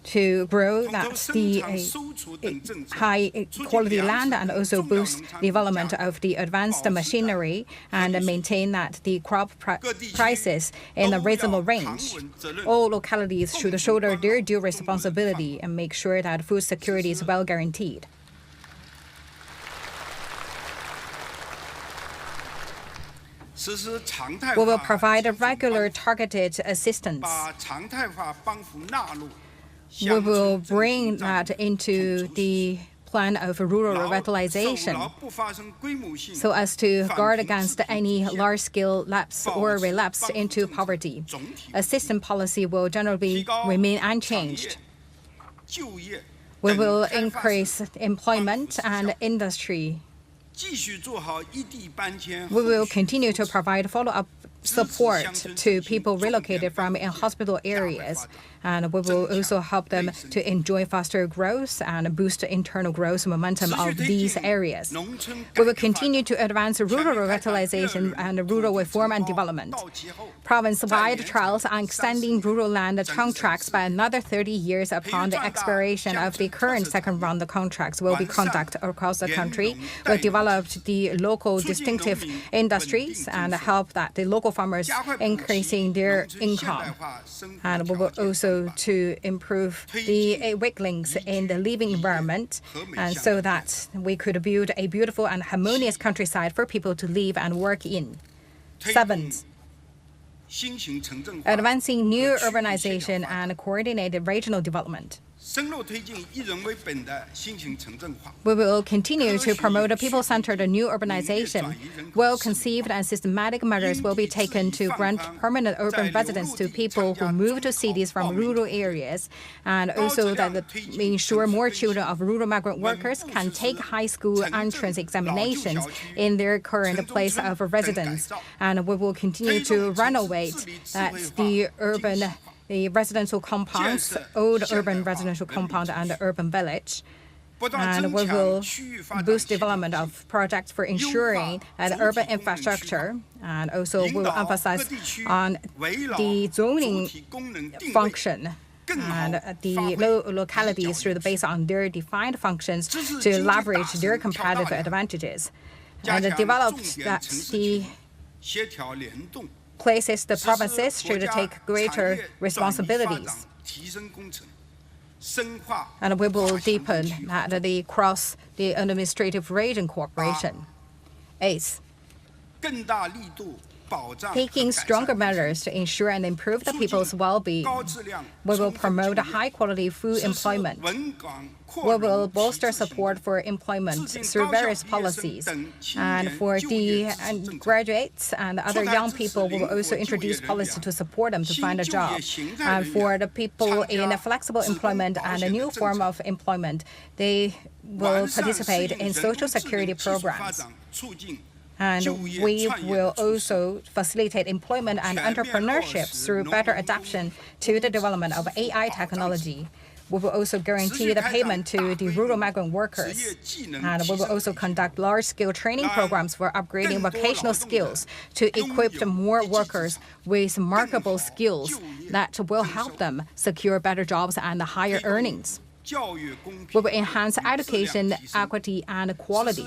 to grow the high-quality land and also boost development of the advanced machinery and maintain that the crop prices in a reasonable range. All localities should shoulder their due responsibility and make sure that food security is well guaranteed. We will provide a regular targeted assistance. We will bring that into the plan of rural revitalization so as to guard against any large-scale lapse or relapse into poverty. Assistance policy will generally remain unchanged. We will increase employment and industry. We will continue to provide follow-up support to people relocated from inhospitable areas, and we will also help them to enjoy faster growth and boost internal growth momentum of these areas. We will continue to advance rural revitalization and rural reform and development. Province-wide trials on extending rural land contracts by another 30 years upon the expiration of the current second round of contracts will be conducted across the country. We developed the local distinctive industries and help that the local farmers increasing their income. And we will also to improve the weaklings in the living environment, and so that we could build a beautiful and harmonious countryside for people to live and work in. 7th, advancing new urbanization and coordinated regional development. We will continue to promote a people-centered new urbanization. Well-conceived and systematic measures will be taken to grant permanent urban residence to people who move to cities from rural areas, and also that we ensure more children of rural migrant workers can take high school entrance examinations in their current place of residence. And we will continue to renovate the residential compounds, old urban residential compound and the urban village. And we will boost development of projects for ensuring that urban infrastructure, and also we will emphasize on the zoning function and the localities should base on their defined functions to leverage their competitive advantages, and develop that the places, the provinces should take greater responsibilities. And we will deepen the administrative region cooperation. 8th, taking stronger measures to ensure and improve the people's well-being. We will promote high-quality food employment. We will bolster support for employment through various policies. And for the graduates and other young people, we will also introduce policies to support them to find a job. And for the people in flexible employment and a new form of employment, they will participate in social security programs. And we will also facilitate employment and entrepreneurship through better adaptation to the development of AI technology. We will also guarantee the payment to the rural migrant workers. And we will also conduct large-scale training programs for upgrading vocational skills to equip more workers with marketable skills that will help them secure better jobs and higher earnings. We will enhance education, equity, and quality.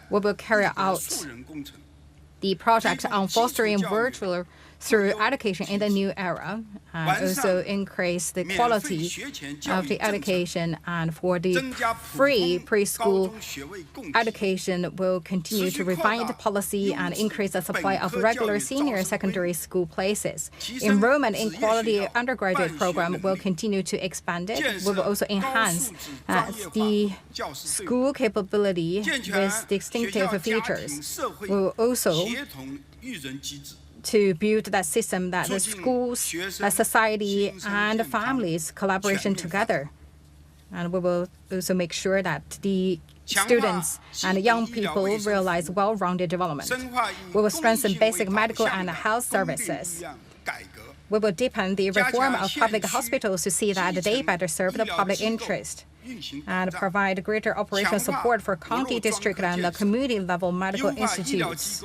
We will carry out the project on fostering virtual through education in the new era, and also increase the quality of the education. And for the free preschool education, will continue to refine the policy and increase the supply of regular senior secondary school places. Enrollment in quality undergraduate program will continue to expand it. We will also enhance the school capability with distinctive features. We will also to build that system that the schools, society, and families collaboration together. And we will also make sure that the students and young people realize well-rounded development. We will strengthen basic medical and health services. We will deepen the reform of public hospitals to see that they better serve the public interest, and provide greater operational support for county, district, and community-level medical institutes.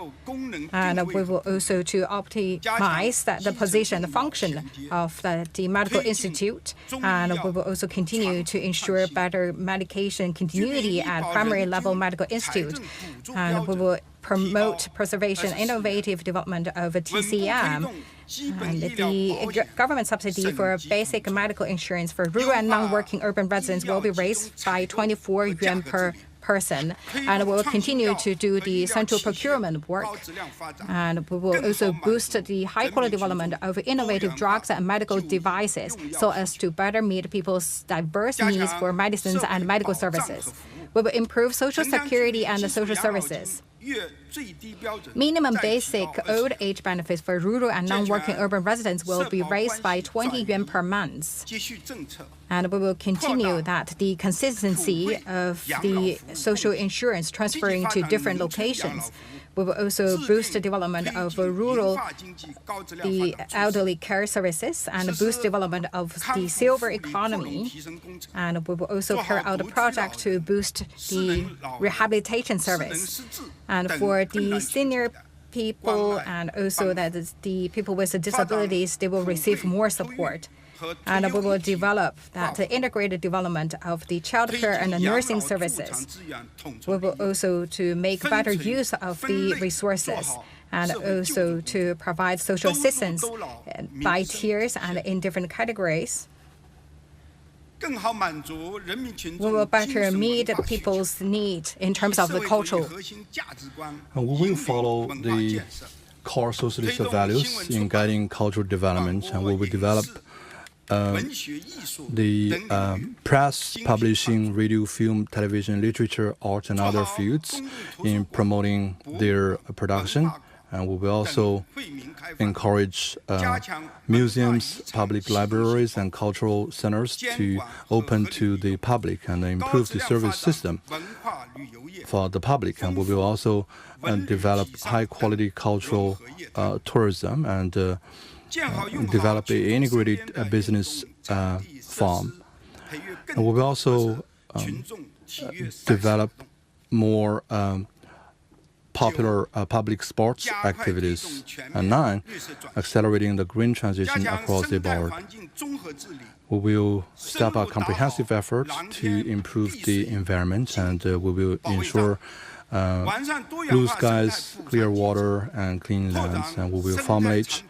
And we will also to optimize the position, the function of the medical institute. And we will also continue to ensure better medication continuity at primary-level medical institute. And we will promote preservation, innovative development of TCM. And the government subsidy for basic medical insurance for rural and non-working urban residents will be raised by 24 yuan per person. And we will continue to do the central procurement work. And we will also boost the high-quality development of innovative drugs and medical devices so as to better meet people's diverse needs for medicines and medical services. We will improve social security and the social services. Minimum basic old age benefits for rural and non-working urban residents will be raised by 20 yuan per month. And we will continue that the consistency of the social insurance transferring to different locations. We will also boost the development of rural, the elderly care services, and boost development of the silver economy. And we will also carry out a project to boost the rehabilitation service. And for the senior people and also that the people with disabilities, they will receive more support. And we will develop that integrated development of the child care and the nursing services. We will also to make better use of the resources and also to provide social assistance by tiers and in different categories. We will better meet people's needs in terms of the cultural. We will follow the core socialist values in guiding cultural development, and we will develop the press, publishing, radio, film, television, literature, art, and other fields in promoting their production. And we will also encourage museums, public libraries, and cultural centers to open to the public and improve the service system for the public. And we will also develop high-quality cultural tourism and develop an integrated business farm. And we will also develop more popular public sports activities. And 9, accelerating the green transition across the board. We will step up comprehensive efforts to improve the environment, and we will ensure blue skies, clear water, and clean lands. And we will formulate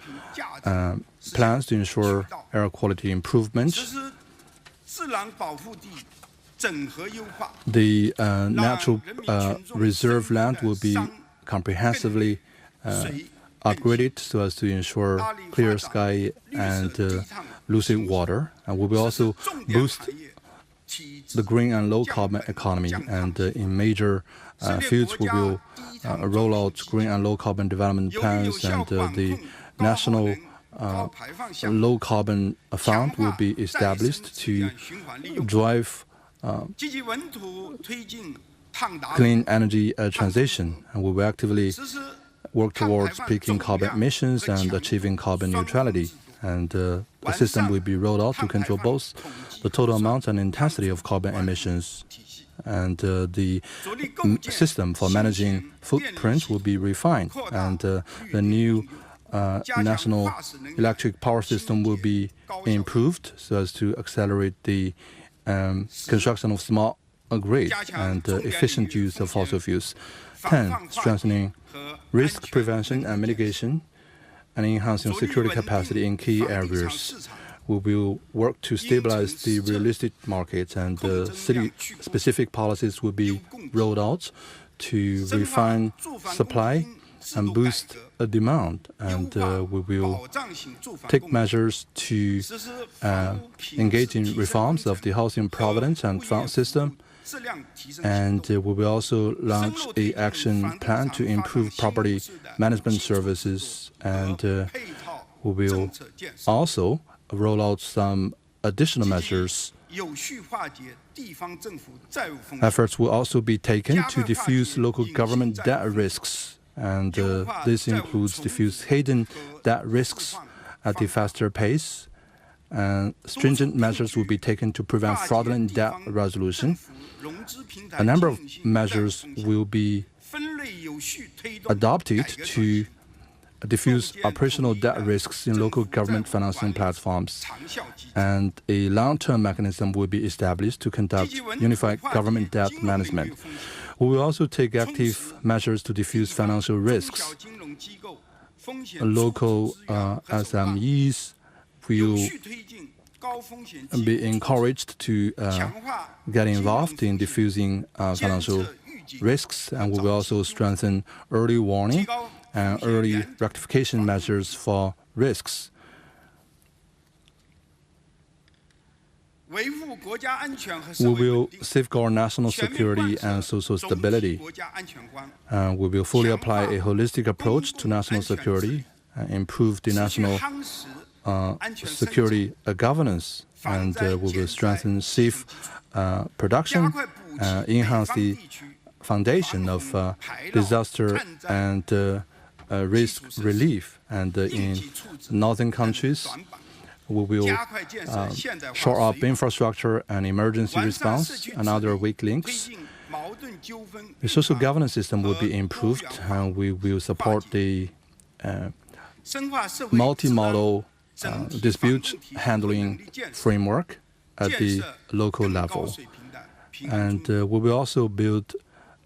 plans to ensure air quality improvement. The natural reserve land will be comprehensively upgraded so as to ensure clear sky and lucid water. And we will also boost the green and low carbon economy. And in major fields, we will roll out green and low carbon development plans, and the national low carbon fund will be established to drive clean energy transition, and we will actively work towards peaking carbon emissions and achieving carbon neutrality. And a system will be rolled out to control both the total amount and intensity of carbon emissions. And the system for managing footprints will be refined, and the new national electric power system will be improved so as to accelerate the construction of smart grid and efficient use of fossil fuels. 10, strengthening risk prevention and mitigation and enhancing security capacity in key areas. We will work to stabilize the real estate market, and city-specific policies will be rolled out to refine supply and boost demand. And we will take measures to engage in reforms of the housing providence and fund system. And we will also launch an action plan to improve property management services. And we will also roll out some additional measures. Efforts will also be taken to diffuse local government debt risks. And this includes diffuse hidden debt risks at a faster pace. And stringent measures will be taken to prevent fraudulent debt resolution. A number of measures will be adopted to diffuse operational debt risks in local government financing platforms. And a long-term mechanism will be established to conduct unified government debt management. We will also take active measures to diffuse financial risks. Local SMEs will be encouraged to get involved in diffusing financial risks, and we will also strengthen early warning and early rectification measures for risks. We will safeguard national security and social stability. We will fully apply a holistic approach to national security, improve the national security governance, and we will strengthen safe production, enhance the foundation of disaster and risk relief. And in northern countries, we will shore up infrastructure and emergency response and other weak links. The social governance system will be improved, and we will support the multimodal dispute handling framework at the local level. And we will also build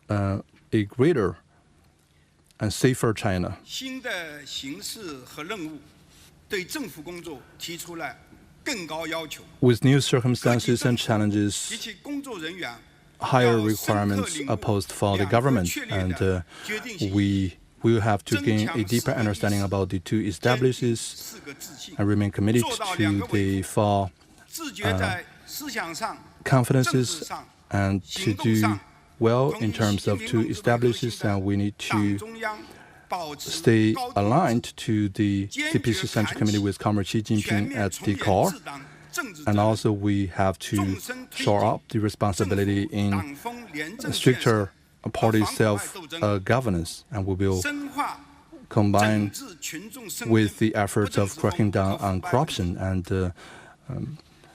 a greater and safer China. 新的形势和任务对政府工作提出了更高要求。 With new circumstances and challenges, 及其工作人员 higher requirements are posed for the government, and we will have to gain a deeper understanding about the two establishes and remain committed to the four confidences and to do well in terms of two establishes, and we need to stay aligned to the CPC Central Committee with Comrade Xi Jinping at the core. And also we have to shore up the responsibility in stricter party self-governance, and we will combine with the efforts of cracking down on corruption and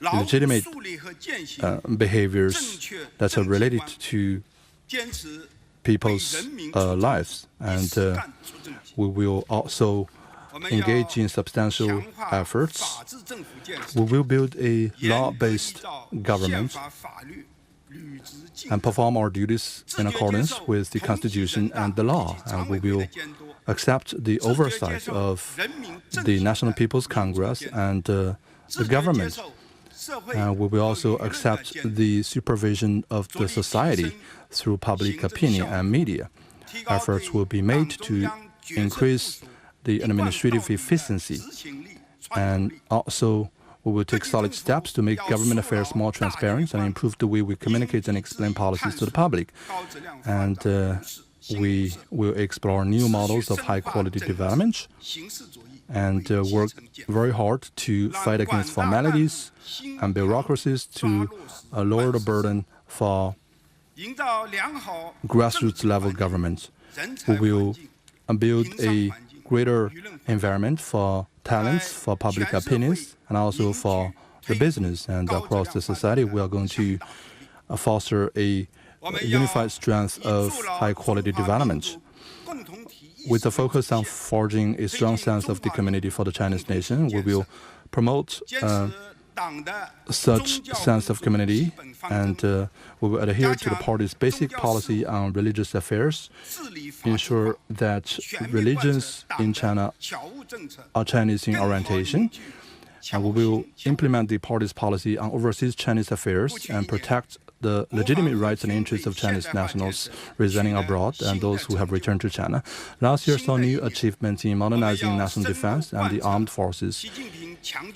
legitimate behaviors that are related to people's lives. And we will also engage in substantial efforts. We will build a law-based government and perform our duties in accordance with the Constitution and the law. And we will accept the oversight of the National People's Congress and the government. And we will also accept the supervision of the society through public opinion and media. Efforts will be made to increase the administrative efficiency, and also we will take solid steps to make government affairs more transparent and improve the way we communicate and explain policies to the public. And we will explore new models of high-quality development and work very hard to fight against formalities and bureaucracies to lower the burden for grassroots-level government. We will build a greater environment for talents, for public opinions, and also for the business. And across the society, we are going to foster a unified strength of high-quality development. With a focus on forging a strong sense of the community for the Chinese nation, we will promote such sense of community, and we will adhere to the party's basic policy on religious affairs, ensure that religions in China are Chinese in orientation, and we will implement the party's policy on overseas Chinese affairs and protect the legitimate rights and interests of Chinese nationals residing abroad and those who have returned to China. Last year saw new achievements in modernizing national defense and the armed forces.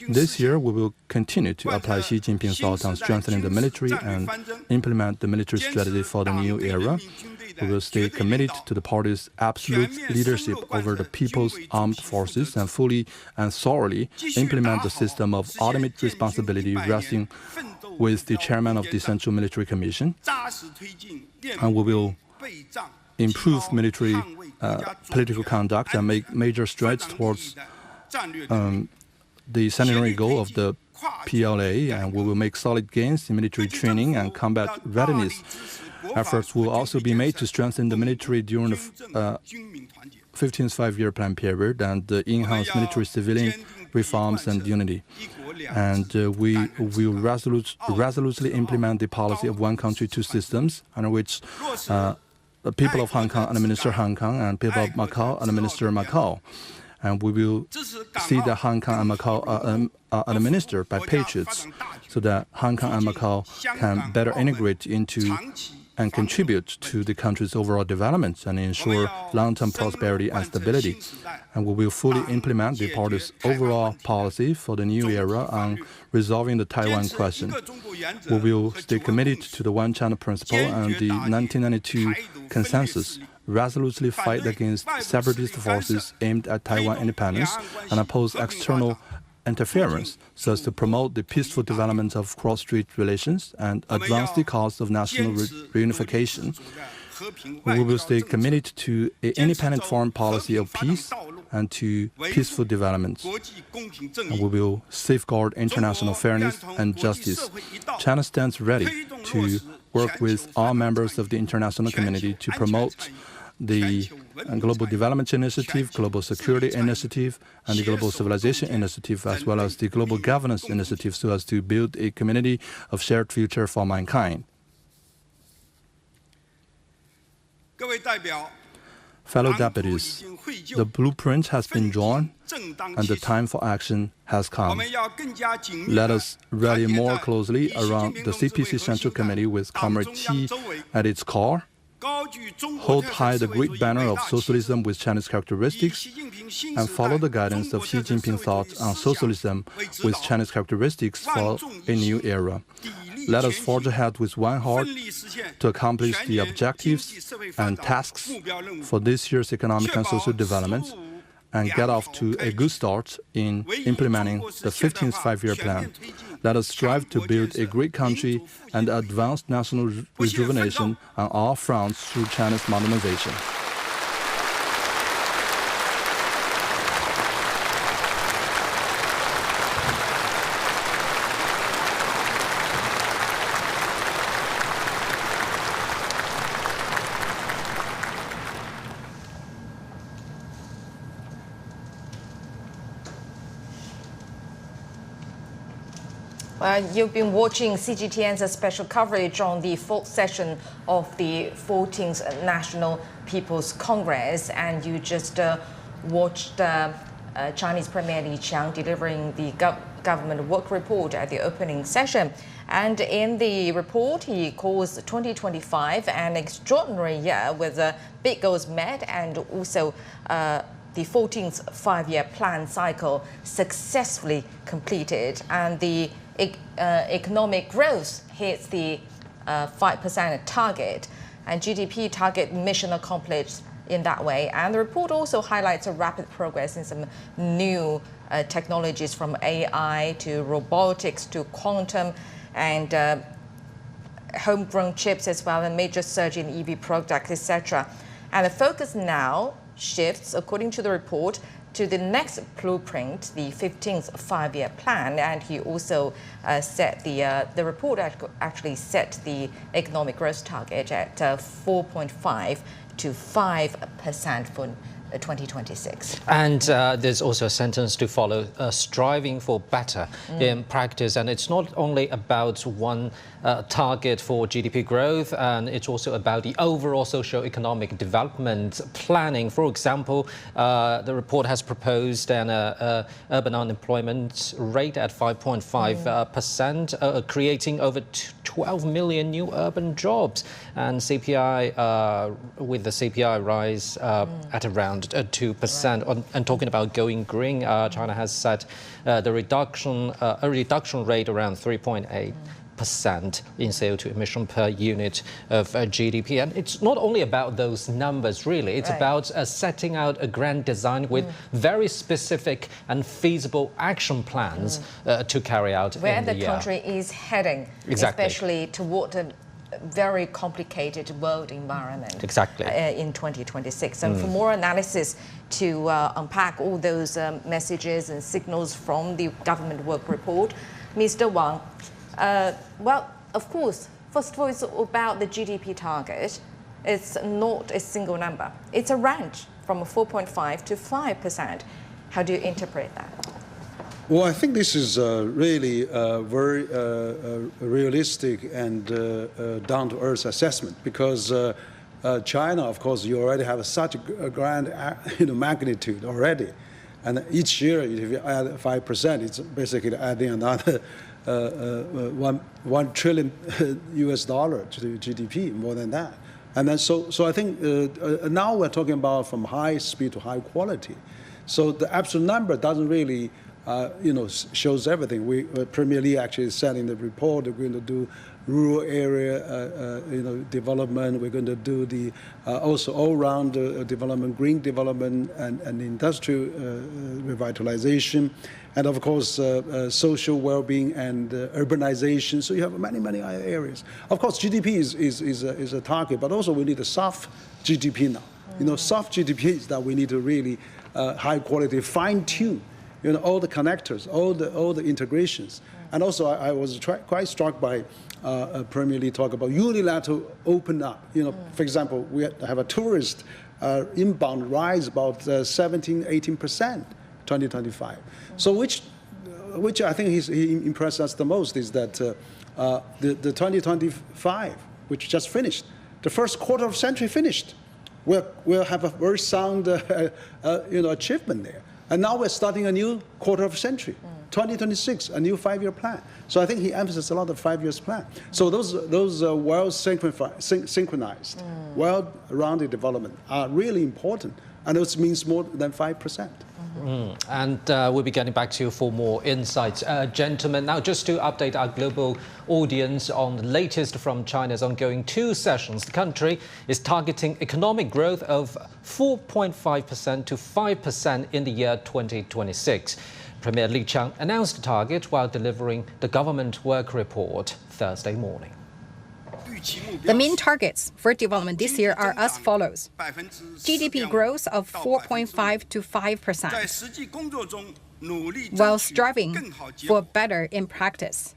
This year, we will continue to apply Xi Jinping's thought on strengthening the military and implement the military strategy for the new era. We will stay committed to the party's absolute leadership over the people's armed forces and fully and thoroughly implement the system of ultimate responsibility resting with the chairman of the Central Military Commission. And we will improve military political conduct and make major strides towards the centenary goal of the PLA, and we will make solid gains in military training and combat readiness. Efforts will also be made to strengthen the military during the 15th five-year plan period and enhance military civilian reforms and unity. And we will resolutely implement the policy of one country, two systems, under which the people of Hong Kong administer Hong Kong and people of Macau administer Macau. And we will see that Hong Kong and Macau are administered by patriots so that Hong Kong and Macau can better integrate into and contribute to the country's overall development and ensure long-term prosperity and stability. And we will fully implement the party's overall policy for the new era on resolving the Taiwan question. We will stay committed to the One China principle and the 1992 consensus, resolutely fight against separatist forces aimed at Taiwan independence and oppose external interference so as to promote the peaceful development of cross-strait relations and advance the cause of national reunification. We will stay committed to an independent foreign policy of peace and to peaceful development. And we will safeguard international fairness and justice. China stands ready to work with all members of the international community to promote the Global Development Initiative, Global Security Initiative, and the Global Civilization Initiative, as well as the Global Governance Initiative, so as to build a community of shared future for mankind. Fellow deputies, the blueprint has been drawn and the time for action has come. Let us rally more closely around the CPC Central Committee with Comrade Qi at its core, hold high the great banner of socialism with Chinese characteristics, and follow the guidance of Xi Jinping thought on socialism with Chinese characteristics for a new era. Let us forge ahead with one heart to accomplish the objectives and tasks for this year's economic and social development and get off to a good start in implementing the 15th five-year plan. Let us strive to build a great country and advance national rejuvenation on all fronts through China's modernization. You've been watching CGTN's special coverage on the fourth session of the 14th National People's Congress, and you just watched Chinese Premier Li Qiang delivering the government work report at the opening session. And in the report, he calls 2025 an extraordinary year with big goals met and also the 14th five-year plan cycle successfully completed, and the economic growth hits the 5% target, and GDP target mission accomplished in that way. And the report also highlights a rapid progress in some new technologies, from AI to robotics to quantum and homegrown chips as well, and major surge in EV products, etc. And the focus now shifts, according to the report, to the next blueprint, the 15th five-year plan, and he also set the report actually set the economic growth target at 4.5 to 5% for 2026. And there's also a sentence to follow, striving for better in practice. And it's not only about one target for GDP growth, and it's also about the overall socio-economic development planning. For example, the report has proposed an urban unemployment rate at 5.5%, creating over 12 million new urban jobs, and CPI with the CPI rise at around 2%. And talking about going green, China has set the reduction rate around 3.8%. In CO2 emission per unit of GDP. And it's not only about those numbers, really. It's about setting out a grand design with very specific and feasible action plans to carry out where in the the country is heading, especially toward a very complicated world environment in 2026. And for more analysis to unpack all those messages and signals from the government work report, Mr. Wang, well, of course, first of all, it's about the GDP target. It's not a single number. It's a range from 4.5 to 5%. How do you interpret that? Well, I think this is really a very realistic and down-to-earth assessment, because China, of course, you already have such a grand magnitude already. And each year, if you add 5%, it's basically adding another $1 trillion US dollar to the GDP, more than that. And then so I think now we're talking about from high speed to high quality. So the absolute number doesn't really shows everything. Premier Li actually said in the report we're going to do rural area development. We're going to do the also all-round development, green development, and industrial revitalization, and of course social well-being and urbanization. So you have many other areas. Of course, GDP is a target, but also we need a soft GDP now. Soft GDP is that we need to really high quality, fine-tune all the connectors, all the integrations. And also, I was quite struck by Premier Li talk about unilateral open up. For example, we have a tourist inbound rise about 17-18%, 2025. So which I think he impressed us the most is that the 2025, which just finished, the first quarter of century finished. we'll have a very sound achievement there. And now we're starting a new quarter of a century, 2026, a new 5-year plan. So I think he emphasized a lot of 5-year plan. So those well-synchronized, well-rounded development are really important, and it means more than 5%. And we'll be getting back to you for more insights. Gentlemen, now just to update our global audience on the latest from China's ongoing 2 sessions, the country is targeting economic growth of 4.5% to 5% in the year 2026. Premier Li Qiang announced the target while delivering the government work report Thursday morning. The main targets for development this year are as follows. GDP growth of 4.5 to 5%, while striving for better in practice.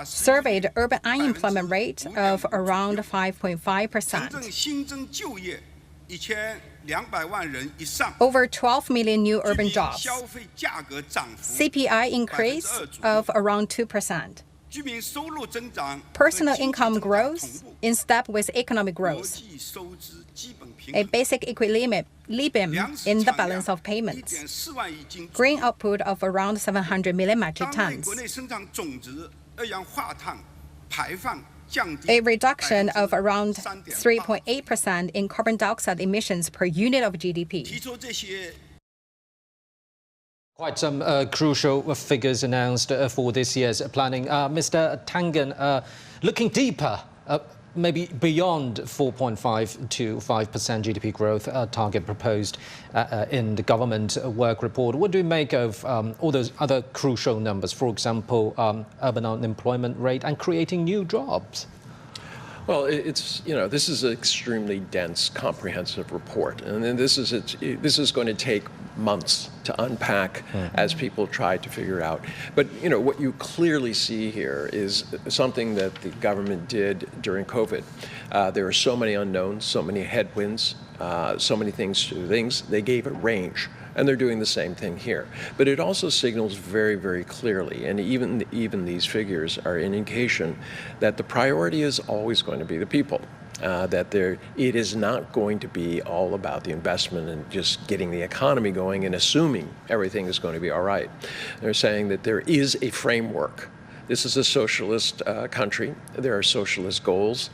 Surveyed urban unemployment rate of around 5.5%. Over 12 million new urban jobs. CPI increase of around 2%. Personal income growth in step with economic growth. A basic equilibrium in the balance of payments. Grain output of around 700 million metric tons. A reduction of around 3.8% in carbon dioxide emissions per unit of GDP. Quite some crucial figures announced for this year's planning. Mr. Tangen, looking deeper, maybe beyond 4.5 to 5% GDP growth target proposed in the government work report, what do you make of all those other crucial numbers, for example, urban unemployment rate and creating new jobs? Well, this is an extremely dense, comprehensive report, and then this is going to take months to unpack as people try to figure out. But what you clearly see here is something that the government did during COVID. There are so many unknowns, so many headwinds, so many things to things. They gave a range. And they're doing the same thing here. But it also signals very, very clearly, and even these figures are an indication that the priority is always going to be the people. That it is not going to be all about the investment and just getting the economy going and assuming everything is going to be all right. They're saying that there is a framework. This is a socialist country. There are socialist goals.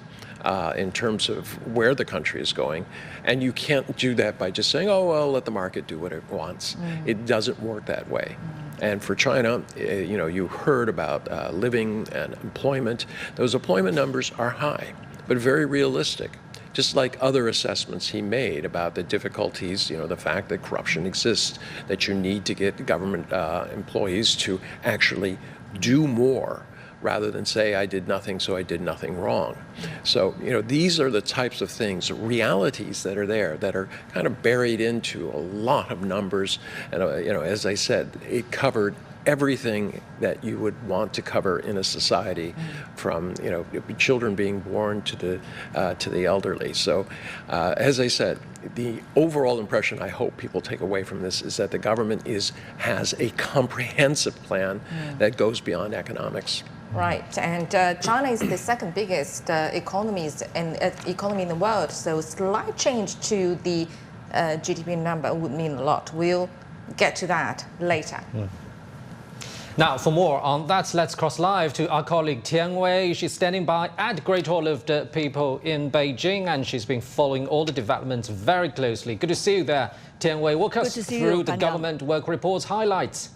In terms of where the country is going. And you can't do that by just saying, oh, well, let the market do what it wants. It doesn't work that way. And for China, you heard about living and employment. Those employment numbers are high, but very realistic. Just like other assessments he made about the difficulties, the fact that corruption exists, that you need to get government employees to actually do more, rather than say, I did nothing, so I did nothing wrong. So, these are the types of things, realities that are there, that are kind of buried into a lot of numbers. And, as I said, it covered everything that you would want to cover in a society, from, children being born to the elderly. So, as I said, the overall impression I hope people take away from this is that the government has a comprehensive plan that goes beyond economics. Right, and China is the second biggest economy in the world, so slight change to the GDP number would mean a lot. We'll get to that later. Now, for more on that, let's cross live to our colleague Tian Wei. She's standing by at Great Hall of the People in Beijing, and she's been following all the developments very closely. Good to see you there, Tian Wei. Walk us through the government work report's highlights.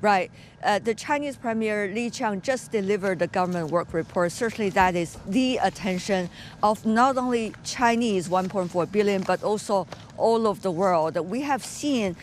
Right. The Chinese Premier Li Qiang just delivered the government work report. Certainly that is the attention of not only Chinese 1.4 billion, but also all of the world. We have seen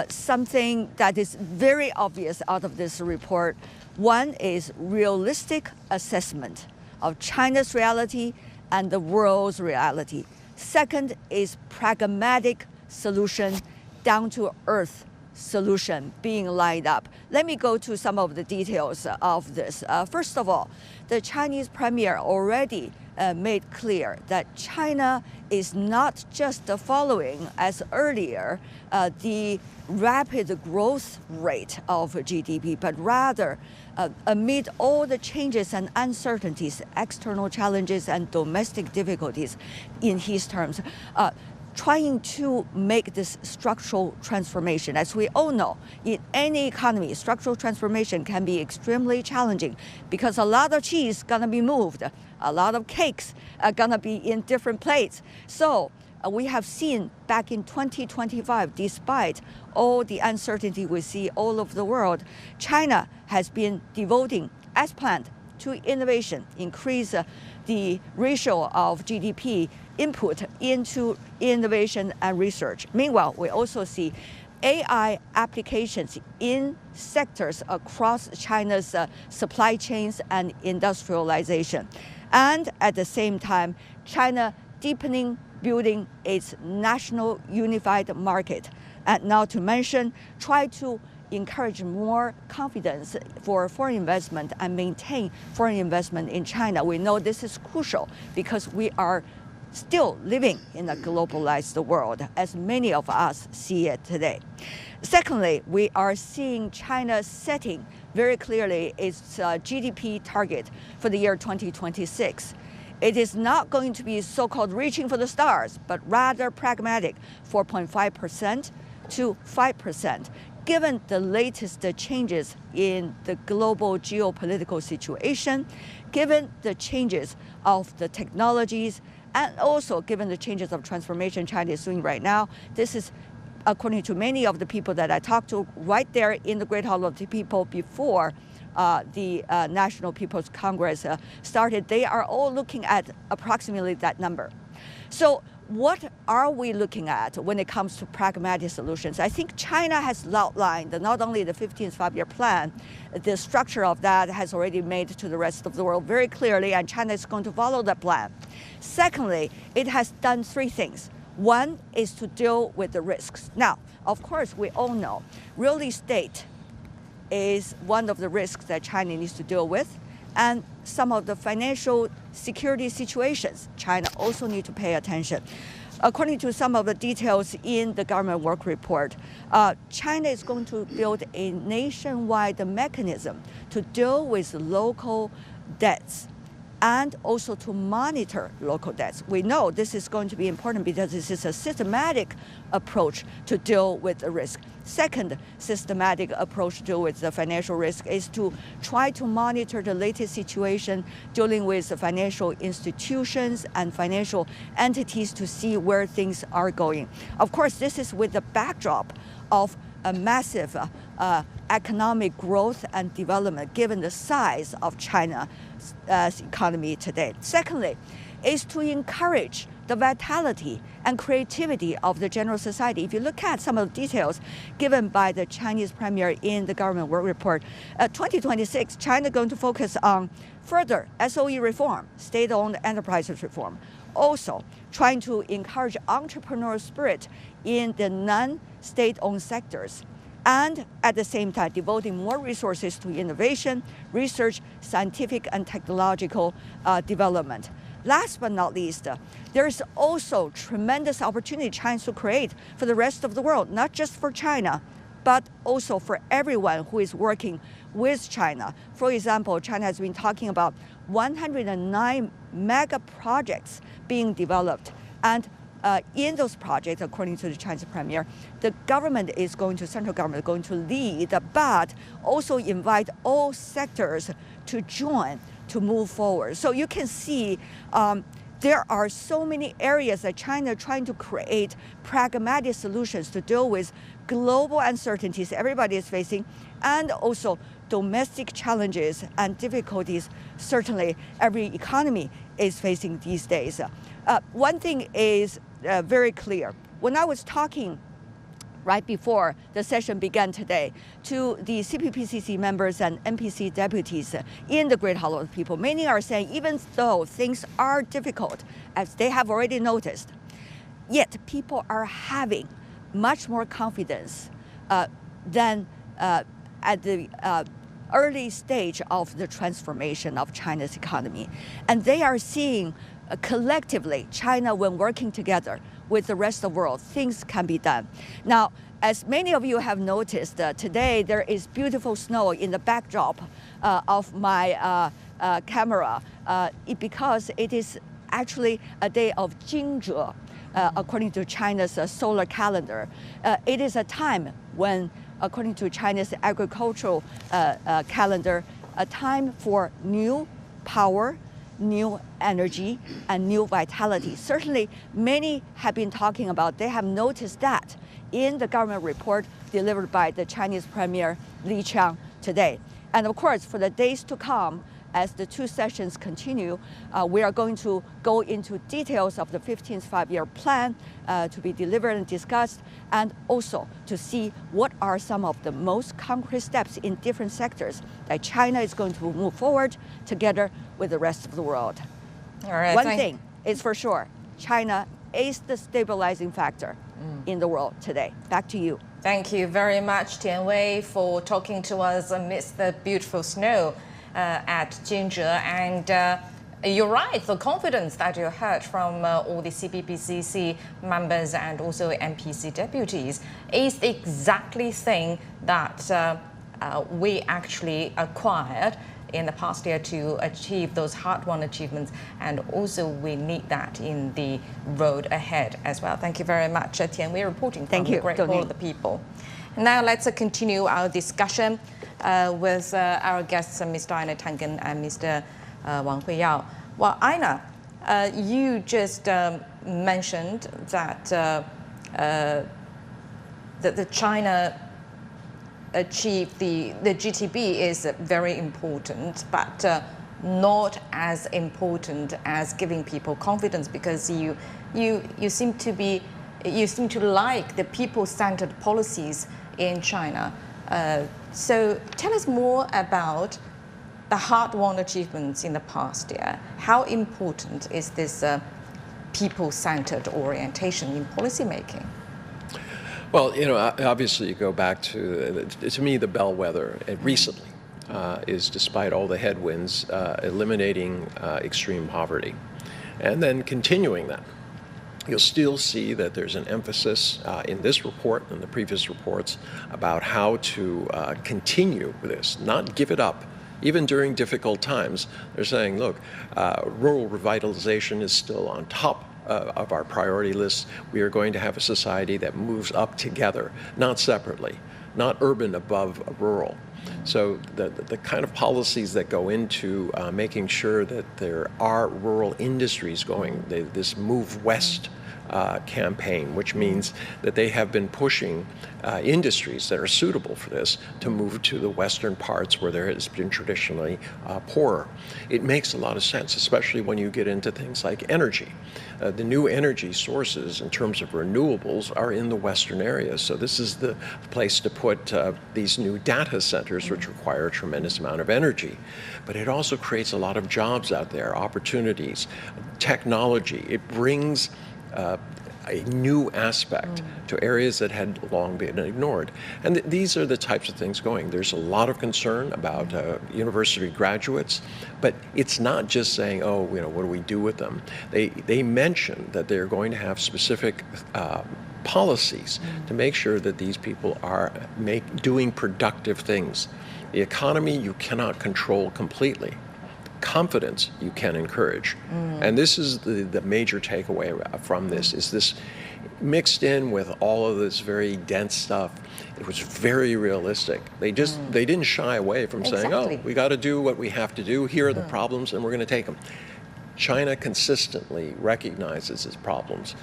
something that is very obvious out of this report. One is realistic assessment of China's reality and the world's reality. Second is pragmatic solution, down to earth solution being lined up. Let me go to some of the details of this. First of all, the Chinese premier already made clear that China is not just following, as earlier, the rapid growth rate of GDP, but rather amid all the changes and uncertainties, external challenges and domestic difficulties, in his terms, trying to make this structural transformation. As we all know, in any economy, structural transformation can be extremely challenging because a lot of cheese is gonna be moved, a lot of cakes are gonna be in different plates. So we have seen back in 2025, despite all the uncertainty we see all over the world, China has been devoting, as planned, to innovation, increase the ratio of GDP input into innovation and research. Meanwhile, we also see AI applications in sectors across China's supply chains and industrialization. And at the same time, China deepening, building its national unified market. And not to mention, try to encourage more confidence for foreign investment and maintain foreign investment in China. We know this is crucial because we are still living in a globalized world, as many of us see it today. Secondly, we are seeing China setting very clearly its GDP target for the year 2026. It is not going to be so-called reaching for the stars, but rather pragmatic, 4.5% to 5%. Given the latest changes in the global geopolitical situation, given the changes of the technologies, and also given the changes of transformation China is doing right now, this is, according to many of the people that I talked to right there in the Great Hall of the People before the National People's Congress started, they are all looking at approximately that number. So what are we looking at when it comes to pragmatic solutions? I think China has outlined not only the 15th five-year plan, the structure of that has already made to the rest of the world very clearly, and China is going to follow that plan. Secondly, it has done three things. One is to deal with the risks. Now, of course, we all know real estate is one of the risks that China needs to deal with, and some of the financial security situations China also need to pay attention. According to some of the details in the government work report, China is going to build a nationwide mechanism to deal with local debts and also to monitor local debts. We know this is going to be important because this is a systematic approach to deal with the risk. Second systematic approach to deal with the financial risk is to try to monitor the latest situation dealing with the financial institutions and financial entities to see where things are going. Of course, this is with the backdrop of a massive economic growth and development given the size of China's economy today. Secondly, is to encourage the vitality and creativity of the general society. If you look at some of the details given by the Chinese premier in the government work report, 2026, China going to focus on further SOE reform, state-owned enterprises reform. Also, trying to encourage entrepreneurial spirit in the non-state-owned sectors, and at the same time devoting more resources to innovation, research, scientific and technological development. Last but not least, there is also tremendous opportunity China to create for the rest of the world, not just for China, but also for everyone who is working with China. For example, China has been talking about 109 mega projects being developed, and in those projects, according to the Chinese premier, the government is going to, central government is going to lead, but also invite all sectors to join to move forward. So you can see there are so many areas that China is trying to create pragmatic solutions to deal with global uncertainties everybody is facing, and also domestic challenges and difficulties certainly every economy is facing these days. One thing is very clear. When I was talking right before the session began today to the CPPCC members and NPC deputies in the Great Hall of the People, many are saying even though things are difficult, as they have already noticed, yet people are having much more confidence than at the early stage of the transformation of China's economy. And they are seeing collectively, China, when working together with the rest of the world, things can be done. Now, as many of you have noticed, today there is beautiful snow in the backdrop of my camera because it is actually a day of Jingzhe, according to China's solar calendar. It is a time when, according to China's agricultural calendar, a time for new power, new energy, and new vitality. Certainly, many have been talking about, they have noticed that in the government report delivered by the Chinese Premier Li Qiang today. And of course, for the days to come, as the two sessions continue, we are going to go into details of the 15th five-year plan to be delivered and discussed, and also to see what are some of the most concrete steps in different sectors that China is going to move forward together with the rest of the world. All right, one thing is for sure, China is the stabilizing factor in the world today. Back to you. Thank you very much, Tian Wei, for talking to us amidst the beautiful snow at Jingzhe. And you're right, the confidence that you heard from all the CPPCC members and also NPC deputies is the exactly thing that we actually acquired in the past year to achieve those hard-won achievements, and also we need that in the road ahead as well. Thank you very much, Tian Wei, reporting from the Great Hall of the People. Now let's continue our discussion with our guests, Mr. Aina Tangen and Mr. Wang Huiyao. Well, Aina, you just mentioned that the China achieve the GTB is very important, but not as important as giving people confidence, because you seem to like the people-centered policies in China. So tell us more about the hard-won achievements in the past year. How important is this people-centered orientation in policymaking? Well, obviously you go back to me, the bellwether recently is, despite all the headwinds, eliminating extreme poverty and then continuing that. You'll still see that there's an emphasis in this report and the previous reports about how to continue with this, not give it up. Even during difficult times, they're saying, look, rural revitalization is still on top of our priority list. We are going to have a society that moves up together, not separately, not urban above rural. So the kind of policies that go into making sure that there are rural industries going, this Move West campaign, which means that they have been pushing industries that are suitable for this to move to the western parts where there has been traditionally poorer. It makes a lot of sense, especially when you get into things like energy. The new energy sources in terms of renewables are in the western areas. So this is the place to put these new data centers, which require a tremendous amount of energy. But it also creates a lot of jobs out there, opportunities, technology. It brings a new aspect to areas that had long been ignored. And these are the types of things going. There's a lot of concern about university graduates, but it's not just saying, oh, what do we do with them? They mention that they're going to have specific policies to make sure that these people are doing productive things. The economy you cannot control completely. Confidence you can encourage. And this is the major takeaway from this, is this mixed in with all of this very dense stuff. It was very realistic. They didn't shy away from saying, oh, we got to do what we have to do. Here are the problems, and we're going to take them. China consistently recognizes its problems,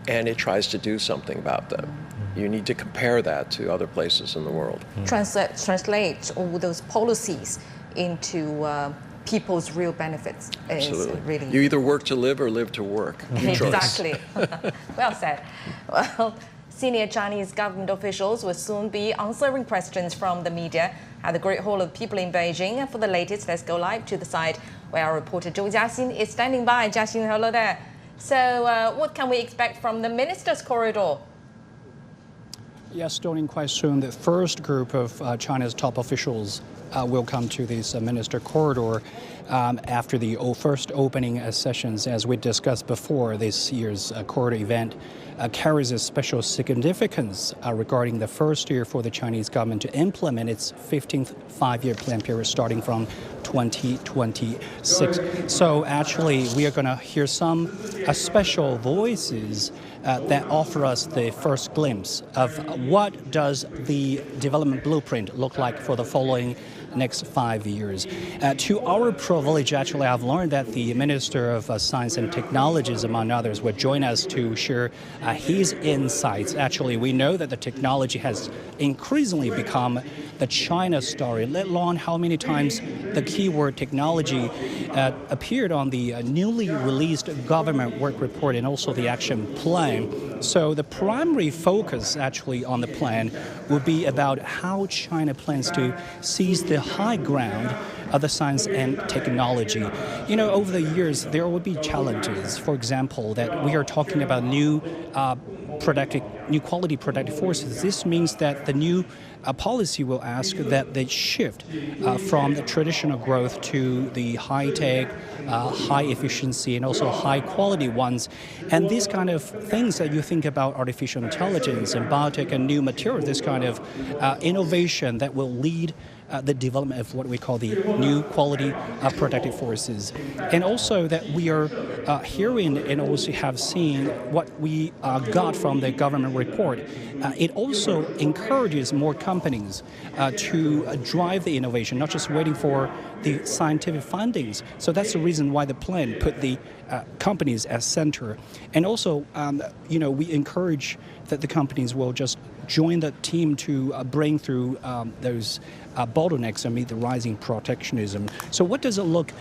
and it tries to do something about them. You need to compare that to other places in the world. Translate all those policies into people's real benefits. Absolutely. Really, you either work to live or live to work. Exactly. Well said. Well, senior Chinese government officials will soon be answering questions from the media at the Great Hall of People in Beijing. And for the latest, let's go live to the site where our reporter Zhou Jiaxin is standing by. Jiaxin, hello there. So what can we expect from the Ministers' Corridor? Yes, starting quite soon, the first group of China's top officials will come to this Minister Corridor after the first opening sessions. As we discussed before, this year's corridor event carries a special significance regarding the first year for the Chinese government to implement its 15th five-year plan period starting from 2026. So actually, we are going to hear some special voices that offer us the first glimpse of what does the development blueprint look like for the following next 5 years. To our privilege, actually, I've learned that the Minister of Science and Technologies, among others, would join us to share his insights. Actually, we know that the technology has increasingly become the China story, let alone how many times the keyword technology appeared on the newly released government work report and also the action plan. So the primary focus actually on the plan will be about how China plans to seize the high ground of the science and technology. You know, over the years, there will be challenges. For example, that we are talking about new quality productive forces. This means that the new policy will ask that they shift from the traditional growth to the high-tech, high-efficiency, and also high-quality ones. And these kind of things that you think about artificial intelligence and biotech and new materials, this kind of innovation that will lead the development of what we call the new quality productive forces. And also that we are hearing and also have seen what we got from the government report. It also encourages more companies to drive the innovation, not just waiting for the scientific findings. So that's the reason why the plan put the companies as center. And also, we encourage that the companies will just join the team to bring through those bottlenecks and meet the rising protectionism. So what does it look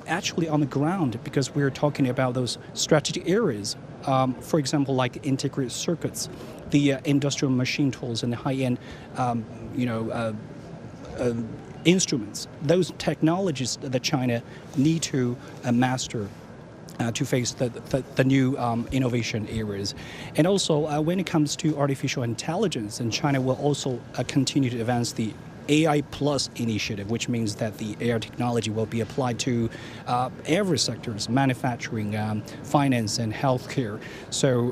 actually on the ground? Because we're talking about those strategic areas, for example, like integrated circuits, the industrial machine tools and the high-end, instruments. Those technologies that China need to master to face the new innovation areas. And also, when it comes to artificial intelligence, and China will also continue to advance the AI Plus initiative, which means that the AI technology will be applied to every sectors, manufacturing, finance, and healthcare. So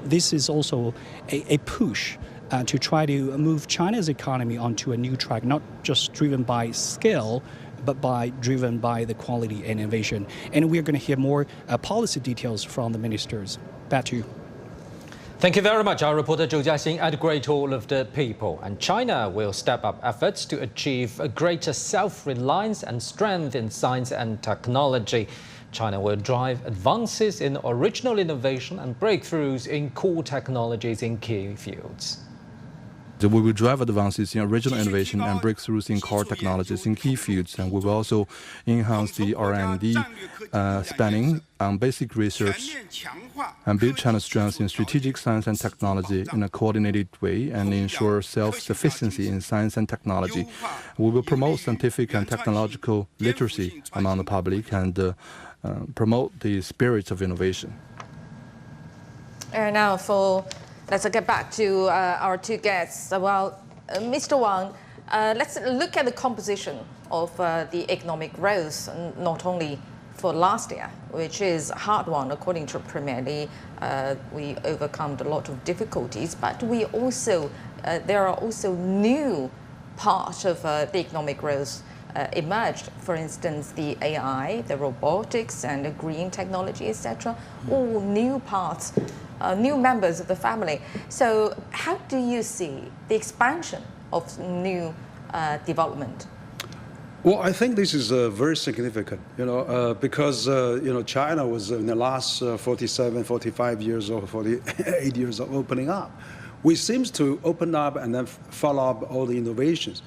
this is also a push to try to move China's economy onto a new track, not just driven by scale, but driven by the quality and innovation. And we're going to hear more policy details from the ministers. Back to you. Thank you very much, our reporter Zhou Jiaxing at Great Hall of the People. And China will step up efforts to achieve a greater self-reliance and strength in science and technology. China will drive advances in original innovation and breakthroughs in core technologies in key fields. We will drive advances in original innovation and breakthroughs in core technologies in key fields, and we will also enhance the R&D spending on basic research and build China's strengths in strategic science and technology in a coordinated way and ensure self-sufficiency in science and technology. We will promote scientific and technological literacy among the public and promote the spirit of innovation. And now let's get back to our two guests. Well, Mr. Wang, let's look at the composition of the economic growth, not only for last year, which is a hard one, according to Premier Li. We overcome a lot of difficulties, but we also there are also new parts of the economic growth emerged. For instance, the AI, the robotics, and the green technology, etc. All new parts. New members of the family. So how do you see the expansion of new development? Well, I think this is very significant, because, China was in the last 47, 45 years or 48 years of opening up. We seem to open up and then follow up all the innovations.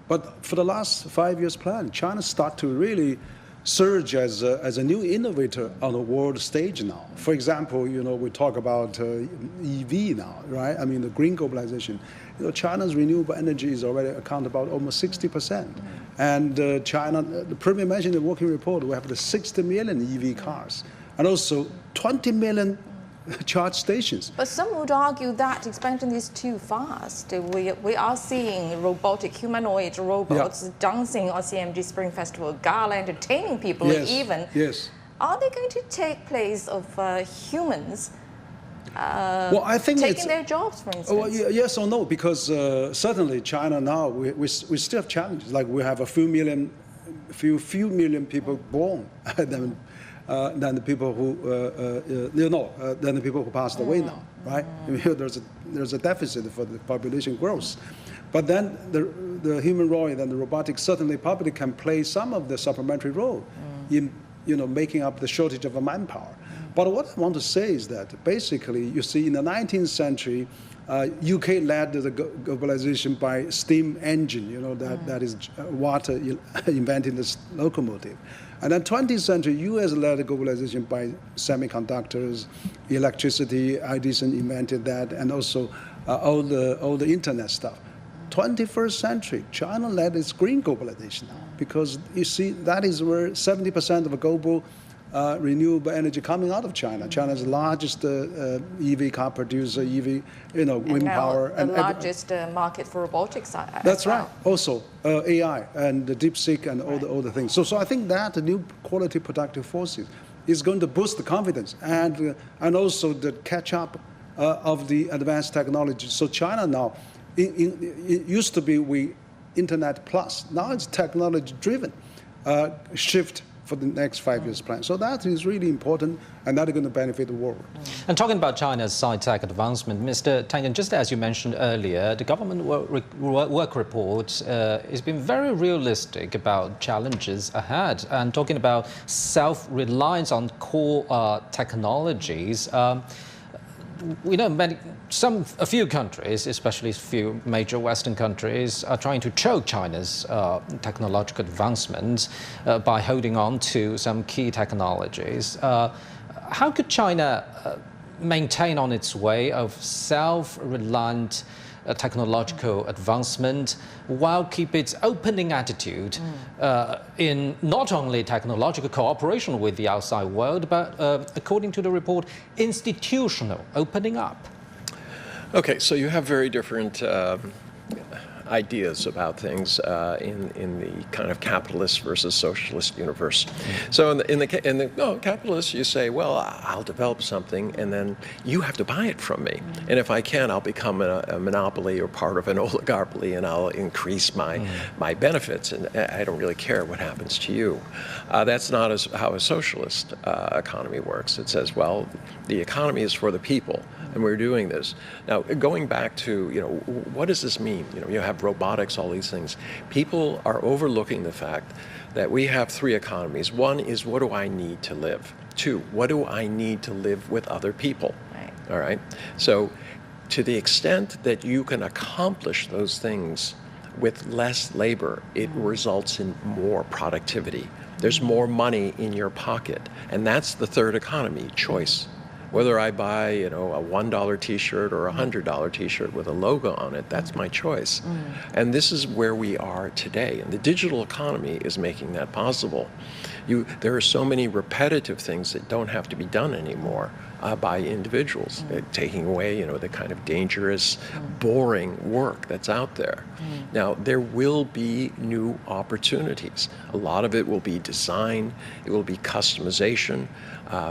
But for the last 5 years plan, China start to really surge as a new innovator on the world stage now. For example, we talk about EV now, right? I mean, the green globalization. China's renewable energy is already account about almost 60%. And China, the Premier mentioned in the working report, we have the 60 million EV cars and also 20 million charge stations. But some would argue that expansion is too fast. We are seeing robotic humanoid robots dancing on CMG Spring Festival Gala, entertaining people even. Yes. Are they going to take place of humans well, I think taking their jobs, for instance? Well, yes or no, because certainly China now, we still have challenges. Like we have a few million people born than the people who than the people who passed away now, right? There's a deficit for the population growth, but then the humanoid and the robotics certainly probably can play some of the supplementary role in making up the shortage of manpower. But what I want to say is that basically, you see, in the 19th century, UK led the globalization by steam engine, that is water inventing the locomotive. And then 20th century, US led the globalization by semiconductors, electricity, Edison invented that, and also all the internet stuff. 21st century, China led its green globalization because you see that is where 70% of global renewable energy coming out of China. China is the largest EV car producer, EV, wind power. And the largest market for robotics. That's right. Also, AI and the DeepSeek and all the things. So I think that the new quality productive forces is going to boost the confidence and also the catch up of the advanced technology. So China now, it used to be Internet plus. Now it's technology driven shift for the next 5 years plan. So that is really important, and that is going to benefit the world. And talking about China's sci-tech advancement, Mr. Tang Yan, just as you mentioned earlier, the government work report has been very realistic about challenges ahead, and talking about self-reliance on core technologies. We know a few countries, especially a few major Western countries, are trying to choke China's technological advancements by holding on to some key technologies. How could China maintain on its way of self-reliant technological advancement while keep its opening attitude in not only technological cooperation with the outside world, but according to the report, institutional opening up? Okay, so you have very different ideas about things in the kind of capitalist versus socialist universe. So in the capitalist, you say, well, I'll develop something and then you have to buy it from me. And if I can, I'll become a monopoly or part of an oligopoly and I'll increase my benefits. And I don't really care what happens to you. That's not how a socialist economy works. It says, well, the economy is for the people. And we're doing this. Now, going back to, what does this mean? You have robotics, all these things. People are overlooking the fact that we have three economies. One is, what do I need to live? Two, what do I need to live with other people? Right. All right? So to the extent that you can accomplish those things with less labor, it results in more productivity. There's more money in your pocket. And that's the third economy, choice. Whether I buy, a $1 T-shirt or a $100 T-shirt with a logo on it, that's my choice. And this is where we are today. And the digital economy is making that possible. There are so many repetitive things that don't have to be done anymore by individuals, taking away, the kind of dangerous, boring work that's out there. Now, there will be new opportunities. A lot of it will be design, it will be customization.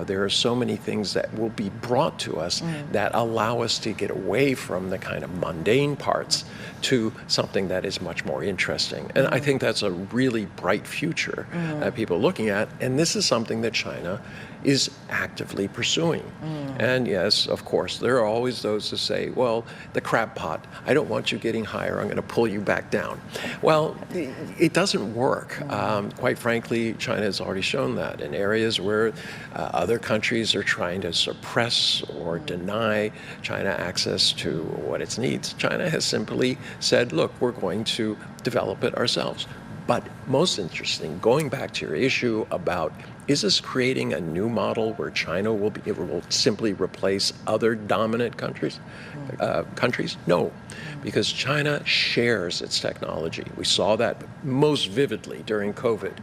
There are so many things that will be brought to us that allow us to get away from the kind of mundane parts to something that is much more interesting. And I think that's a really bright future that people are looking at. And this is something that China is actively pursuing. And yes, of course, there are always those who say, well, the crab pot, I don't want you getting higher, I'm going to pull you back down. Well, it doesn't work. Quite frankly, China has already shown that in areas where other countries are trying to suppress or deny China access to what it needs. China has simply said, look, we're going to develop it ourselves. But most interesting, going back to your issue about, is this creating a new model where China will simply replace other dominant countries? No, because China shares its technology. We saw that most vividly during COVID.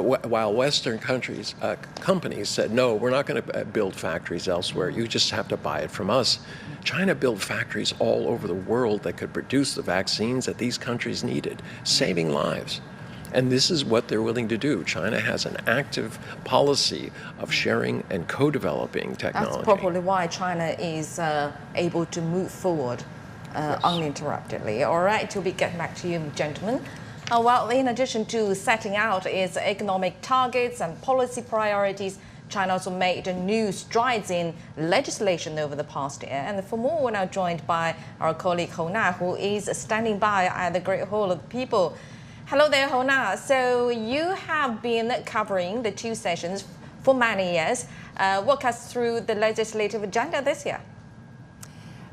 while Western countries, companies said, no, we're not going to build factories elsewhere. You just have to buy it from us. China built factories all over the world that could produce the vaccines that these countries needed, saving lives. And this is what they're willing to do. China has an active policy of sharing and co-developing technology. That's probably why China is able to move forward uninterruptedly. All right, we'll be getting back to you, gentlemen. Well, in addition to setting out its economic targets and policy priorities, China also made new strides in legislation over the past year. And for more, we're now joined by our colleague Hona, who is standing by at the Great Hall of the People. Hello there, Hona. So you have been covering the two sessions for many years. Walk us through the legislative agenda this year.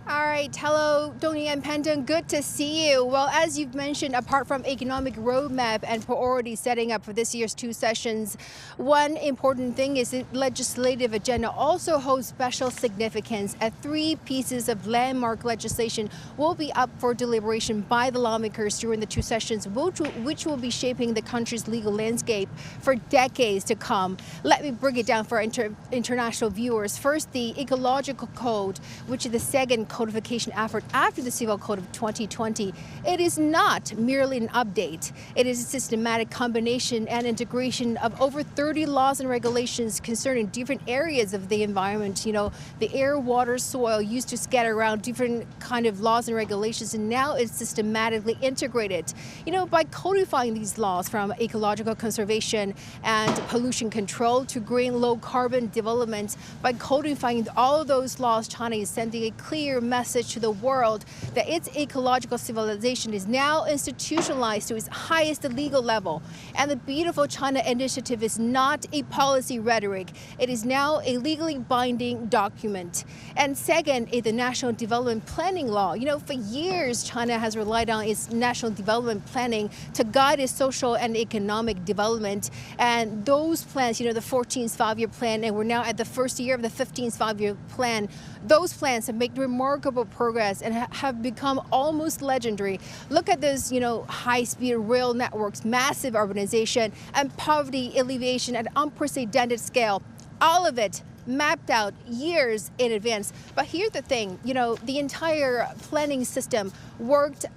All right, hello, Dongning and Pendon, good to see you. Well, as you've mentioned, apart from economic roadmap and priority setting up for this year's two sessions, one important thing is the legislative agenda also holds special significance, as 3 pieces of landmark legislation will be up for deliberation by the lawmakers during the two sessions, which will be shaping the country's legal landscape for decades to come. Let me break it down for international viewers. First, the Ecological Code, which is the second codification effort after the Civil Code of 2020. It is not merely an update. It is a systematic combination and integration of over 30 laws and regulations concerning different areas of the environment. You know, the air, water, soil used to scatter around different kind of laws and regulations, and now it's systematically integrated. You know, by codifying these laws from ecological conservation and pollution control to green low carbon development, by codifying all of those laws, China is sending a clear message to the world that its ecological civilization is now institutionalized to its highest legal level. And the Beautiful China initiative is not a policy rhetoric. It is now a legally binding document. And second is the National Development Planning Law. You know, for years, China has relied on its national development planning to guide its social and economic development. And those plans, you know, the 14th five-year plan, and we're now at the first year of the 15th five-year plan, those plans have made remarkable progress and have become almost legendary. Look at those, you know, high-speed rail networks, massive urbanization, and poverty alleviation at unprecedented scale. All of it mapped out years in advance. But here's the thing, you know, the entire planning system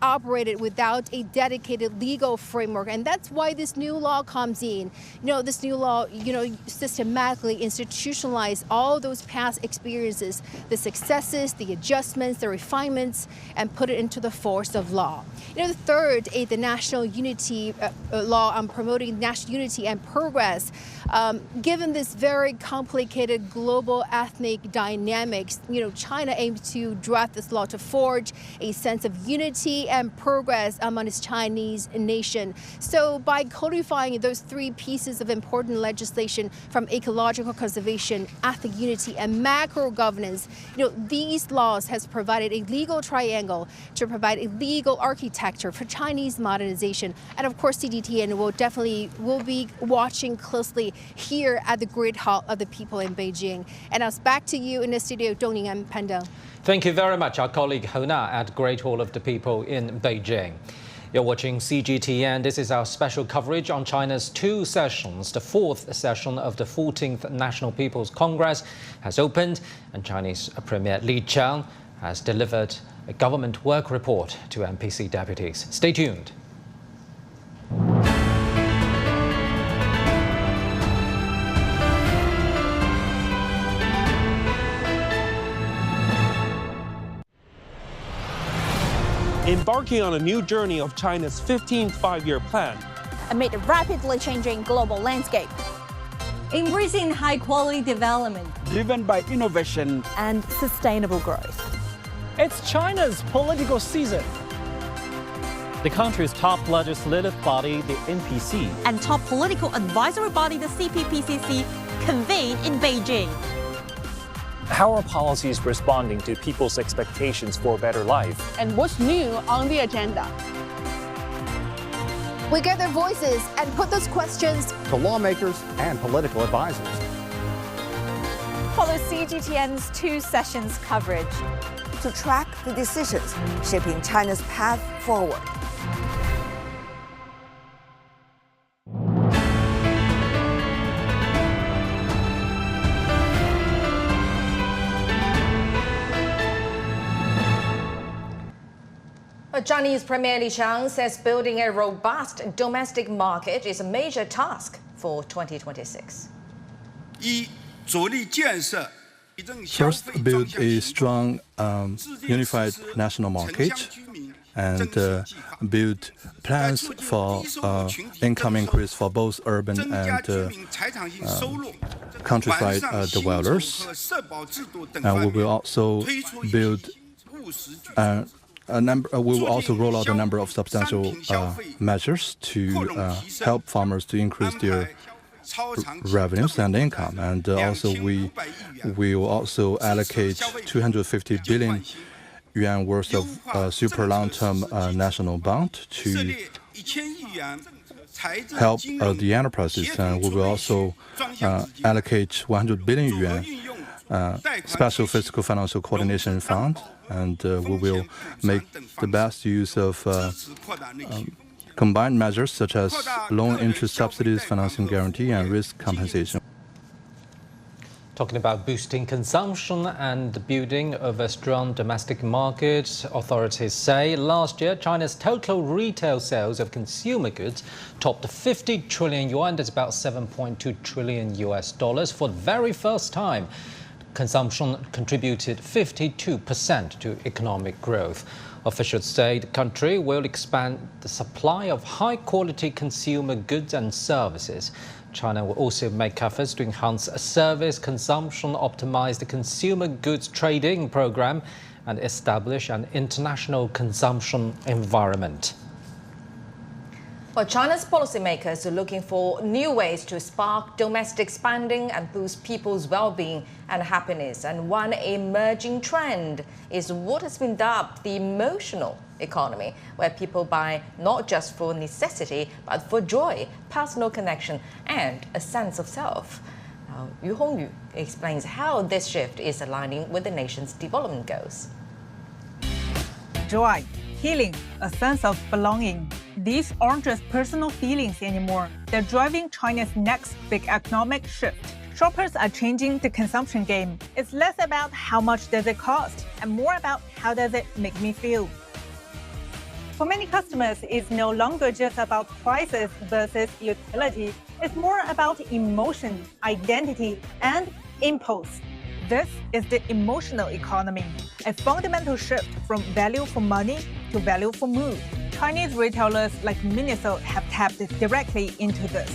operated without a dedicated legal framework. And that's why this new law comes in. You know, this new law, you know, systematically institutionalized all those past experiences, the successes, the adjustments, the refinements, and put it into the force of law. You know, the third is the national unity law on promoting national unity and progress. Given this very complicated global ethnic dynamics, you know, China aims to draft this law to forge a sense of unity and progress among its Chinese nation. So by codifying those 3 pieces of important legislation from ecological conservation, ethnic unity, and macro governance, you know, these laws has provided a legal triangle to provide a legal architecture for Chinese modernization. And of course, CGTN will be watching closely here at the Great Hall of the People in Beijing. And now it's back to you in the studio, Dongning and Pendon. Thank you very much, our colleague Hona at Great Hall of the People in Beijing. You're watching CGTN. This is our special coverage on China's 2 sessions. The 4th session of the 14th National People's Congress has opened, and Chinese Premier Li Qiang has delivered a government work report to NPC deputies. Stay tuned. Embarking on a new journey of China's 15th five-year plan. Amid a rapidly changing global landscape. Embracing high-quality development. Driven by innovation and sustainable growth. It's China's political season. The country's top legislative body, the NPC, and top political advisory body, the CPPCC, convene in Beijing. How are policies responding to people's expectations for a better life? And what's new on the agenda? We get their voices and put those questions to lawmakers and political advisors. Follow CGTN's 2 sessions coverage to track the decisions shaping China's path forward. Chinese Premier Li Qiang says building a robust domestic market is a major task for 2026. First, build a strong, unified national market and build plans for income increase for both urban and countryside dwellers. And we will also build we will also roll out a number of substantial measures to help farmers to increase their revenues and income. And also we will also allocate 250 billion yuan worth of super long-term national bond to help the enterprises. And we will also allocate 100 billion yuan special fiscal financial coordination fund, and we will make the best use of combined measures such as loan interest subsidies, financing guarantee, and risk compensation. Talking about boosting consumption and the building of a strong domestic market, authorities say last year China's total retail sales of consumer goods topped 50 trillion yuan. That's about $7.2 trillion for the very first time. Consumption contributed 52% to economic growth. Officials say the country will expand the supply of high-quality consumer goods and services. China will also make efforts to enhance service consumption, optimize the consumer goods trading program, and establish an international consumption environment. Well, China's policymakers are looking for new ways to spark domestic spending and boost people's well-being and happiness. And one emerging trend is what has been dubbed the emotional economy, where people buy not just for necessity, but for joy, personal connection, and a sense of self. Now, Yu Hongyu explains how this shift is aligning with the nation's development goals. Joy, healing, a sense of belonging. These aren't just personal feelings anymore. They're driving China's next big economic shift. Shoppers are changing the consumption game. It's less about how much does it cost and more about how does it make me feel. For many customers, it's no longer just about prices versus utility. It's more about emotion, identity, and impulse. This is the emotional economy, a fundamental shift from value for money to value for mood. Chinese retailers like Miniso have tapped directly into this.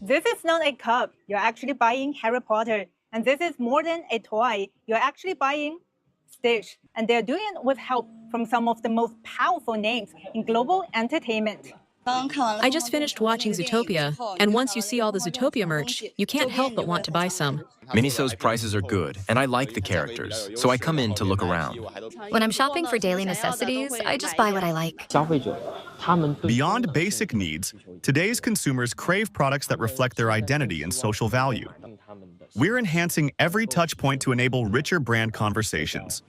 This is not a cup, you're actually buying Harry Potter. And this is more than a toy, you're actually buying Stitch. And they're doing it with help from some of the most powerful names in global entertainment. I just finished watching Zootopia, and once you see all the Zootopia merch, you can't help but want to buy some. Miniso's prices are good, and I like the characters, so I come in to look around. When I'm shopping for daily necessities, I just buy what I like. Beyond basic needs, today's consumers crave products that reflect their identity and social value. We're enhancing every touch point to enable richer brand conversations.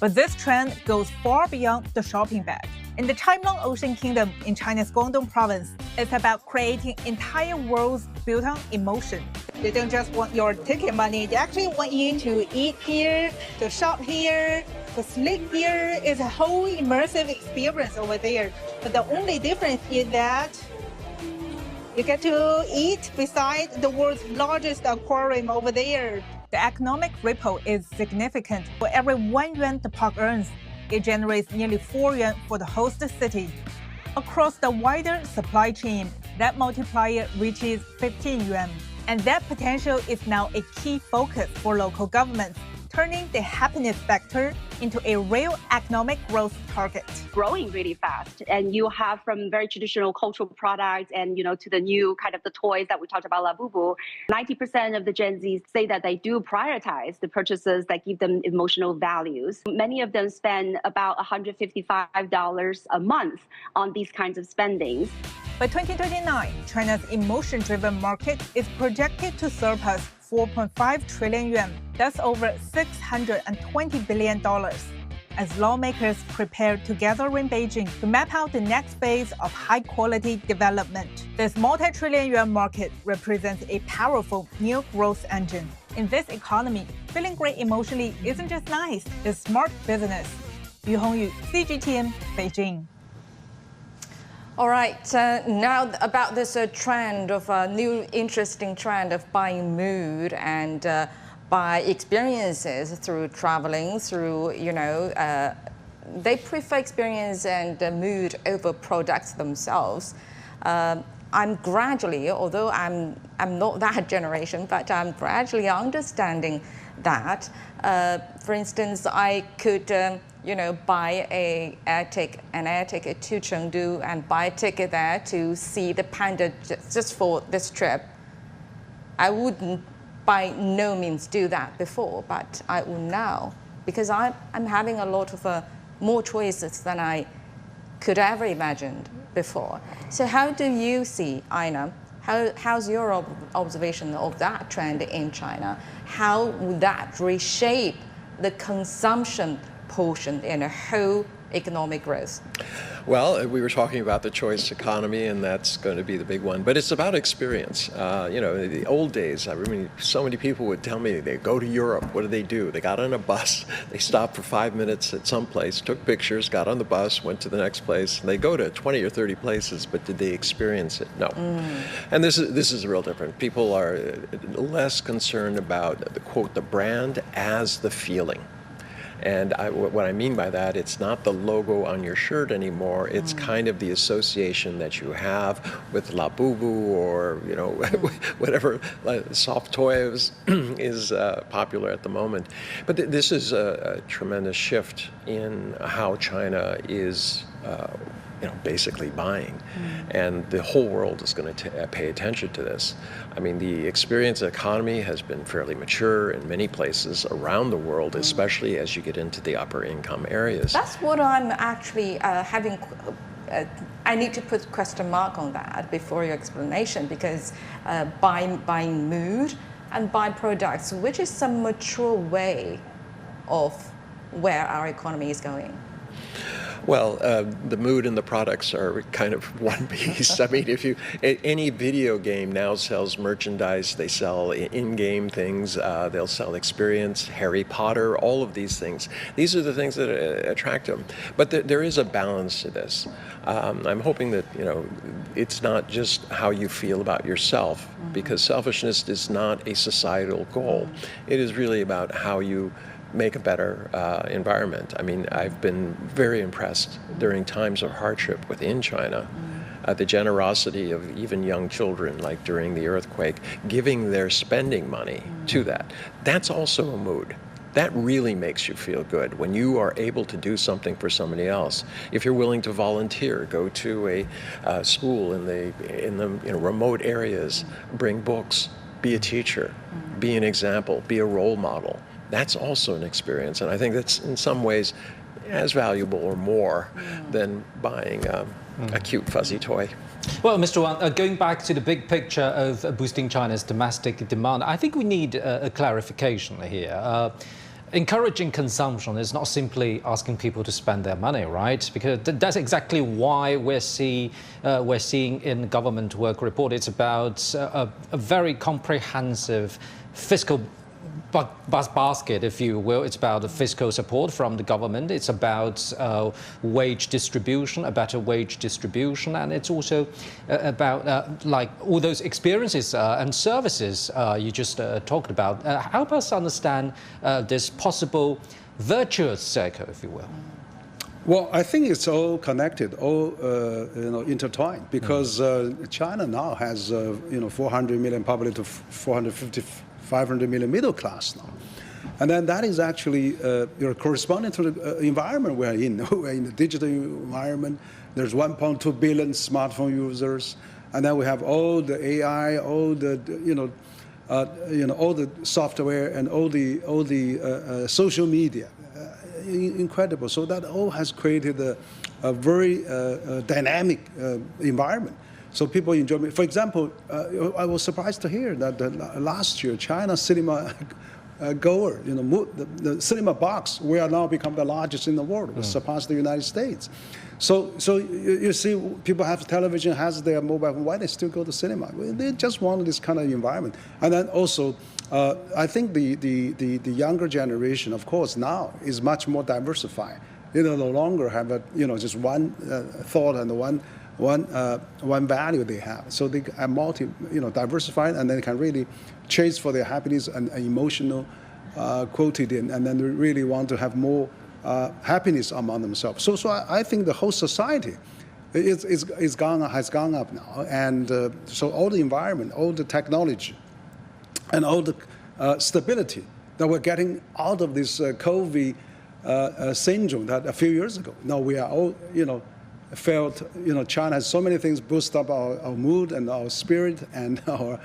But this trend goes far beyond the shopping bag. In the Chimelong Ocean Kingdom in China's Guangdong province, it's about creating entire worlds built on emotion. They don't just want your ticket money, they actually want you to eat here, to shop here, to sleep here. It's a whole immersive experience over there. But the only difference is that you get to eat beside the world's largest aquarium over there. The economic ripple is significant. For every 1 yuan the park earns, it generates nearly 4 yuan for the host city. Across the wider supply chain, that multiplier reaches 15 yuan. And that potential is now a key focus for local governments, turning the happiness factor into a real economic growth target. Growing really fast, and you have from very traditional cultural products and to the new kind of the toys that we talked about, Labubu. 90% of the Gen Zs say that they do prioritize the purchases that give them emotional values. Many of them spend about $155 a month on these kinds of spendings. By 2029, China's emotion-driven market is projected to surpass 4.5 trillion yuan. That's over $620 billion. As lawmakers prepare together in Beijing to map out the next phase of high-quality development, this multi-trillion yuan market represents a powerful new growth engine. In this economy, feeling great emotionally isn't just nice, it's smart business. Yu Hongyu, CGTN, Beijing. All right, now about this trend of new interesting trend of buying mood and buy experiences through traveling, through, they prefer experience and mood over products themselves. I'm gradually, although I'm not that generation, but I'm gradually understanding that. For instance, I could, buy an air ticket to Chengdu and buy a ticket there to see the panda just for this trip. I wouldn't by no means do that before, but I will now, because I'm having a lot of more choices than I could ever imagined before. So how do you see, Aina? How's your observation of that trend in China? How would that reshape the consumption portion in a whole economic growth? Well, we were talking about the choice economy, and that's going to be the big one. But it's about experience. In the old days, I mean, so many people would tell me they go to Europe. What do? They got on a bus, they stopped for 5 minutes at some place, took pictures, got on the bus, went to the next place. And they go to 20 or 30 places, but did they experience it? No. And this is real different. People are less concerned about, the brand as the feeling. And what I mean by that, it's not the logo on your shirt anymore. It's kind of the association that you have with La Bubu or, whatever soft toy is popular at the moment. But this is a tremendous shift in how China is basically buying. And the whole world is going to pay attention to this. I mean, the experience economy has been fairly mature in many places around the world, especially as you get into the upper income areas. That's what I'm actually having. I need to put question mark on that before your explanation, because buying mood and buying products, which is some mature way of where our economy is going. Well, the mood and the products are kind of one piece. I mean, any video game now sells merchandise, they sell in-game things, they'll sell experience, Harry Potter, all of these things. These are the things that attract them. But there is a balance to this. I'm hoping that, it's not just how you feel about yourself, because selfishness is not a societal goal. It is really about how you make a better environment. I mean, I've been very impressed during times of hardship within China, the generosity of even young children, like during the earthquake, giving their spending money to that. That's also a mood. That really makes you feel good when you are able to do something for somebody else. If you're willing to volunteer, go to a school in the remote areas, bring books, be a teacher, be an example, be a role model. That's also an experience, and I think that's in some ways as valuable or more than buying a cute fuzzy toy. Well, Mr. Wang, going back to the big picture of boosting China's domestic demand, I think we need a clarification here. Encouraging consumption is not simply asking people to spend their money, right? Because that's exactly why we're seeing in the government work report, it's about a very comprehensive fiscal basket, if you will. It's about the fiscal support from the government. It's about wage distribution, a better wage distribution, and it's also about like all those experiences and services you just talked about. Help us understand this possible virtuous circle, if you will. Well, I think it's all connected, all intertwined, because China now has 400 million public to 500 million middle class now. And then that is actually corresponding to the environment we're in. We're in the digital environment. There's 1.2 billion smartphone users. And then we have all the AI, all the, all the software and all the social media. Incredible. So that all has created a very dynamic environment. So people enjoy it. For example, I was surprised to hear that last year, China cinema goer, the cinema box, we are now become the largest in the world. We surpassed the United States. So you see, people have television, has their mobile phone. Why they still go to cinema? They just want this kind of environment. And then also, I think the younger generation, of course, now is much more diversified. no longer have just one thought and one value they have. So they are diversified, and then can really chase for their happiness and emotional quotidien, and then they really want to have more happiness among themselves. So I think the whole society has gone up now, and so all the environment, all the technology, and all the stability that we're getting out of this COVID syndrome that a few years ago. Now we are all, felt, China has so many things boost up our mood and our spirit and our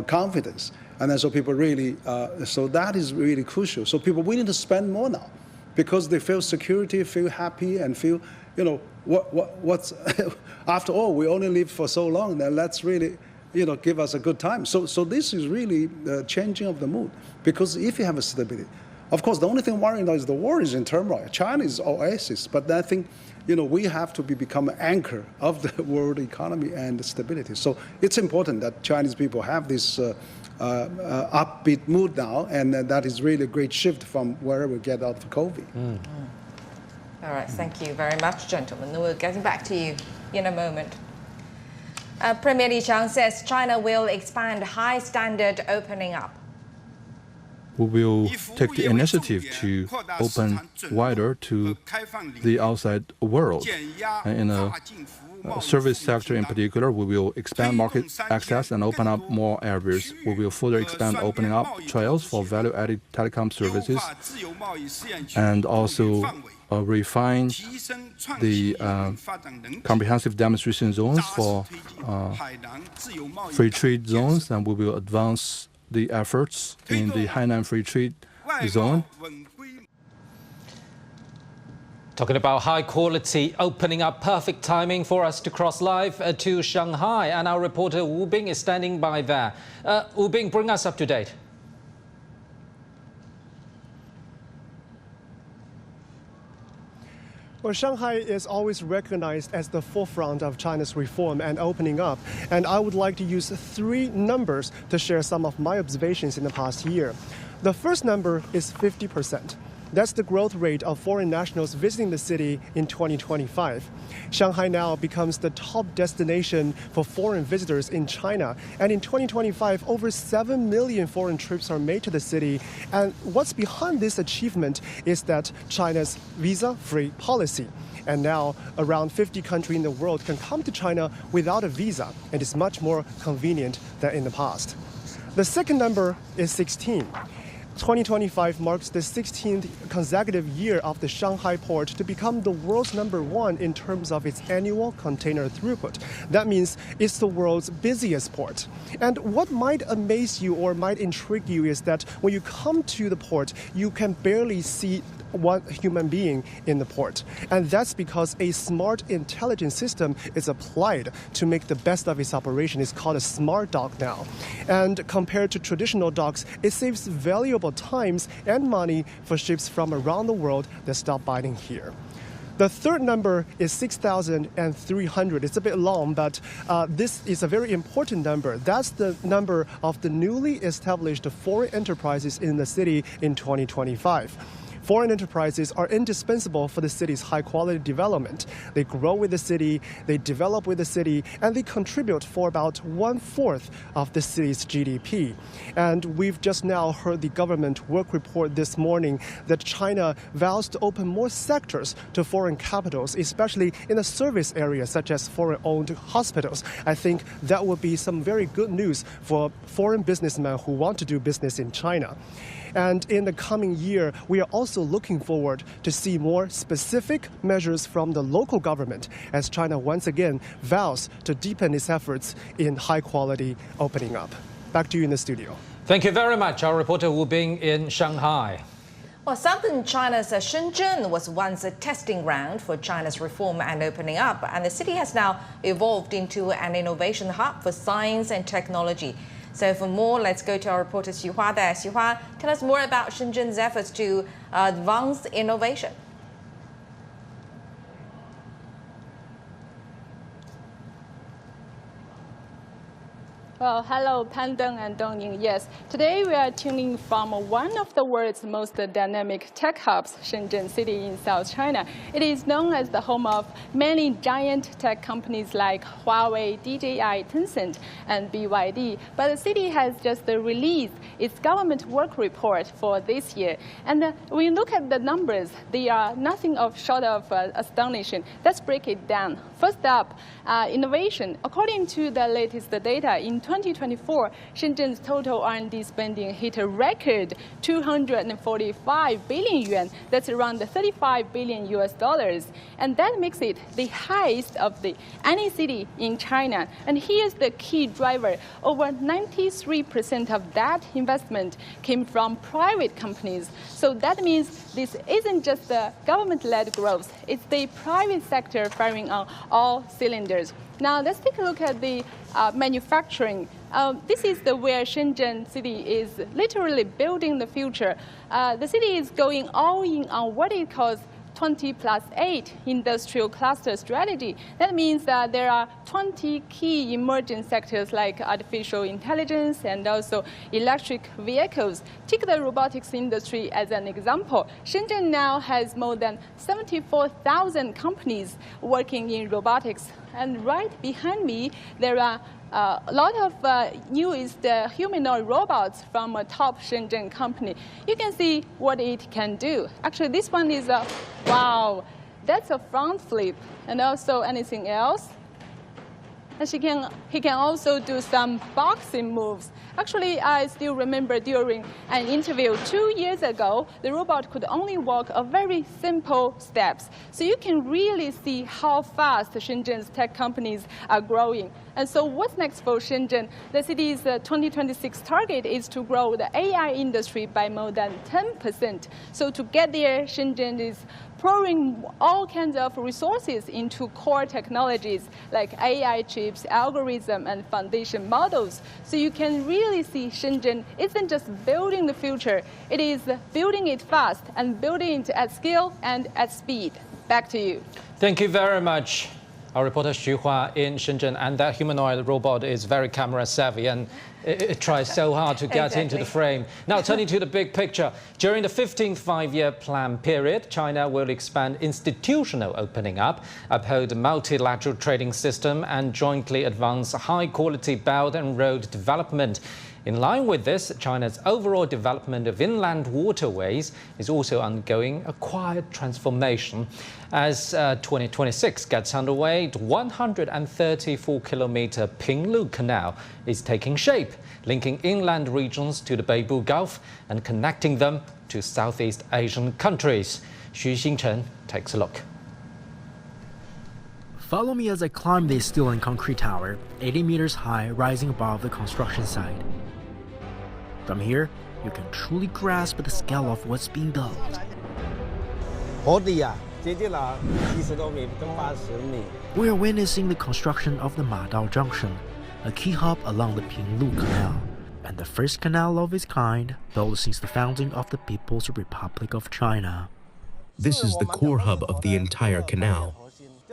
confidence. And then so people really, so that is really crucial. So people willing to spend more now because they feel security, feel happy, and feel, what's, after all, we only live for so long, then let's really, give us a good time. So this is really the changing of the mood. Because if you have a stability, of course, the only thing worrying now is the war is in turmoil. China is oasis, but I think, we have to become an anchor of the world economy and stability. So it's important that Chinese people have this upbeat mood now, and that is really a great shift from where we get out of COVID. All right, thank you very much, gentlemen. We're getting back to you in a moment. Premier Li Qiang says China will expand high standard opening up. We will take the initiative to open wider to the outside world. In the service sector in particular, we will expand market access and open up more areas. We will further expand opening up trails for value-added telecom services, and also refine the comprehensive demonstration zones for free trade zones, and we will advance the efforts in the Hainan Free Trade Zone. Talking about high quality opening up, perfect timing for us to cross live to Shanghai, and our reporter Wu Bing is standing by there. Wu Bing, bring us up to date. Well, Shanghai is always recognized as the forefront of China's reform and opening up, and I would like to use 3 numbers to share some of my observations in the past year. The first number is 50%. That's the growth rate of foreign nationals visiting the city in 2025. Shanghai now becomes the top destination for foreign visitors in China. And in 2025, over 7 million foreign trips are made to the city. And what's behind this achievement is that China's visa-free policy. And now, around 50 countries in the world can come to China without a visa, and it's much more convenient than in the past. The second number is 16. 2025 marks the 16th consecutive year of the Shanghai port to become the world's #1 in terms of its annual container throughput. That means it's the world's busiest port. And what might amaze you or might intrigue you is that when you come to the port, you can barely see one human being in the port. And that's because a smart intelligence system is applied to make the best of its operation. It's called a smart dock now. And compared to traditional docks, it saves valuable times and money for ships from around the world that stop biting here. The third number is 6,300. It's a bit long, but this is a very important number. That's the number of the newly established foreign enterprises in the city in 2025. Foreign enterprises are indispensable for the city's high-quality development. They grow with the city, they develop with the city, and they contribute for about 1/4 of the city's GDP. And we've just now heard the government work report this morning that China vows to open more sectors to foreign capitals, especially in the service areas such as foreign-owned hospitals. I think that would be some very good news for foreign businessmen who want to do business in China. And in the coming year, we are also looking forward to see more specific measures from the local government as China once again vows to deepen its efforts in high-quality opening up. Back to you in the studio. Thank you very much. Our reporter Wu Bing in Shanghai. Well, southern China's Shenzhen was once a testing ground for China's reform and opening up, and the city has now evolved into an innovation hub for science and technology. So for more, let's go to our reporter Xu Hua there. Xu Hua, tell us more about Shenzhen's efforts to advance innovation. Well, hello, Pandeng and Dongning. Yes, today we are tuning from one of the world's most dynamic tech hubs, Shenzhen City in South China. It is known as the home of many giant tech companies like Huawei, DJI, Tencent, and BYD. But the city has just released its government work report for this year. And when you look at the numbers, they are nothing short of astonishing. Let's break it down. First up, innovation. According to the latest data, in 2024, Shenzhen's total R&D spending hit a record 245 billion yuan. That's around 35 billion US dollars. And that makes it the highest of any city in China. And here's the key driver. Over 93% of that investment came from private companies. So that means this isn't just the government-led growth. It's the private sector firing on all cylinders. Now, let's take a look at the manufacturing. This is where Shenzhen City is literally building the future. The city is going all in on what it calls 20+8 industrial cluster strategy. That means that there are 20 key emerging sectors like artificial intelligence and also electric vehicles. Take the robotics industry as an example. Shenzhen now has more than 74,000 companies working in robotics. And right behind me, there are a lot of newest humanoid robots from a top Shenzhen company. You can see what it can do. Actually, this one is wow, that's a front flip. And also anything else? And he can also do some boxing moves. Actually, I still remember during an interview 2 years ago, the robot could only walk a very simple steps. So you can really see how fast Shenzhen's tech companies are growing. And so what's next for Shenzhen? The city's 2026 target is to grow the AI industry by more than 10%. So to get there, Shenzhen is pouring all kinds of resources into core technologies like AI chips, algorithm, and foundation models. So you can really see Shenzhen isn't just building the future, it is building it fast and building it at scale and at speed. Back to you. Thank you very much. Our reporter Xu Hua in Shenzhen, and that humanoid robot is very camera savvy and it tries so hard to get into the frame. Now, turning to the big picture, during the 15th five-year plan period, China will expand institutional opening up, uphold a multilateral trading system, and jointly advance high-quality belt and road development. In line with this, China's overall development of inland waterways is also undergoing a quiet transformation. As 2026 gets underway, the 134-kilometer Pinglu Canal is taking shape, linking inland regions to the Beibu Gulf and connecting them to Southeast Asian countries. Xu Xingchen takes a look. Follow me as I climb this steel and concrete tower, 80 meters high, rising above the construction site. From here, you can truly grasp the scale of what's being built. We are witnessing the construction of the Madao Junction, a key hub along the Pinglu Canal, and the first canal of its kind built since the founding of the People's Republic of China. This is the core hub of the entire canal.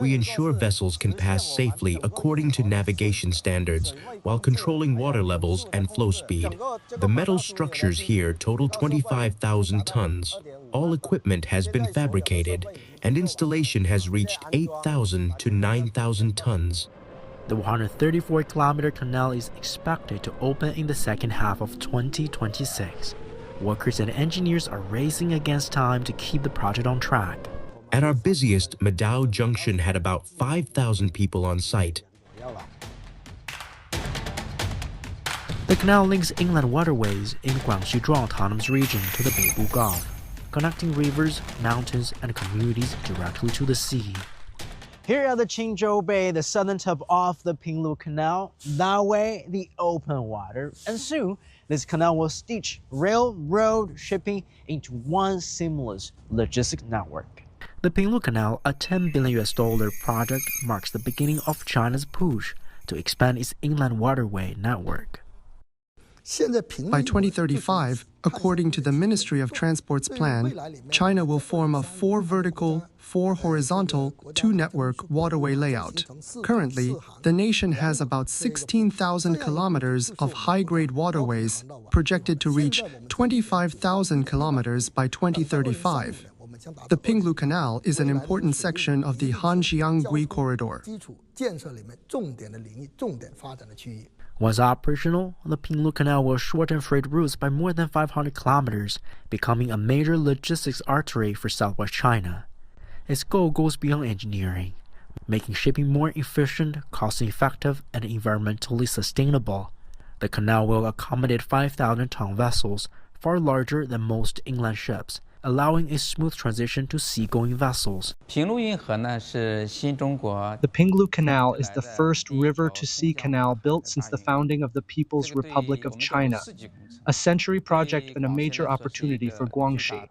We ensure vessels can pass safely according to navigation standards while controlling water levels and flow speed. The metal structures here total 25,000 tons. All equipment has been fabricated, and installation has reached 8,000 to 9,000 tons. The 134-kilometer canal is expected to open in the second half of 2026. Workers and engineers are racing against time to keep the project on track. At our busiest, Madao Junction had about 5,000 people on site. The canal links inland waterways in Guangxi Autonomous Region to the Beibu Gulf, connecting rivers, mountains, and communities directly to the sea. Here at the Qingzhou Bay, the southern tip of the Pinglu Canal, that way the open water, and soon this canal will stitch rail, road, shipping into one seamless logistic network. The Pinglu Canal, a $10 billion project, marks the beginning of China's push to expand its inland waterway network. By 2035, According to the Ministry of Transport's plan, China will form a 4 vertical, 4 horizontal, 2 network waterway layout. Currently, the nation has about 16,000 kilometers of high-grade waterways, projected to reach 25,000 kilometers by 2035. The Pinglu Canal is an important section of the Han-Jiang-Gui Corridor. Once operational, the Pinglu Canal will shorten freight routes by more than 500 kilometers, becoming a major logistics artery for southwest China. Its goal goes beyond engineering, making shipping more efficient, cost-effective, and environmentally sustainable. The canal will accommodate 5,000-ton vessels, far larger than most inland ships, allowing a smooth transition to seagoing vessels. The Pinglu Canal is the first river-to-sea canal built since the founding of the People's Republic of China, a century project and a major opportunity for Guangxi.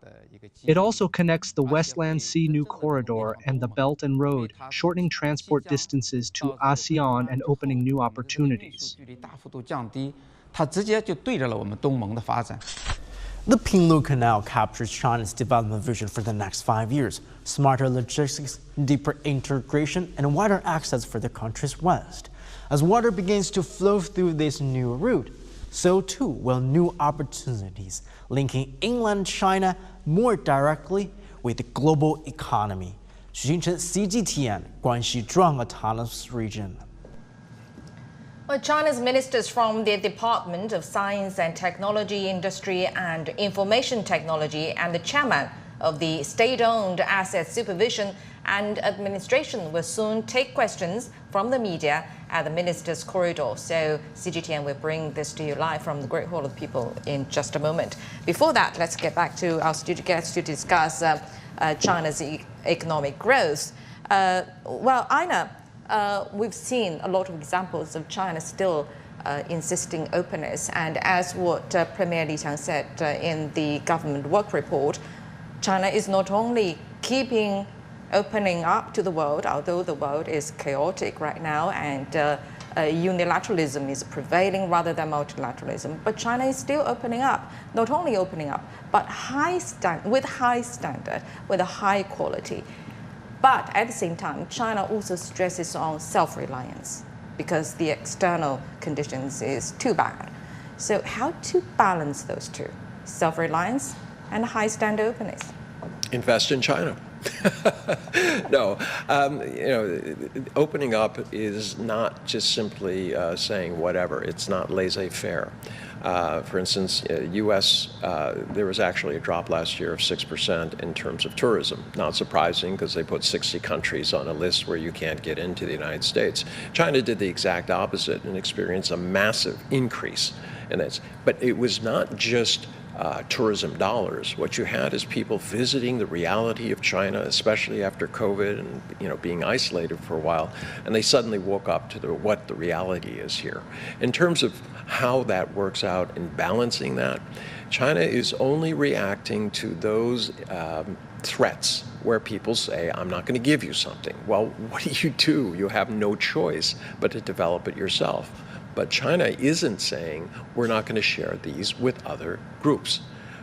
It also connects the Westland Sea New Corridor and the Belt and Road, shortening transport distances to ASEAN and opening new opportunities. The Pinglu Canal captures China's development vision for the next 5 years: smarter logistics, deeper integration, and wider access for the country's west. As water begins to flow through this new route, so too will new opportunities linking inland China more directly with the global economy. Xu Jinchen, CGTN, Guangxi-Zhuang Autonomous Region. Well, China's ministers from the Department of Science and Technology, Industry and Information Technology and the chairman of the State-Owned Asset Supervision and Administration will soon take questions from the media at the Ministers' Corridor. So CGTN will bring this to you live from the Great Hall of People in just a moment. Before that, let's get back to our studio guests to discuss China's economic growth. Well, Aina, we've seen a lot of examples of China still insisting openness. And as what Premier Li Qiang said in the government work report, China is not only keeping opening up to the world, although the world is chaotic right now and unilateralism is prevailing rather than multilateralism, but China is still opening up, not only opening up, but with high standard, with a high quality. But at the same time, China also stresses on self-reliance because the external conditions is too bad. So how to balance those two, self-reliance and high standard openness? Invest in China. No, opening up is not just simply saying whatever. It's not laissez-faire. For instance, U.S., there was actually a drop last year of 6% in terms of tourism. Not surprising because they put 60 countries on a list where you can't get into the United States. China did the exact opposite and experienced a massive increase in this. But it was not just tourism dollars. What you had is people visiting the reality of China, especially after COVID and being isolated for a while, and they suddenly woke up to what the reality is here. In terms of how that works out in balancing that, China is only reacting to those threats where people say, I'm not going to give you something. Well, what do? You have no choice but to develop it yourself. But China isn't saying we're not going to share these with other groups.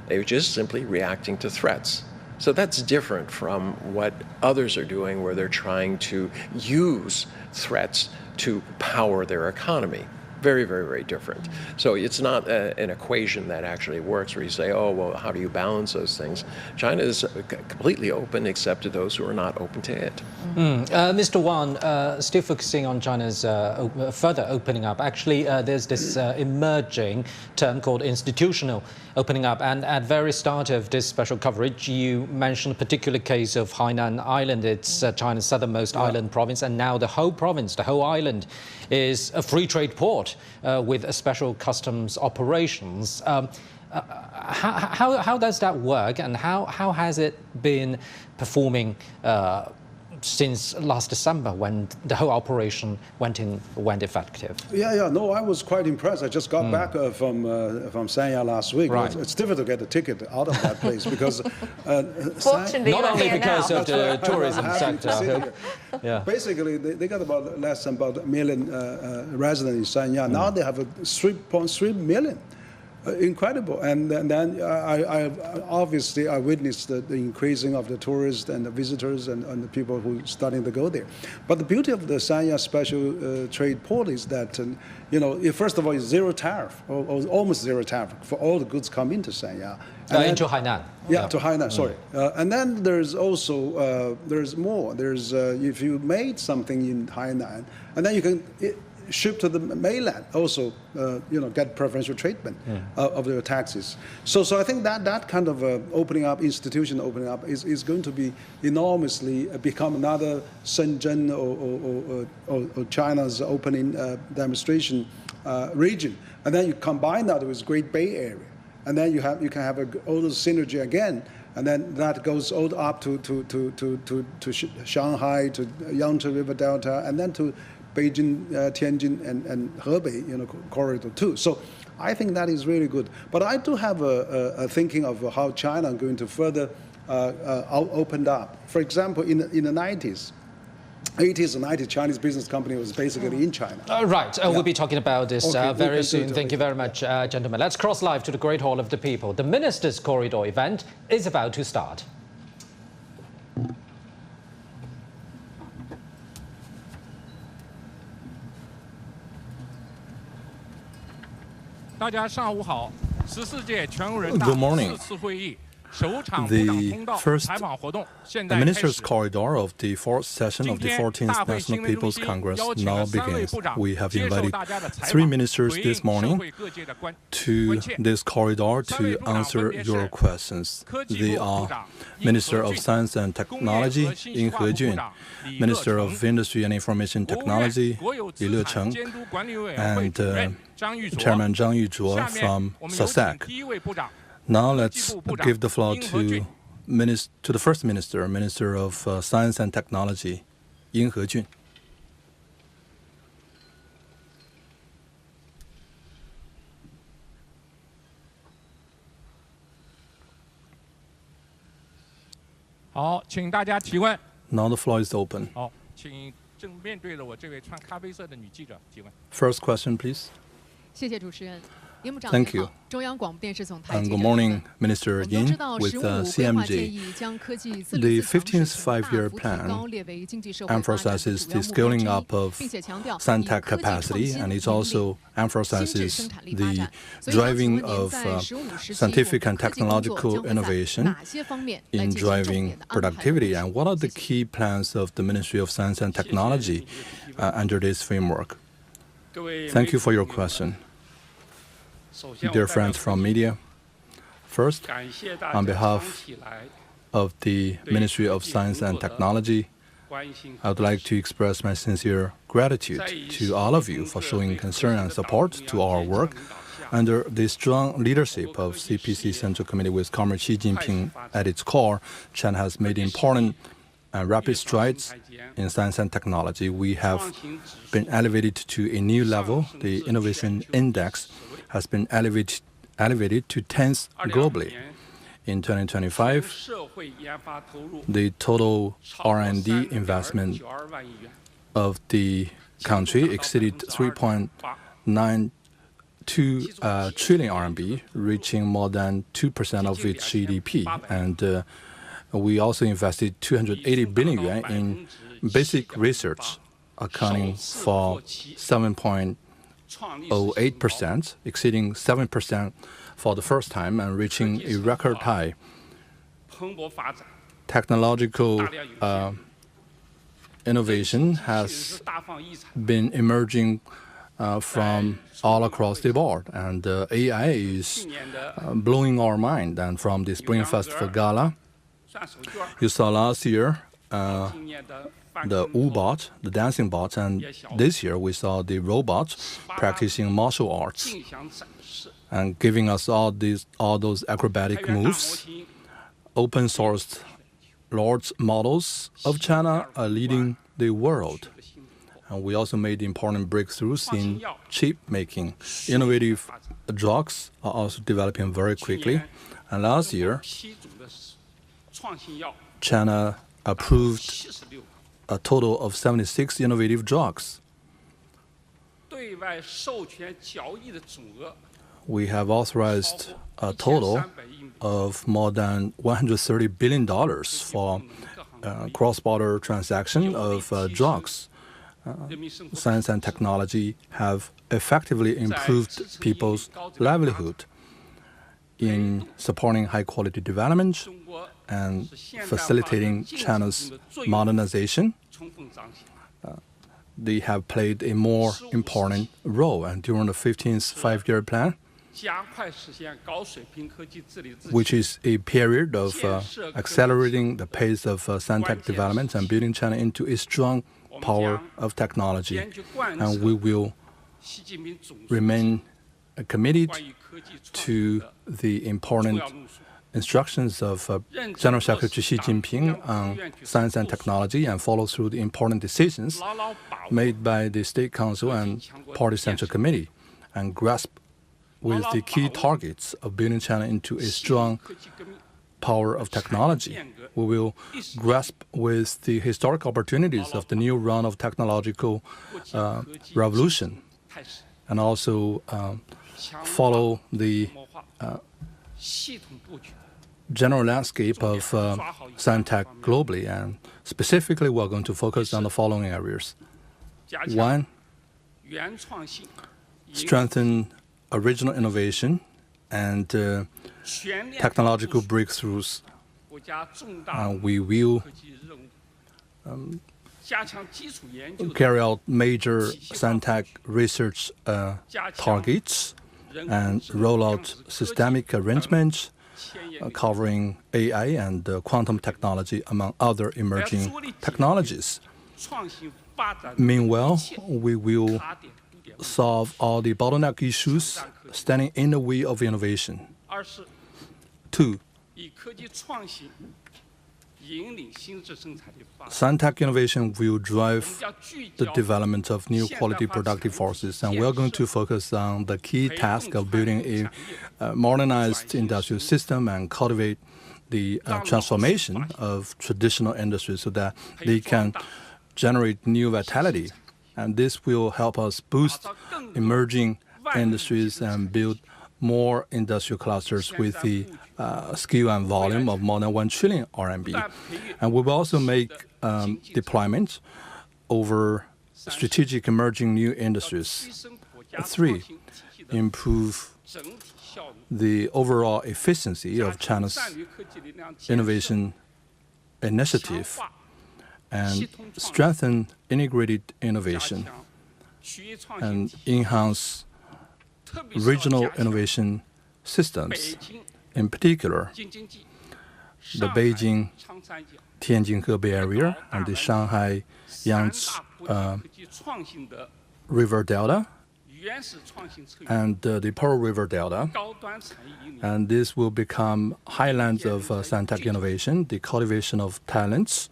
They're just simply reacting to threats. So that's different from what others are doing where they're trying to use threats to power their economy. Very, very, very different. So it's not an equation that actually works where you say, oh, well, how do you balance those things? China is completely open except to those who are not open to it. Mr. Wang, still focusing on China's further opening up. Actually, there's this emerging term called institutional opening up. And at the very start of this special coverage, you mentioned a particular case of Hainan Island. It's China's southernmost island province. And now the whole province, the whole island, is a free trade port with a special customs operations. How does that work, and how has it been performing since last December when the whole operation went effective? No, I was quite impressed. I just got back from Sanya last week. Right. It's difficult to get a ticket out of that place because Fortunately, not only because of the tourism sector. Yeah. Basically, they got about 1 million residents in Sanya. Now they have 3.3 million. incredible. And then I obviously I witnessed the increasing of the tourists and the visitors and the people who starting to go there. But the beauty of the Sanya special trade port is that, first of all, it's zero tariff, or almost zero tariff for all the goods come into Sanya. Into Hainan. Yeah, to Hainan, sorry. And then there's also, there's more. There's, if you made something in Hainan, and then you can ship to the mainland, also, get preferential treatment of their taxes. So I think that kind of institution opening up is going to be enormously become another Shenzhen or China's opening demonstration region. And then you combine that with Great Bay Area. And then you can have all those synergy again, and then that goes all up to Shanghai, to Yangtze River Delta, and then to Beijing, Tianjin, and Hebei, corridor too. So I think that is really good. But I do have a thinking of how China is going to further open up. For example, in the 80s and 90s, Chinese business company was basically in China. Right, we'll be talking about this very soon. Thank you very much, gentlemen. Let's cross live to the Great Hall of the People. The Ministers' Corridor event is about to start. Good morning. The first Ministers' Corridor of the fourth session of the 14th National People's Congress now begins. We have invited 3 ministers this morning to this corridor to answer your questions. They are Minister of Science and Technology, Yin Hejun, Minister of Industry and Information Technology, Li Lecheng, and Chairman Zhang Yuzhuo from SASAC. Now let's give the floor to the First Minister, Minister of Science and Technology, Yin Hejun. Now the floor is open. First question, please. Thank you. And good morning, Minister Yin, with CMG. The 15th five-year plan emphasizes the scaling up of science-tech capacity, and it also emphasizes the driving of scientific and technological innovation in driving productivity. And what are the key plans of the Ministry of Science and Technology under this framework? Thank you for your question. Dear friends from media, first, on behalf of the Ministry of Science and Technology, I would like to express my sincere gratitude to all of you for showing concern and support to our work. Under the strong leadership of CPC Central Committee with Comrade Xi Jinping at its core, China has made important and rapid strides in science and technology. We have been elevated to a new level. The Innovation Index has been elevated to 10th globally. In 2025, the total R&D investment of the country exceeded 3.92 trillion RMB, reaching more than 2% of its GDP. And we also invested 280 billion yuan in basic research, accounting for 7.08%, exceeding 7% for the first time and reaching a record high. Technological innovation has been emerging from all across the board, and AI is blowing our mind. And from the Spring Festival Gala, you saw last year the U-bot, the dancing bot, and this year we saw the robot practicing martial arts and giving us all those acrobatic moves. Open-sourced large models of China are leading the world. And we also made important breakthroughs in chip making. Innovative drugs are also developing very quickly. And last year, China approved a total of 76 innovative drugs. we have authorized a total of more than $130 billion for cross-border transaction of drugs. Science and technology have effectively improved people's livelihood in supporting high-quality development and facilitating China's modernization. They have played a more important role, and during the 15th five-year plan, which is a period of accelerating the pace of scientific development and building China into a strong power of technology. And we will remain committed to the important instructions of General Secretary Xi Jinping on science and technology and follow through the important decisions made by the State Council and Party Central Committee, and grasp with the key targets of building China into a strong power of technology. We will grasp with the historic opportunities of the new round of technological revolution, and also follow the general landscape of science tech globally. And specifically, we're going to focus on the following areas. One, strengthen original innovation and technological breakthroughs. We will carry out major science tech research targets and roll out systemic arrangements covering AI and quantum technology, among other emerging technologies. Meanwhile, we will solve all the bottleneck issues standing in the way of innovation. 2. Science tech innovation will drive the development of new quality productive forces, and we are going to focus on the key task of building a modernized industrial system and cultivate the transformation of traditional industries so that they can generate new vitality. And this will help us boost emerging industries and build more industrial clusters with the scale and volume of more than 1 trillion RMB. And we will also make deployment over strategic emerging new industries. 3, improve the overall efficiency of China's innovation initiative and strengthen integrated innovation and enhance regional innovation systems. In particular, the Beijing, Tianjin-Hebei area and the Shanghai Yangtze River Delta and the Pearl River Delta. And this will become highlands of scientific innovation, the cultivation of talents,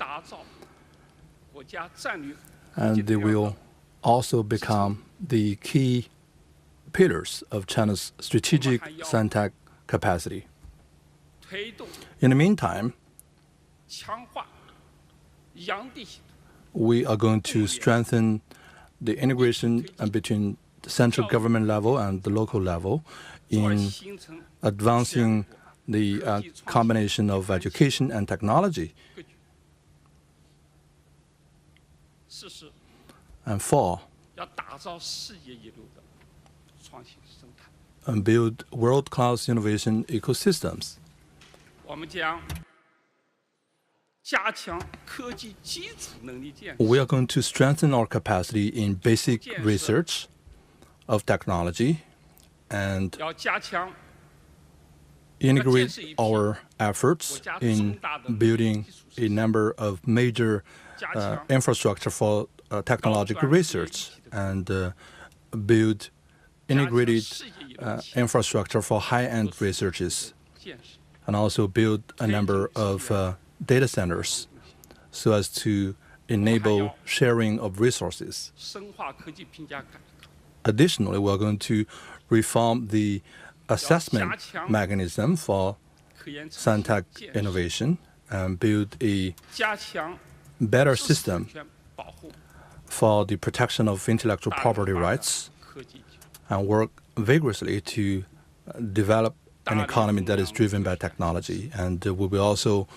and they will also become the key pillars of China's strategic scientific capacity. In the meantime, we are going to strengthen the integration between the central government level and the local level in advancing the combination of education and technology. And 4, and build world-class innovation ecosystems. We are going to strengthen our capacity in basic research of technology and integrate our efforts in building a number of major infrastructure for technological research and build integrated infrastructure for high-end researches, and also build a number of data centers so as to enable sharing of resources. Additionally, we're going to reform the assessment mechanism for scientific innovation and build a better system for the protection of intellectual property rights and work vigorously to develop an economy that is driven by technology. And we will also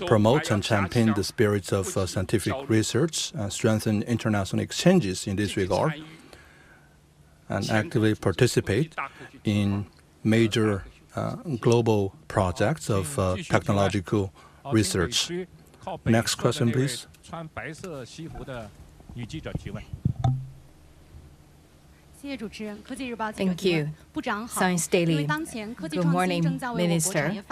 promote and champion the spirits of scientific research, strengthen international exchanges in this regard, and actively participate in major global projects of technological research. Next question, please. Thank you. Science Daily. Good morning, Minister.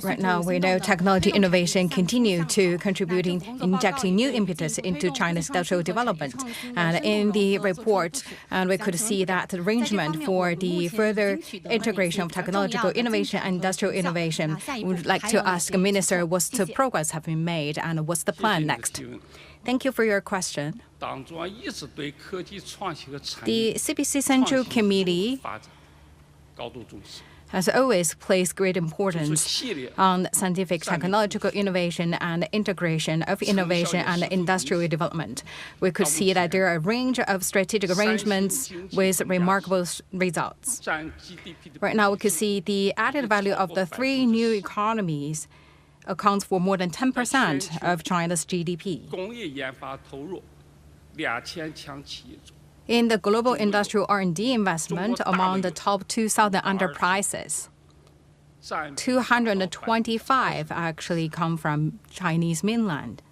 Right now, we know technology innovation continue to contributing, injecting new impetus into China's industrial development. And in the report, we could see that the arrangement for the further integration of technological innovation and industrial innovation. We would like to ask Minister, what's the progress have been made and what's the plan next? Thank you for your question. The CPC Central Committee has always placed great importance on scientific technological innovation and integration of innovation and industrial development. We could see that there are a range of strategic arrangements with remarkable results. Right now, we could see the added value of the three new economies accounts for more than 10% of China's GDP. In the global industrial R&D investment among the top 2,000 enterprises, 225 actually come from Chinese mainland,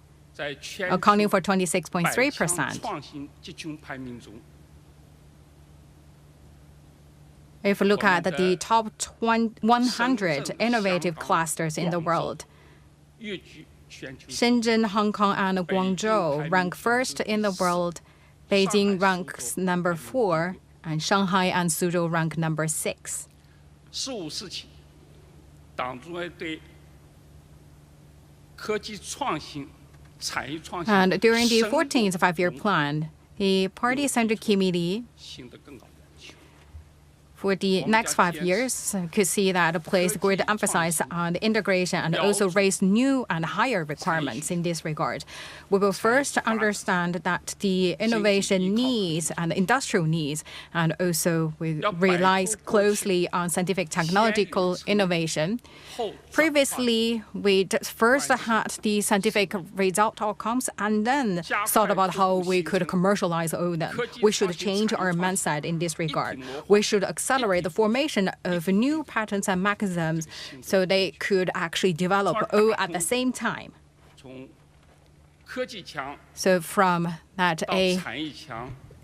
accounting for 26.3%. If we look at the top 100 innovative clusters in the world, Shenzhen, Hong Kong, and Guangzhou rank first in the world. Beijing ranks number 4, and Shanghai and Suzhou rank number 6. And during the 14th five-year plan, the Party Central Committee for the next 5 years, could see that place great emphasis on integration and also raise new and higher requirements in this regard. We will first understand that the innovation needs and industrial needs, and also we rely closely on scientific technological innovation. Previously, we first had the scientific result outcomes and then thought about how we could commercialize all of them. We should change our mindset in this regard. We should accelerate the formation of new patterns and mechanisms so they could actually develop all at the same time. So from that, a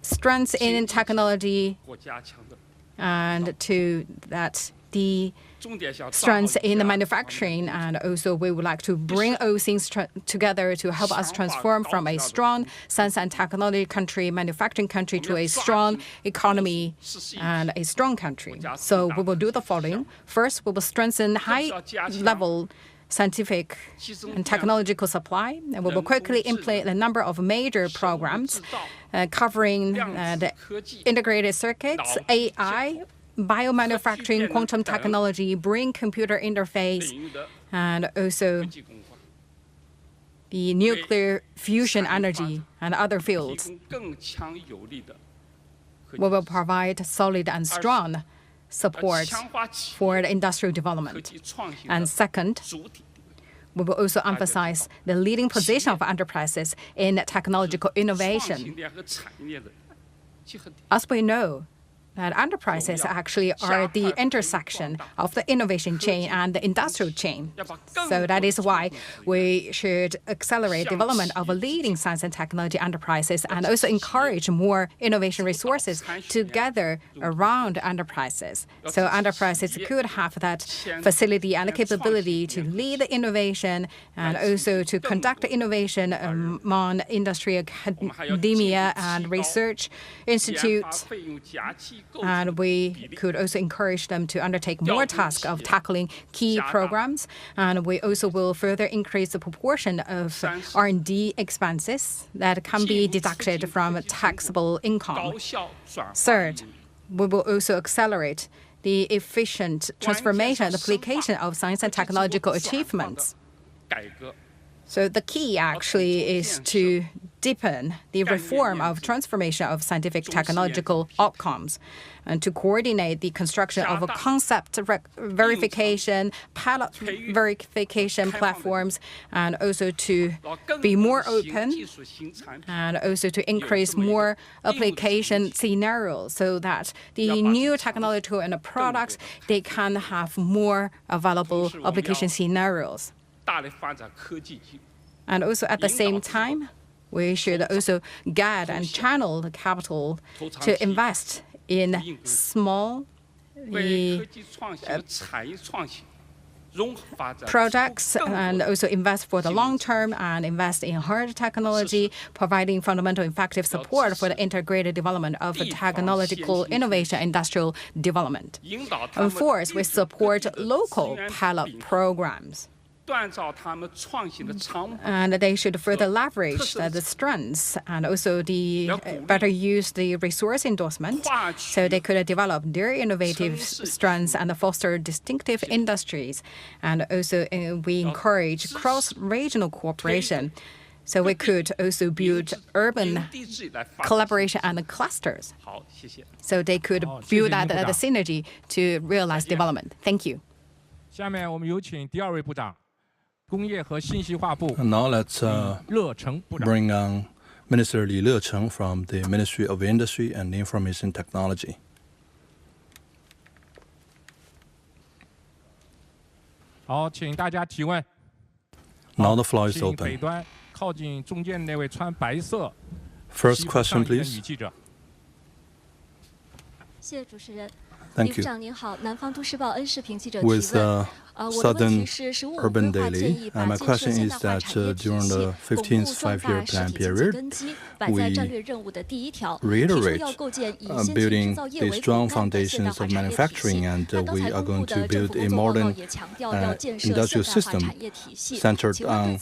strength in technology and to that the strengths in the manufacturing, and also we would like to bring all things together to help us transform from a strong science and technology country, manufacturing country, to a strong economy and a strong country. So we will do the following. First, we will strengthen high-level scientific and technological supply, and we will quickly implement a number of major programs covering the integrated circuits, AI, biomanufacturing, quantum technology, brain computer interface, and also the nuclear fusion energy and other fields. We will provide solid and strong support for the industrial development. And second, we will also emphasize the leading position of enterprises in technological innovation. As we know, that enterprises actually are the intersection of the innovation chain and the industrial chain. So that is why we should accelerate development of leading science and technology enterprises and also encourage more innovation resources to gather around enterprises. So enterprises could have that facility and capability to lead the innovation and also to conduct innovation among industry, academia, and research institutes. And we could also encourage them to undertake more tasks of tackling key programs. And we also will further increase the proportion of R&D expenses that can be deducted from taxable income. Third, we will also accelerate the efficient transformation and application of science and technological achievements. So the key actually is to deepen the reform of transformation of scientific technological outcomes, and to coordinate the construction of a concept verification, pilot verification platforms, and also to be more open, and also to increase more application scenarios so that the new technological and products, they can have more available application scenarios. And also at the same time, we should also get and channel the capital to invest in small projects, and also invest for the long term and invest in hard technology, providing fundamental effective support for the integrated development of technological innovation industrial development. And fourth, we support local pilot programs. And they should further leverage the strengths and also better use the resource endorsement so they could develop their innovative strengths and foster distinctive industries. And also we encourage cross-regional cooperation. So we could also build urban collaboration and clusters. So they could build that the synergy to realize development. Thank you. And now let's bring on Minister Li Lecheng from the Ministry of Industry and Information Technology. Now the floor is open. First question, please. Thank you. With Southern Urban Daily, my question is that during the 15th five-year plan period, we reiterate building the strong foundations of manufacturing, and we are going to build a modern industrial system centered on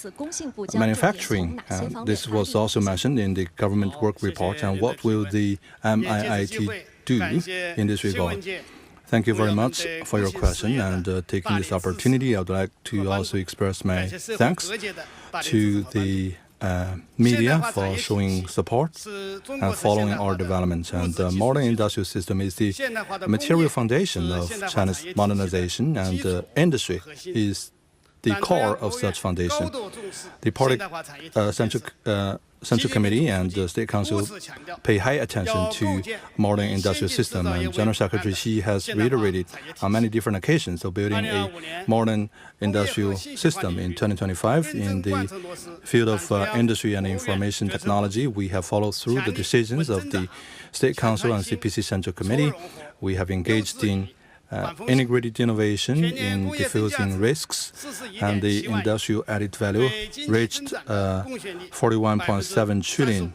manufacturing. This was also mentioned in the government work report. And what will the MIIT do in this regard? Thank you very much for your question, and taking this opportunity, I would like to also express my thanks to the media for showing support and following our developments. And the modern industrial system is the material foundation of China's modernization, and industry is the core of such foundation. The Party Central Committee and the State Council pay high attention to modern industrial system, and General Secretary Xi has reiterated on many different occasions of building a modern industrial system. In 2025, in the field of industry and information technology, we have followed through the decisions of the State Council and CPC Central Committee. We have engaged in integrated innovation in diffusing risks, and the industrial added value reached 41.7 trillion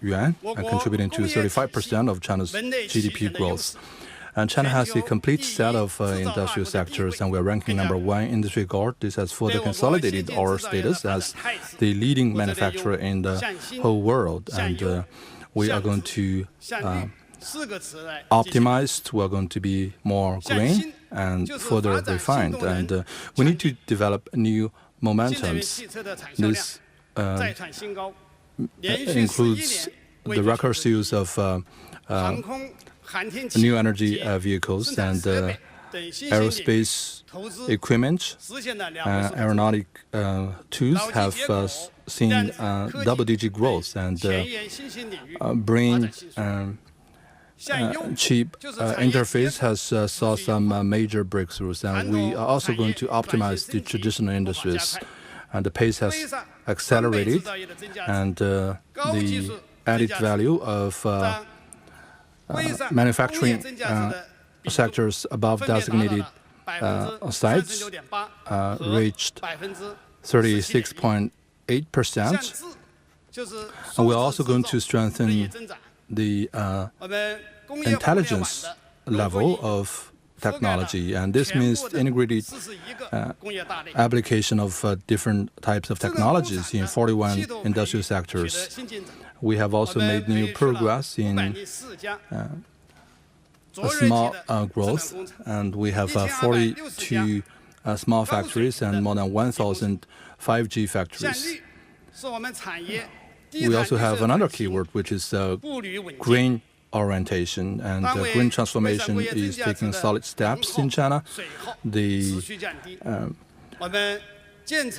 yuan, contributing to 35% of China's GDP growth. And China has a complete set of industrial sectors, and we are ranking #1 in this regard. This has further consolidated our status as the leading manufacturer in the whole world, and we are going to optimized, we're going to be more green and further refined, and we need to develop new momentums. This includes the record sales of new energy vehicles and aerospace equipment. Aeronautic tools have seen double-digit growth, and brain chip interface has saw some major breakthroughs, and we are also going to optimize the traditional industries, and the pace has accelerated, and the added value of manufacturing sectors above designated sites reached 36.8%. And we're also going to strengthen the intelligence level of technology, and this means integrated application of different types of technologies in 41 industrial sectors. We have also made new progress in small growth, and we have 42 small factories and more than 1,000 5G factories. we also have another keyword, which is green orientation, and green transformation is taking solid steps in China. The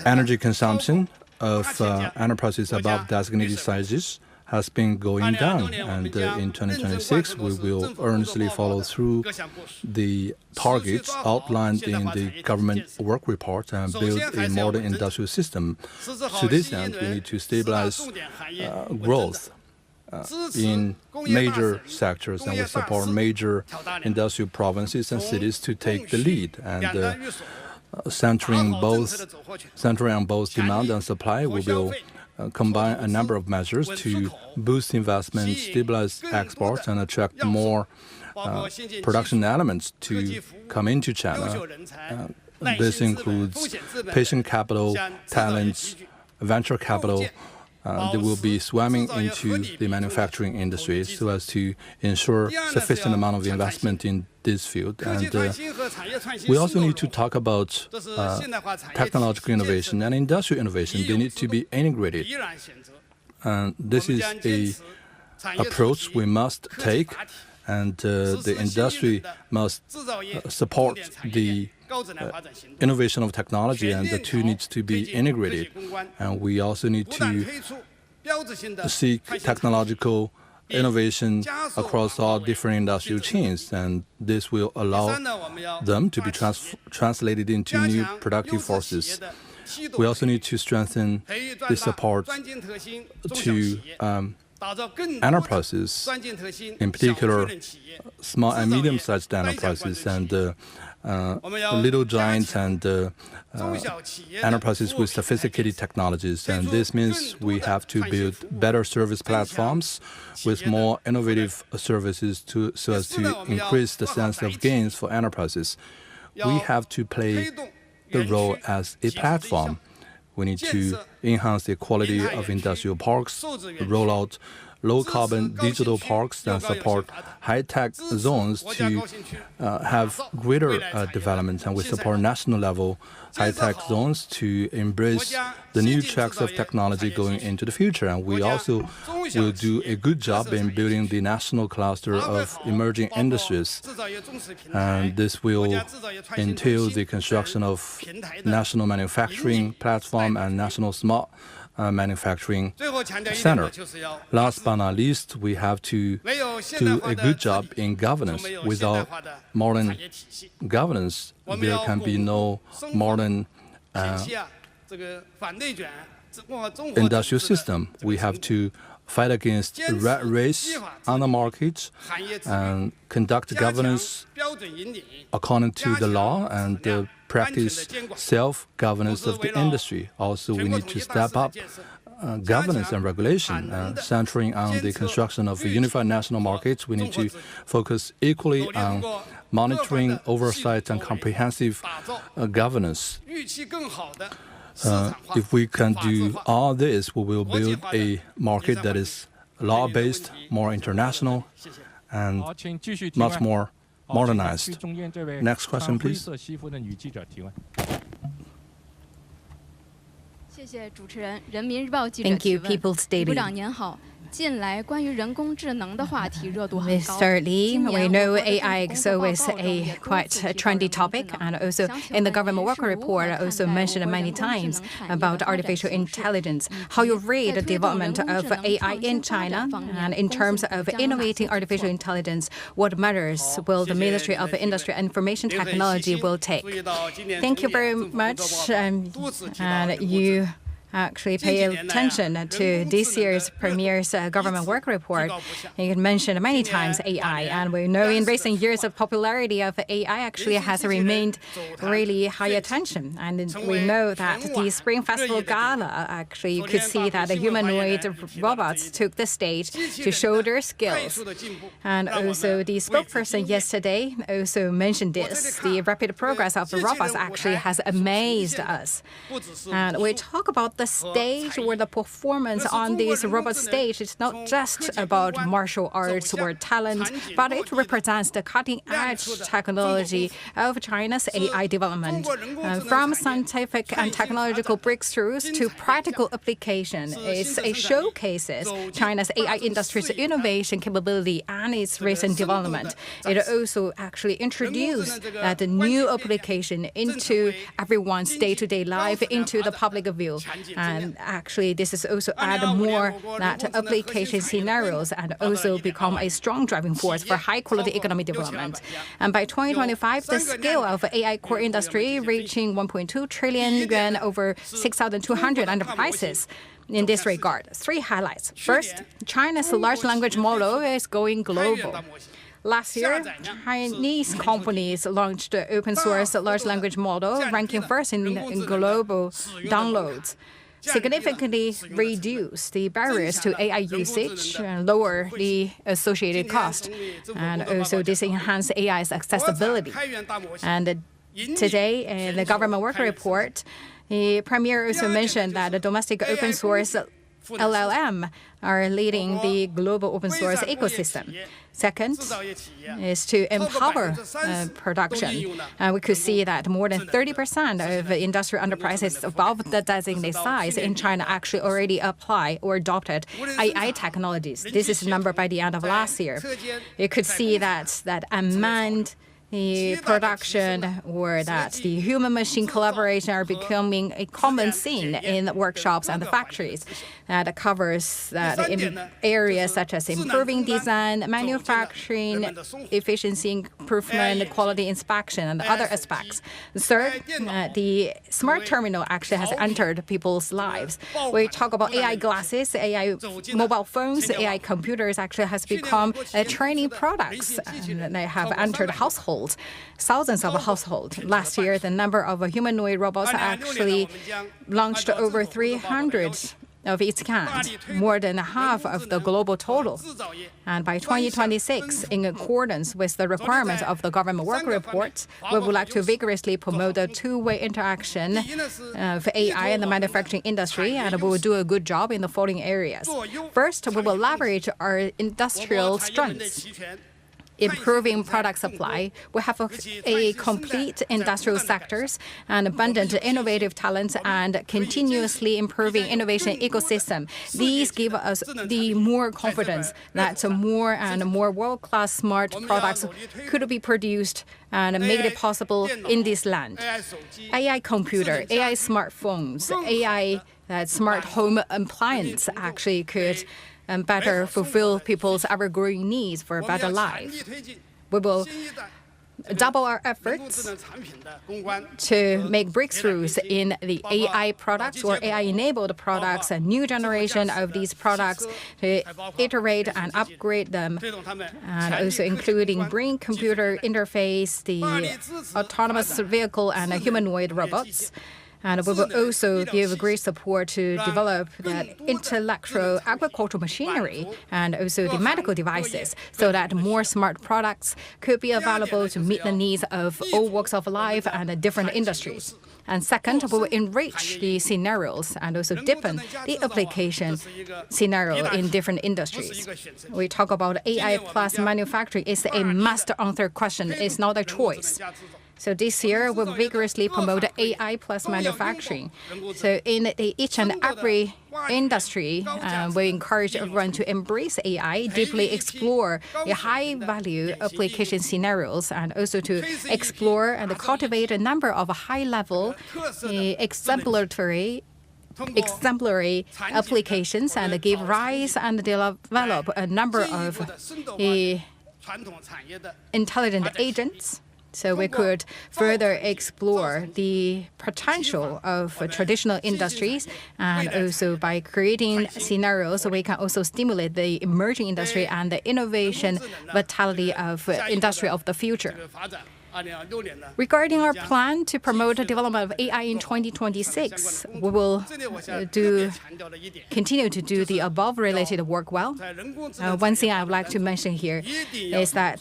energy consumption of enterprises above designated sizes has been going down, and in 2026 we will earnestly follow through the targets outlined in the government work report and build a modern industrial system. To this end, we need to stabilize growth in major sectors, and we support major industrial provinces and cities to take the lead. And centering on both demand and supply, we will combine a number of measures to boost investment, stabilize exports, and attract more production elements to come into China. This includes patient capital, talents, venture capital. They will be swimming into the manufacturing industry so as to ensure sufficient amount of investment in this field. And we also need to talk about technological innovation and industrial innovation. They need to be integrated. And this is an approach we must take, and the industry must support the innovation of technology, and the two needs to be integrated. And we also need to seek technological innovation across all different industrial chains, and this will allow them to be translated into new productive forces. We also need to strengthen the support to enterprises, in particular small and medium-sized enterprises and little giants and enterprises with sophisticated technologies. And this means we have to build better service platforms with more innovative services so as to increase the sense of gains for enterprises. We have to play the role as a platform. We need to enhance the quality of industrial parks, roll out low-carbon digital parks, and support high-tech zones to have greater development. And we support national-level high-tech zones to embrace the new tracks of technology going into the future. And we also will do a good job in building the national cluster of emerging industries. And this will entail the construction of national manufacturing platform and national smart manufacturing center. Last but not least, we have to do a good job in governance. Without modern governance, there can be no modern industrial system. We have to fight against rat race on the market and conduct governance according to the law and practice self-governance of the industry. Also, we need to step up governance and regulation, centering on the construction of a unified national market. We need to focus equally on monitoring, oversight, and comprehensive governance. If we can do all this, we will build a market that is law-based, more international, and much more modernized. Next question, please. Thank you, People's Daily. Mr. Li, we know AI is always a quite trendy topic, and also in the government work report also mentioned many times about artificial intelligence. How you read the development of AI in China, and in terms of innovating artificial intelligence, what measures will the Ministry of Industry and Information Technology will take? Thank you very much, and you actually pay attention to this year's Premier's government work report. You mentioned many times AI, and we know in recent years the popularity of AI actually has remained really high attention. And we know that the Spring Festival Gala, actually you could see that the humanoid robots took the stage to show their skills. And also the spokesperson yesterday also mentioned this. The rapid progress of robots actually has amazed us. And we talk about the stage or the performance on this robot stage is not just about martial arts or talent, but it represents the cutting-edge technology of China's AI development. From scientific and technological breakthroughs to practical application, it showcases China's AI industry's innovation capability and its recent development. It also actually introduced that new application into everyone's day-to-day life, into the public view. And actually, this is also add more that application scenarios and also become a strong driving force for high-quality economic development. And by 2025, the scale of AI core industry reaching 1.2 trillion yuan, over 6,200 enterprises. In this regard, 3 highlights. First, China's large language model is going global. Last year, Chinese companies launched the open source large language model, ranking first in global downloads, significantly reduce the barriers to AI usage and lower the associated cost. And also this enhance AI's accessibility. And today, in the government work report, the Premier also mentioned that the domestic open source LLM are leading the global open source ecosystem. Second is to empower production. We could see that more than 30% of industrial enterprises above the designated size in China actually already apply or adopted AI technologies. This is the number by the end of last year. You could see that unmanned the production or that the human-machine collaboration are becoming a common scene in workshops and the factories. That covers that in areas such as improving design, manufacturing, efficiency improvement, quality inspection, and other aspects. Third, the smart terminal actually has entered people's lives. We talk about AI glasses, AI mobile phones, AI computers actually has become training products. And they have entered households. Thousands of households. Last year, the number of humanoid robots actually launched over 300 of its kind, more than half of the global total. And by 2026, in accordance with the requirements of the government work report, we would like to vigorously promote the two-way interaction of AI and the manufacturing industry, and we will do a good job in the following areas. First, we will leverage our industrial strengths. Improving product supply. We have a complete industrial sectors and abundant innovative talents and continuously improving innovation ecosystem. These give us the more confidence that more and more world-class smart products could be produced and make it possible in this land. AI computer, AI smartphones, AI smart home appliance actually could better fulfill people's ever-growing needs for a better life. We will double our efforts to make breakthroughs in the AI products or AI-enabled products, a new generation of these products, to iterate and upgrade them, and also including brain-computer interface, the autonomous vehicle, and humanoid robots. And we will also give great support to develop that intellectual agricultural machinery and also the medical devices so that more smart products could be available to meet the needs of all walks of life and different industries. And second, we will enrich the scenarios and also deepen the application scenario in different industries. We talk about AI plus manufacturing. It's a must-answer question. It's not a choice. So this year, we'll vigorously promote AI plus manufacturing. So in each and every industry, we encourage everyone to embrace AI, deeply explore the high-value application scenarios, and also to explore and cultivate a number of high-level exemplary applications and give rise and develop a number of intelligent agents. So we could further explore the potential of traditional industries, and also by creating scenarios, we can also stimulate the emerging industry and the innovation vitality of industry of the future. Regarding our plan to promote the development of AI in 2026, we will continue to do the above-related work well. One thing I would like to mention here is that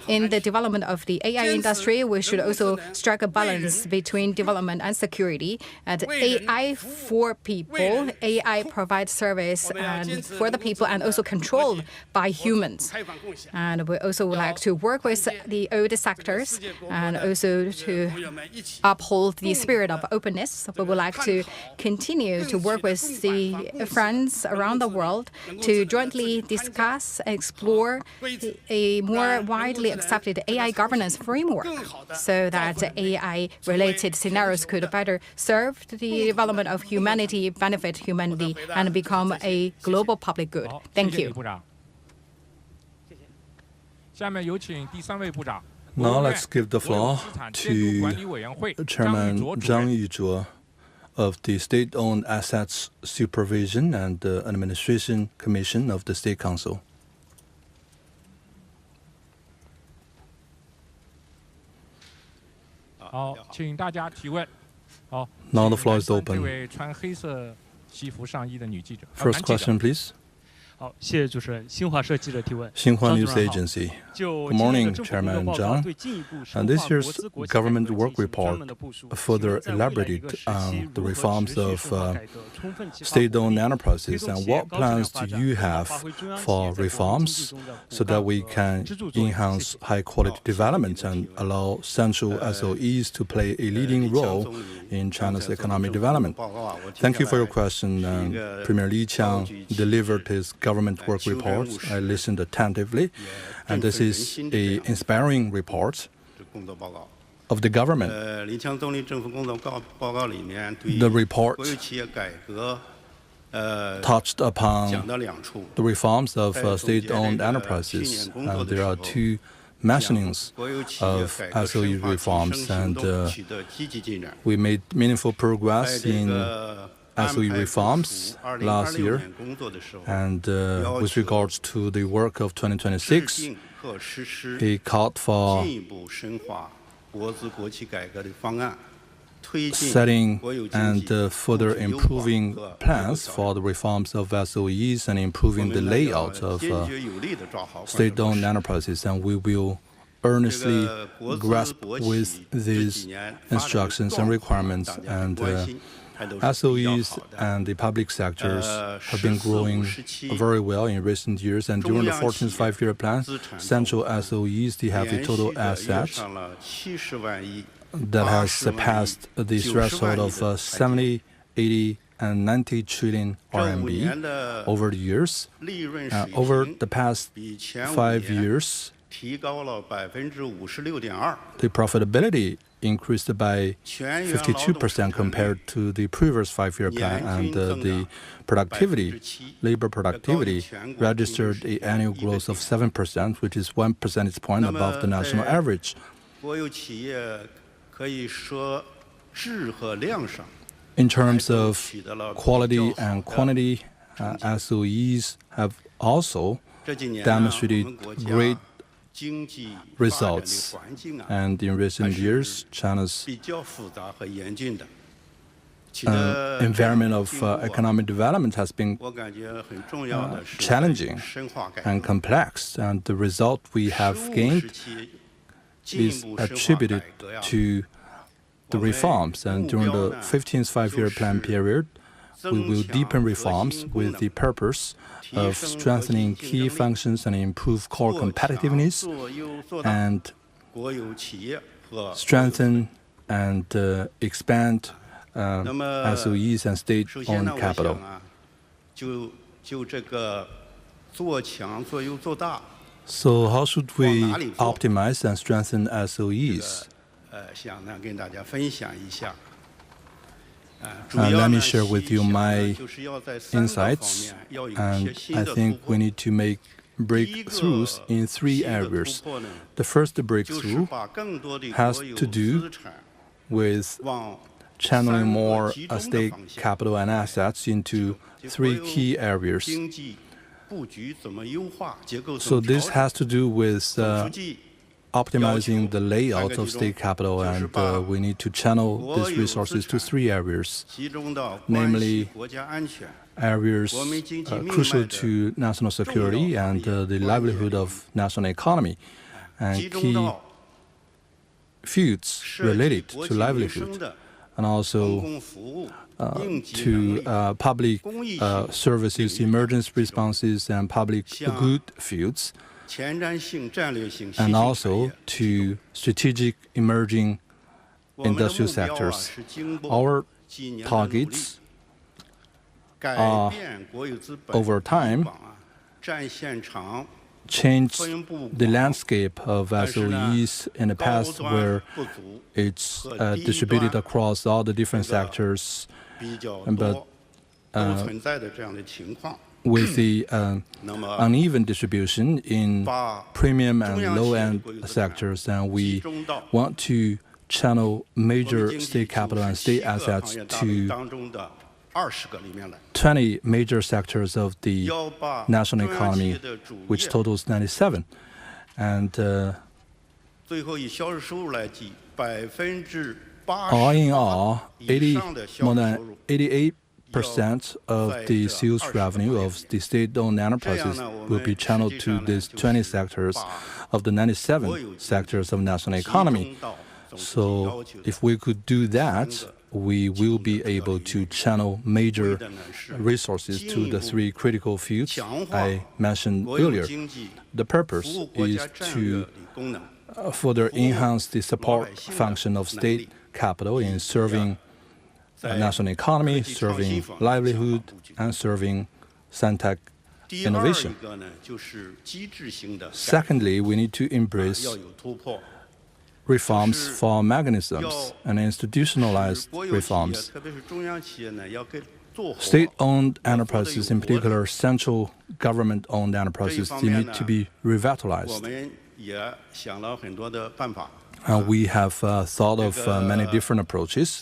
In the development of the AI industry, we should also strike a balance between development and security. And AI for people, AI provides service and for the people and also controlled by humans. And we also would like to work with the old sectors and also to uphold the spirit of openness. We would like to continue to work with the friends around the world to jointly discuss and explore a more widely accepted AI governance framework so that AI-related scenarios could better serve the development of humanity, benefit humanity, and become a global public good. Thank you. Now let's give the floor to Chairman Zhang Yuzhuo of the State-Owned Assets Supervision and Administration Commission of the State Council. Now the floor is open. First question, please. Xinhua News Agency. Good morning, Chairman Zhang. And this year's government work report further elaborated on the reforms of state-owned enterprises. And what plans do you have for reforms so that we can enhance high-quality development and allow central SOEs to play a leading role in China's economic development? Thank you for your question. Premier Li Qiang delivered his government work report. I listened attentively, and this is an inspiring report of the government. The report touched upon the reforms of state-owned enterprises. There are two mentionings of SOE reforms, and we made meaningful progress in SOE reforms last year. And with regards to the work of 2026, he called for setting and further improving plans for the reforms of SOEs and improving the layout of state-owned enterprises. And we will earnestly grasp with these instructions and requirements. And SOEs and the public sectors have been growing very well in recent years, and during the 14th five-year plan, central SOEs, they have a total asset that has surpassed the threshold of 70, 80, and 90 trillion RMB over the years. Over the past 5 years, the profitability increased by 52% compared to the previous five-year plan, and the productivity, labor productivity, registered an annual growth of 7%, which is 1 percentage point above the national average. In terms of quality and quantity, SOEs have also demonstrated great results. And in recent years, China's environment of economic development has been challenging and complex. And the result we have gained is attributed to the reforms. And during the 15th five-year plan period, we will deepen reforms with the purpose of strengthening key functions and improve core competitiveness, and strengthen and expand SOEs and state-owned capital. So how should we optimize and strengthen SOEs? Let me share with you my insights, and I think we need to make breakthroughs in 3 areas. The first breakthrough has to do with channeling more state capital and assets into 3 key areas. So this has to do with optimizing the layout of state capital, and we need to channel these resources to 3 areas, namely areas crucial to national security and the livelihood of national economy. and key fields related to livelihood, and also to public services, emergency responses, and public good fields, and also to strategic emerging industrial sectors. Our targets are, over time, change the landscape of SOEs in the past, where it's distributed across all the different sectors, but with the uneven distribution in premium and low-end sectors, and we want to channel major state capital and state assets to 20 major sectors of the national economy, which totals 97. And all in all, more than 88% of the sales revenue of the state-owned enterprises will be channeled to these 20 sectors of the 97 sectors of national economy. So if we could do that, we will be able to channel major resources to the three critical fields I mentioned earlier. The purpose is to further enhance the support function of state capital in serving national economy, serving livelihood, and serving scientific innovation. Secondly, we need to embrace reforms for mechanisms and institutionalized reforms. State-owned enterprises, in particular central government-owned enterprises, they need to be revitalized. And we have thought of many different approaches.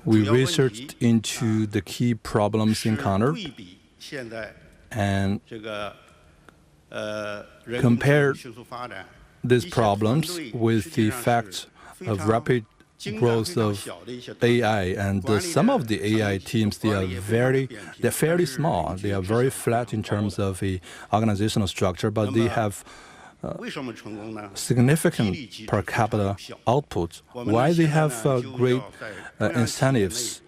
We researched into the key problems encountered and compared these problems with the fact of rapid growth of AI. And some of the AI teams, they're fairly small. They are very flat in terms of the organizational structure, but they have significant per capita output. Why they have great incentives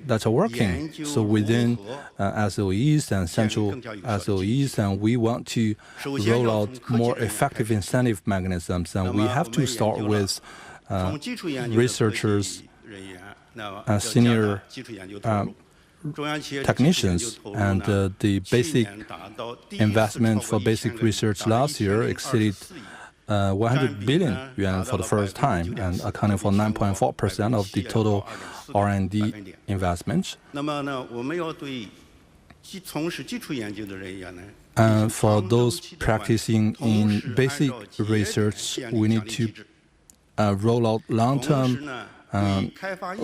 that are working. So within SOEs and central SOEs, and we want to roll out more effective incentive mechanisms. And we have to start with researchers, senior technicians, and the basic investment for basic research last year exceeded 100 billion yuan for the first time, and accounting for 9.4% of the total R&D investments. And for those practicing in basic research, we need to roll out long-term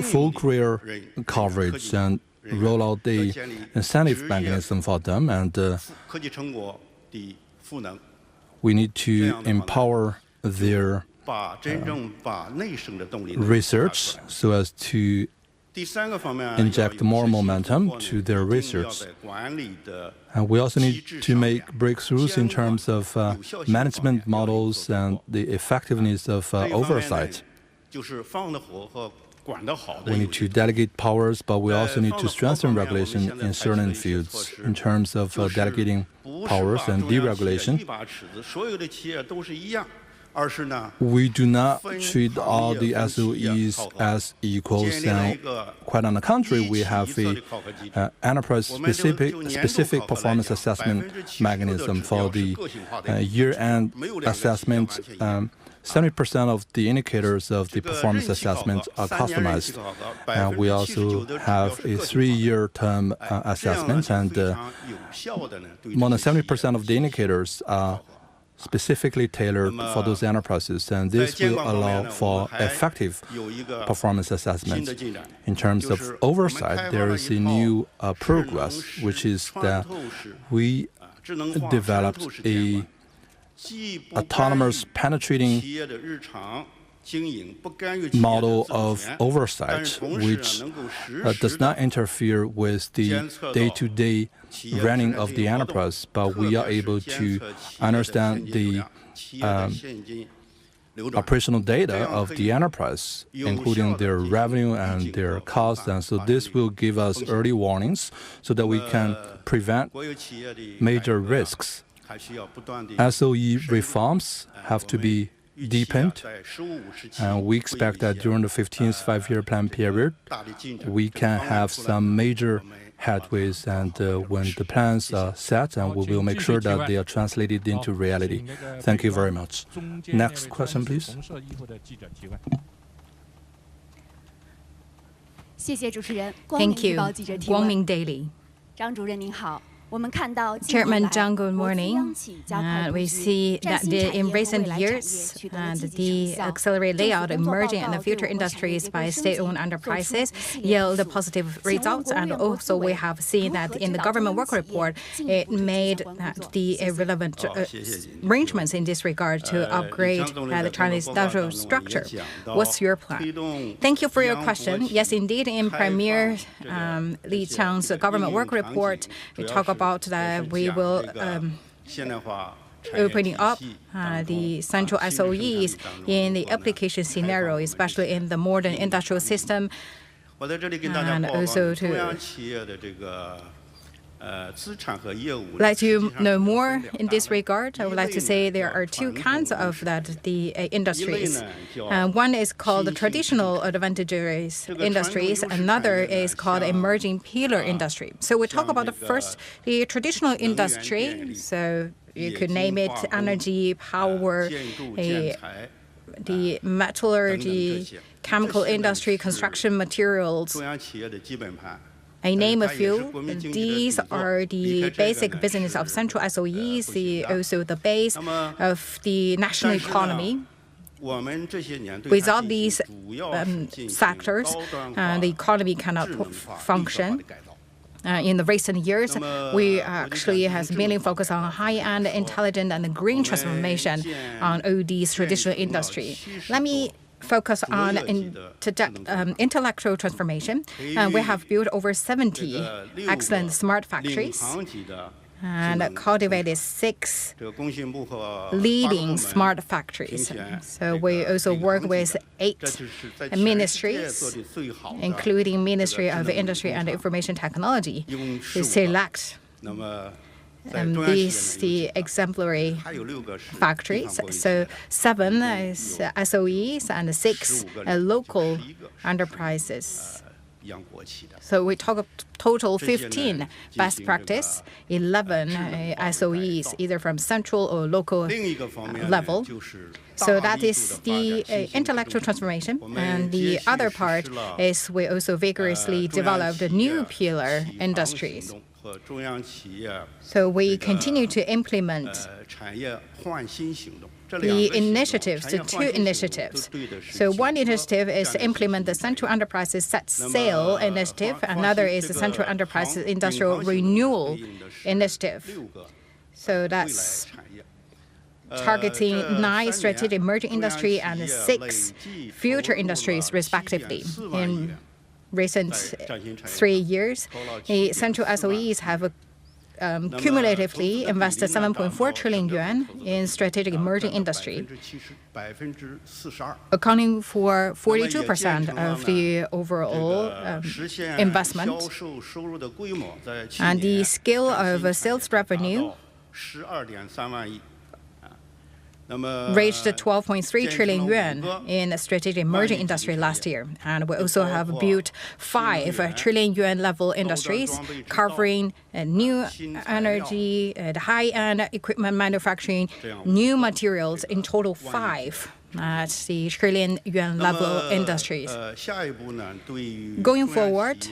full career coverage and roll out the incentive mechanism for them, and we need to empower their research so as to inject more momentum to their research. And we also need to make breakthroughs in terms of management models and the effectiveness of oversight. We need to delegate powers, but we also need to strengthen regulation in certain fields in terms of delegating powers and deregulation. We do not treat all the SOEs as equals, and quite on the contrary, we have a enterprise-specific performance assessment mechanism for the year-end assessment. 70% of the indicators of the performance assessment are customized. And we also have a 3-year term assessment, and more than 70% of the indicators are specifically tailored for those enterprises, and this will allow for effective performance assessment. In terms of oversight, there is a new progress, which is that we developed a autonomous penetrating model of oversight, which does not interfere with the day-to-day running of the enterprise, but we are able to understand the operational data of the enterprise, including their revenue and their costs. And so this will give us early warnings so that we can prevent major risks. SOE reforms have to be deepened, and we expect that during the 15th five-year plan period, we can have some major headways, and when the plans are set, and we will make sure that they are translated into reality. Thank you very much. Next question, please. Thank you. Guangming Daily. Chairman Zhang, good morning. We see that in recent years, the accelerated layout of emerging and the future industries by state-owned enterprises yield positive results. And also we have seen that in the government work report, it made the relevant arrangements in this regard to upgrade the Chinese industrial structure. What's your plan? Thank you for your question. Yes, indeed, in Premier Li Qiang's government work report, we talk about that we will opening up the central SOEs in the application scenario, especially in the modern industrial system, and also to let you know more in this regard. I would like to say there are two kinds of the industries. One is called the traditional advantageous industries. Another is called emerging pillar industry. So we talk about the traditional industry. So you could name it energy, power, the metallurgy, chemical industry, construction materials. I name a few. These are the basic business of central SOEs, also the base of the national economy. Without these sectors, the economy cannot function. In the recent years, we actually have mainly focused on high-end, intelligent, and green transformation on all these traditional industry. Let me focus on intellectual transformation. We have built over 70 excellent smart factories and cultivated 6 leading smart factories. So we also work with 8 ministries, including Ministry of Industry and Information Technology, to select the exemplary factories. So 7 is SOEs and 6 local enterprises. So we talk of total 15 best practice, 11 SOEs, either from central or local level. So that is the intellectual transformation. And the other part is we also vigorously developed new pillar industries. So we continue to implement the initiatives, the 2 initiatives. So one initiative is to implement the Central Enterprises Set Sail initiative. Another is the Central Enterprises Industrial Renewal initiative. So that's targeting 9 strategic emerging industry and 6 future industries, respectively. In recent 3 years, the central SOEs have cumulatively invested 7.4 trillion yuan in strategic emerging industry, accounting for 42% of the overall investment. And the scale of sales revenue reached 12.3 trillion yuan in strategic emerging industry last year. And we also have built 5 trillion yuan level industries covering new energy, high-end equipment manufacturing, new materials, in total 5 at the trillion yuan level industries. Going forward,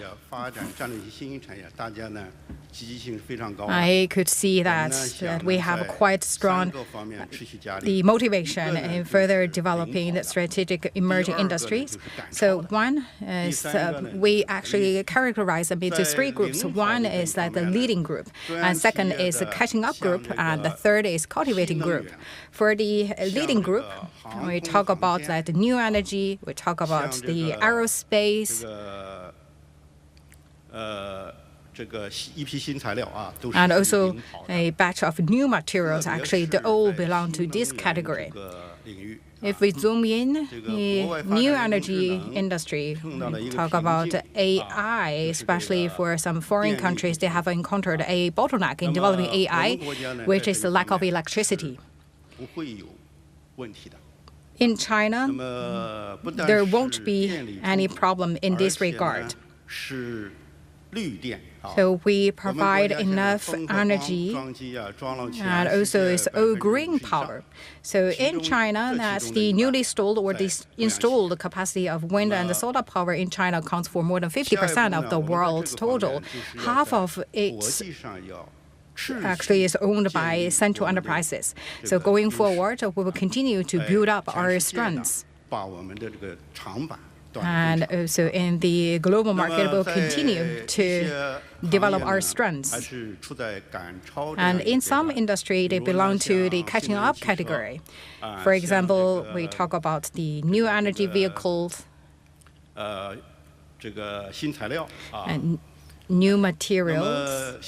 I could see that we have quite strong the motivation in further developing the strategic emerging industries. So one is we actually characterize them into 3 groups. One is like the leading group, and second is the catching up group, and the third is cultivating group. For the leading group, we talk about the new energy, we talk about the aerospace, and also a batch of new materials. Actually, they all belong to this category. If we zoom in, the new energy industry, we talk about AI, especially for some foreign countries, they have encountered a bottleneck in developing AI, which is the lack of electricity. In China, there won't be any problem in this regard. So we provide enough energy, and also it's all green power. So in China, that's the newly installed or the installed capacity of wind and solar power in China accounts for more than 50% of the world's total. Half of it actually is owned by central enterprises. So going forward, we will continue to build up our strengths. And also in the global market, we'll continue to develop our strengths. And in some industry, they belong to the catching up category. For example, we talk about the new energy vehicles and new materials.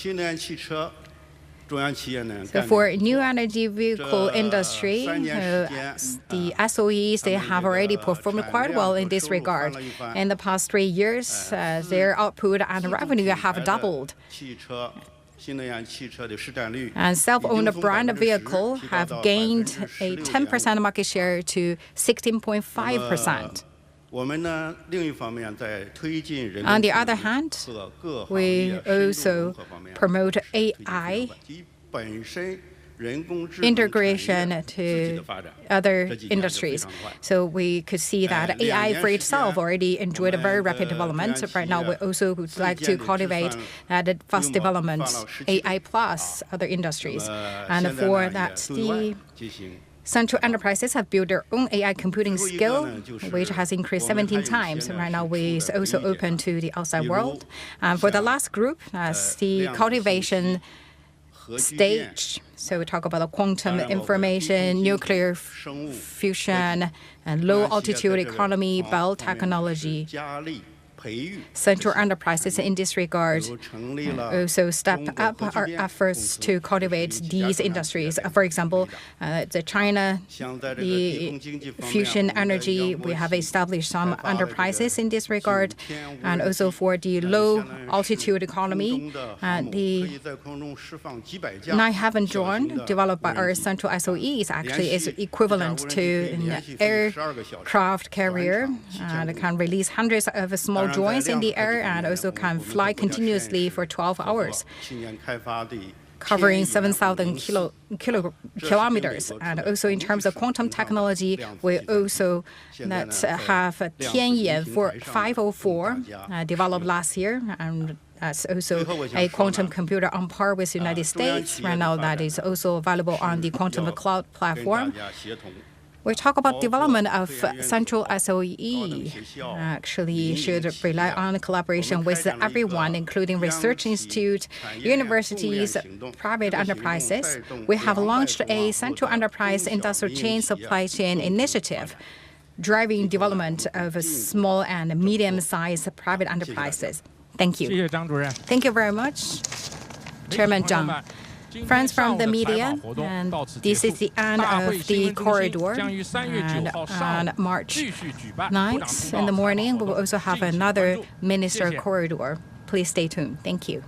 So for new energy vehicle industry, the SOEs, they have already performed quite well in this regard. In the past 3 years, their output and revenue have doubled. And self-owned brand vehicles have gained a 10% market share to 16.5%. On the other hand, we also promote AI integration to other industries. So we could see that AI for itself already enjoyed a very rapid development. Right now, we also would like to cultivate that fast development, AI plus other industries. And for that, the central enterprises have built their own AI computing skill, which has increased 17 times. Right now, we is also open to the outside world. For the last group, the cultivation stage. So we talk about quantum information, nuclear fusion, and low-altitude economy, biotechnology. Central enterprises in this regard also step up our efforts to cultivate these industries. For example, the China, the fusion energy, we have established some enterprises in this regard. And also for the low-altitude economy, the Night Heaven drone developed by our central SOEs actually is equivalent to an aircraft carrier. And it can release hundreds of small drones in the air and also can fly continuously for 12 hours, covering 7,000 kilometers. And also in terms of quantum technology, we also have Tianyan 504 developed last year, and that's also a quantum computer on par with the United States. Right now, that is also available on the quantum cloud platform. We talk about development of central SOE. Actually, should rely on collaboration with everyone, including research institutes, universities, private enterprises. We have launched a central enterprise industrial chain supply chain initiative, driving development of small and medium-sized private enterprises. Thank you. Thank you very much, Chairman Zhang. Friends from the media, and this is the end of the corridor. And on March 9th in the morning, we will also have another minister corridor. Please stay tuned. Thank you.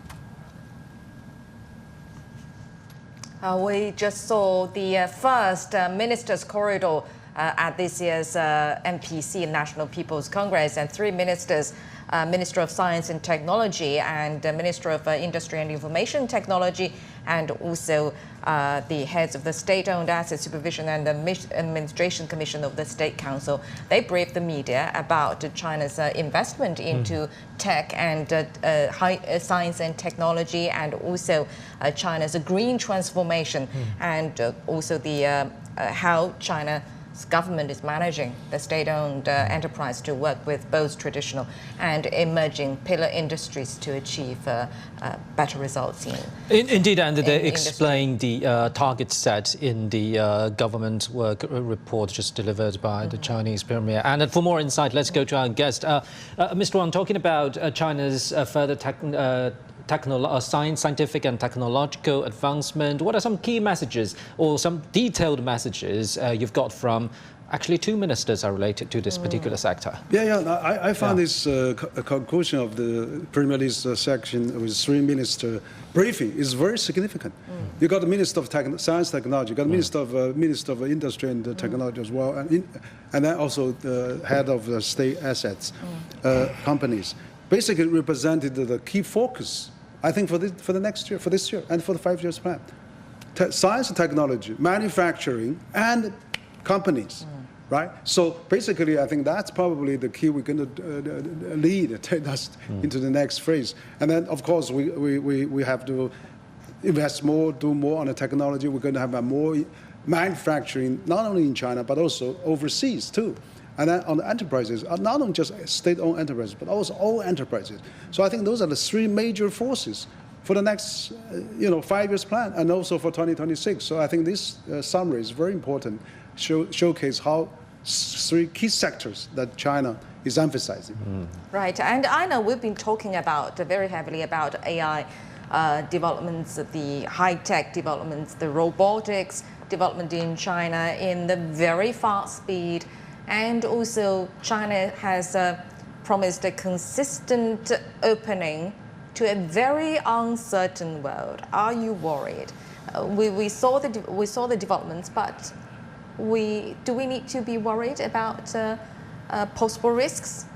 We just saw the first ministers' corridor at this year's NPC, National People's Congress, and 3 ministers, Minister of Science and Technology and Minister of Industry and Information Technology, and also the heads of the State-Owned Asset Supervision and the Administration Commission of the State Council. They briefed the media about China's investment into tech and science and technology, and also China's green transformation, and also the how China government is managing the state-owned enterprise to work with both traditional and emerging pillar industries to achieve better results Indeed, and they explained the target set in the government work report just delivered by the Chinese Premier. And for more insight, let's go to our guest. Mr. Wang, talking about China's further scientific and technological advancement, what are some key messages or some detailed messages you've got from actually two ministers are related to this particular sector? I found this conclusion of the Premier Lee's section with three minister briefing is very significant. You got the Minister of Science Technology, you got the Minister of Industry and Technology as well, and then also the head of the state assets companies. Basically represented the key focus, I think, for the next year, for this year, and for the 5 years plan. Science and technology, manufacturing, and companies, right? So basically, I think that's probably the key we're going to take us into the next phase. And then, of course, we have to invest more, do more on the technology. We're going to have more manufacturing, not only in China, but also overseas, too. And then on the enterprises, not only just state-owned enterprises, but also all enterprises. So I think those are the three major forces for the next, 5 years plan, and also for 2026. So I think this summary is very important, showcase how three key sectors that China is emphasizing. Right, and I know we've been talking about very heavily about AI developments, the high-tech developments, the robotics development in China in the very fast speed. And also, China has promised a consistent opening to a very uncertain world. Are you worried? We saw the developments, but do we need to be worried about possible risks?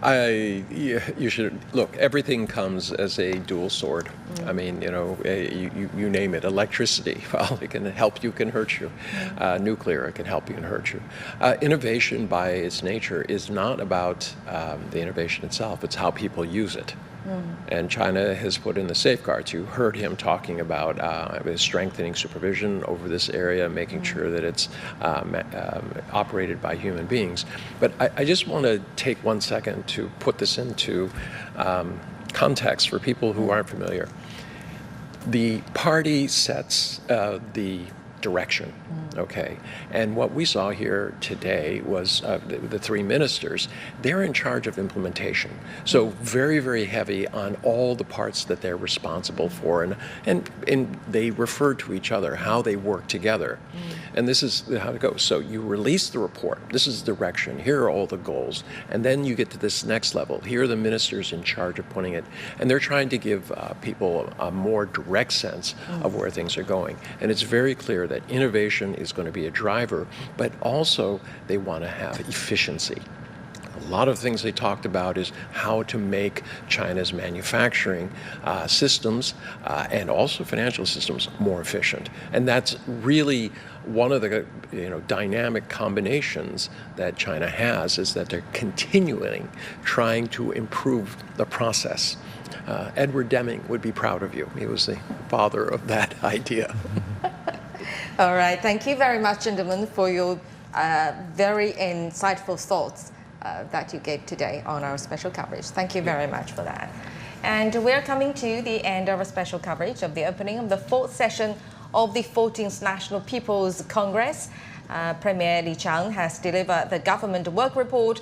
You should look. Everything comes as a dual sword. I mean, you name it. Electricity, well, it can help you, can hurt you. Nuclear, it can help you and hurt you. Innovation, by its nature, is not about the innovation itself. It's how people use it. And China has put in the safeguards. You heard him talking about strengthening supervision over this area, making sure that it's operated by human beings. But I just want to take 1 second to put this into context for people who aren't familiar. The party sets the direction, okay? And what we saw here today was the three ministers, they're in charge of implementation. So very, very heavy on all the parts that they're responsible for. And they refer to each other, how they work together. And this is how it goes. So you release the report. This is the direction. Here are all the goals. And then you get to this next level. Here are the ministers in charge of putting it. And they're trying to give people a more direct sense of where things are going. And it's very clear that innovation is going to be a driver, but also they want to have efficiency. A lot of things they talked about is how to make China's manufacturing systems and also financial systems more efficient. And that's really one of the dynamic combinations that China has, is that they're continuing trying to improve the process. Edward Deming would be proud of you. He was the father of that idea. All right, thank you very much, gentlemen, for your very insightful thoughts that you gave today on our special coverage. Thank you very much for that. And we're coming to the end of our special coverage of the opening of the 4th session of the 14th National People's Congress. Premier Li Qiang has delivered the government work report.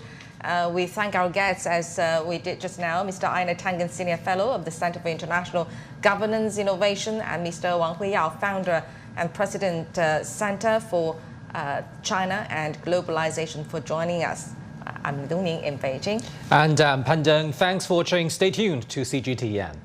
We thank our guests, as we did just now, Mr. Aina Tangen, Senior Fellow of the Center for International Governance Innovation, and Mr. Wang Huiyao, Founder and President Center for China and Globalization, for joining us. I'm Lu Ning in Beijing. And Pan Deng, thanks for watching. Stay tuned to CGTN.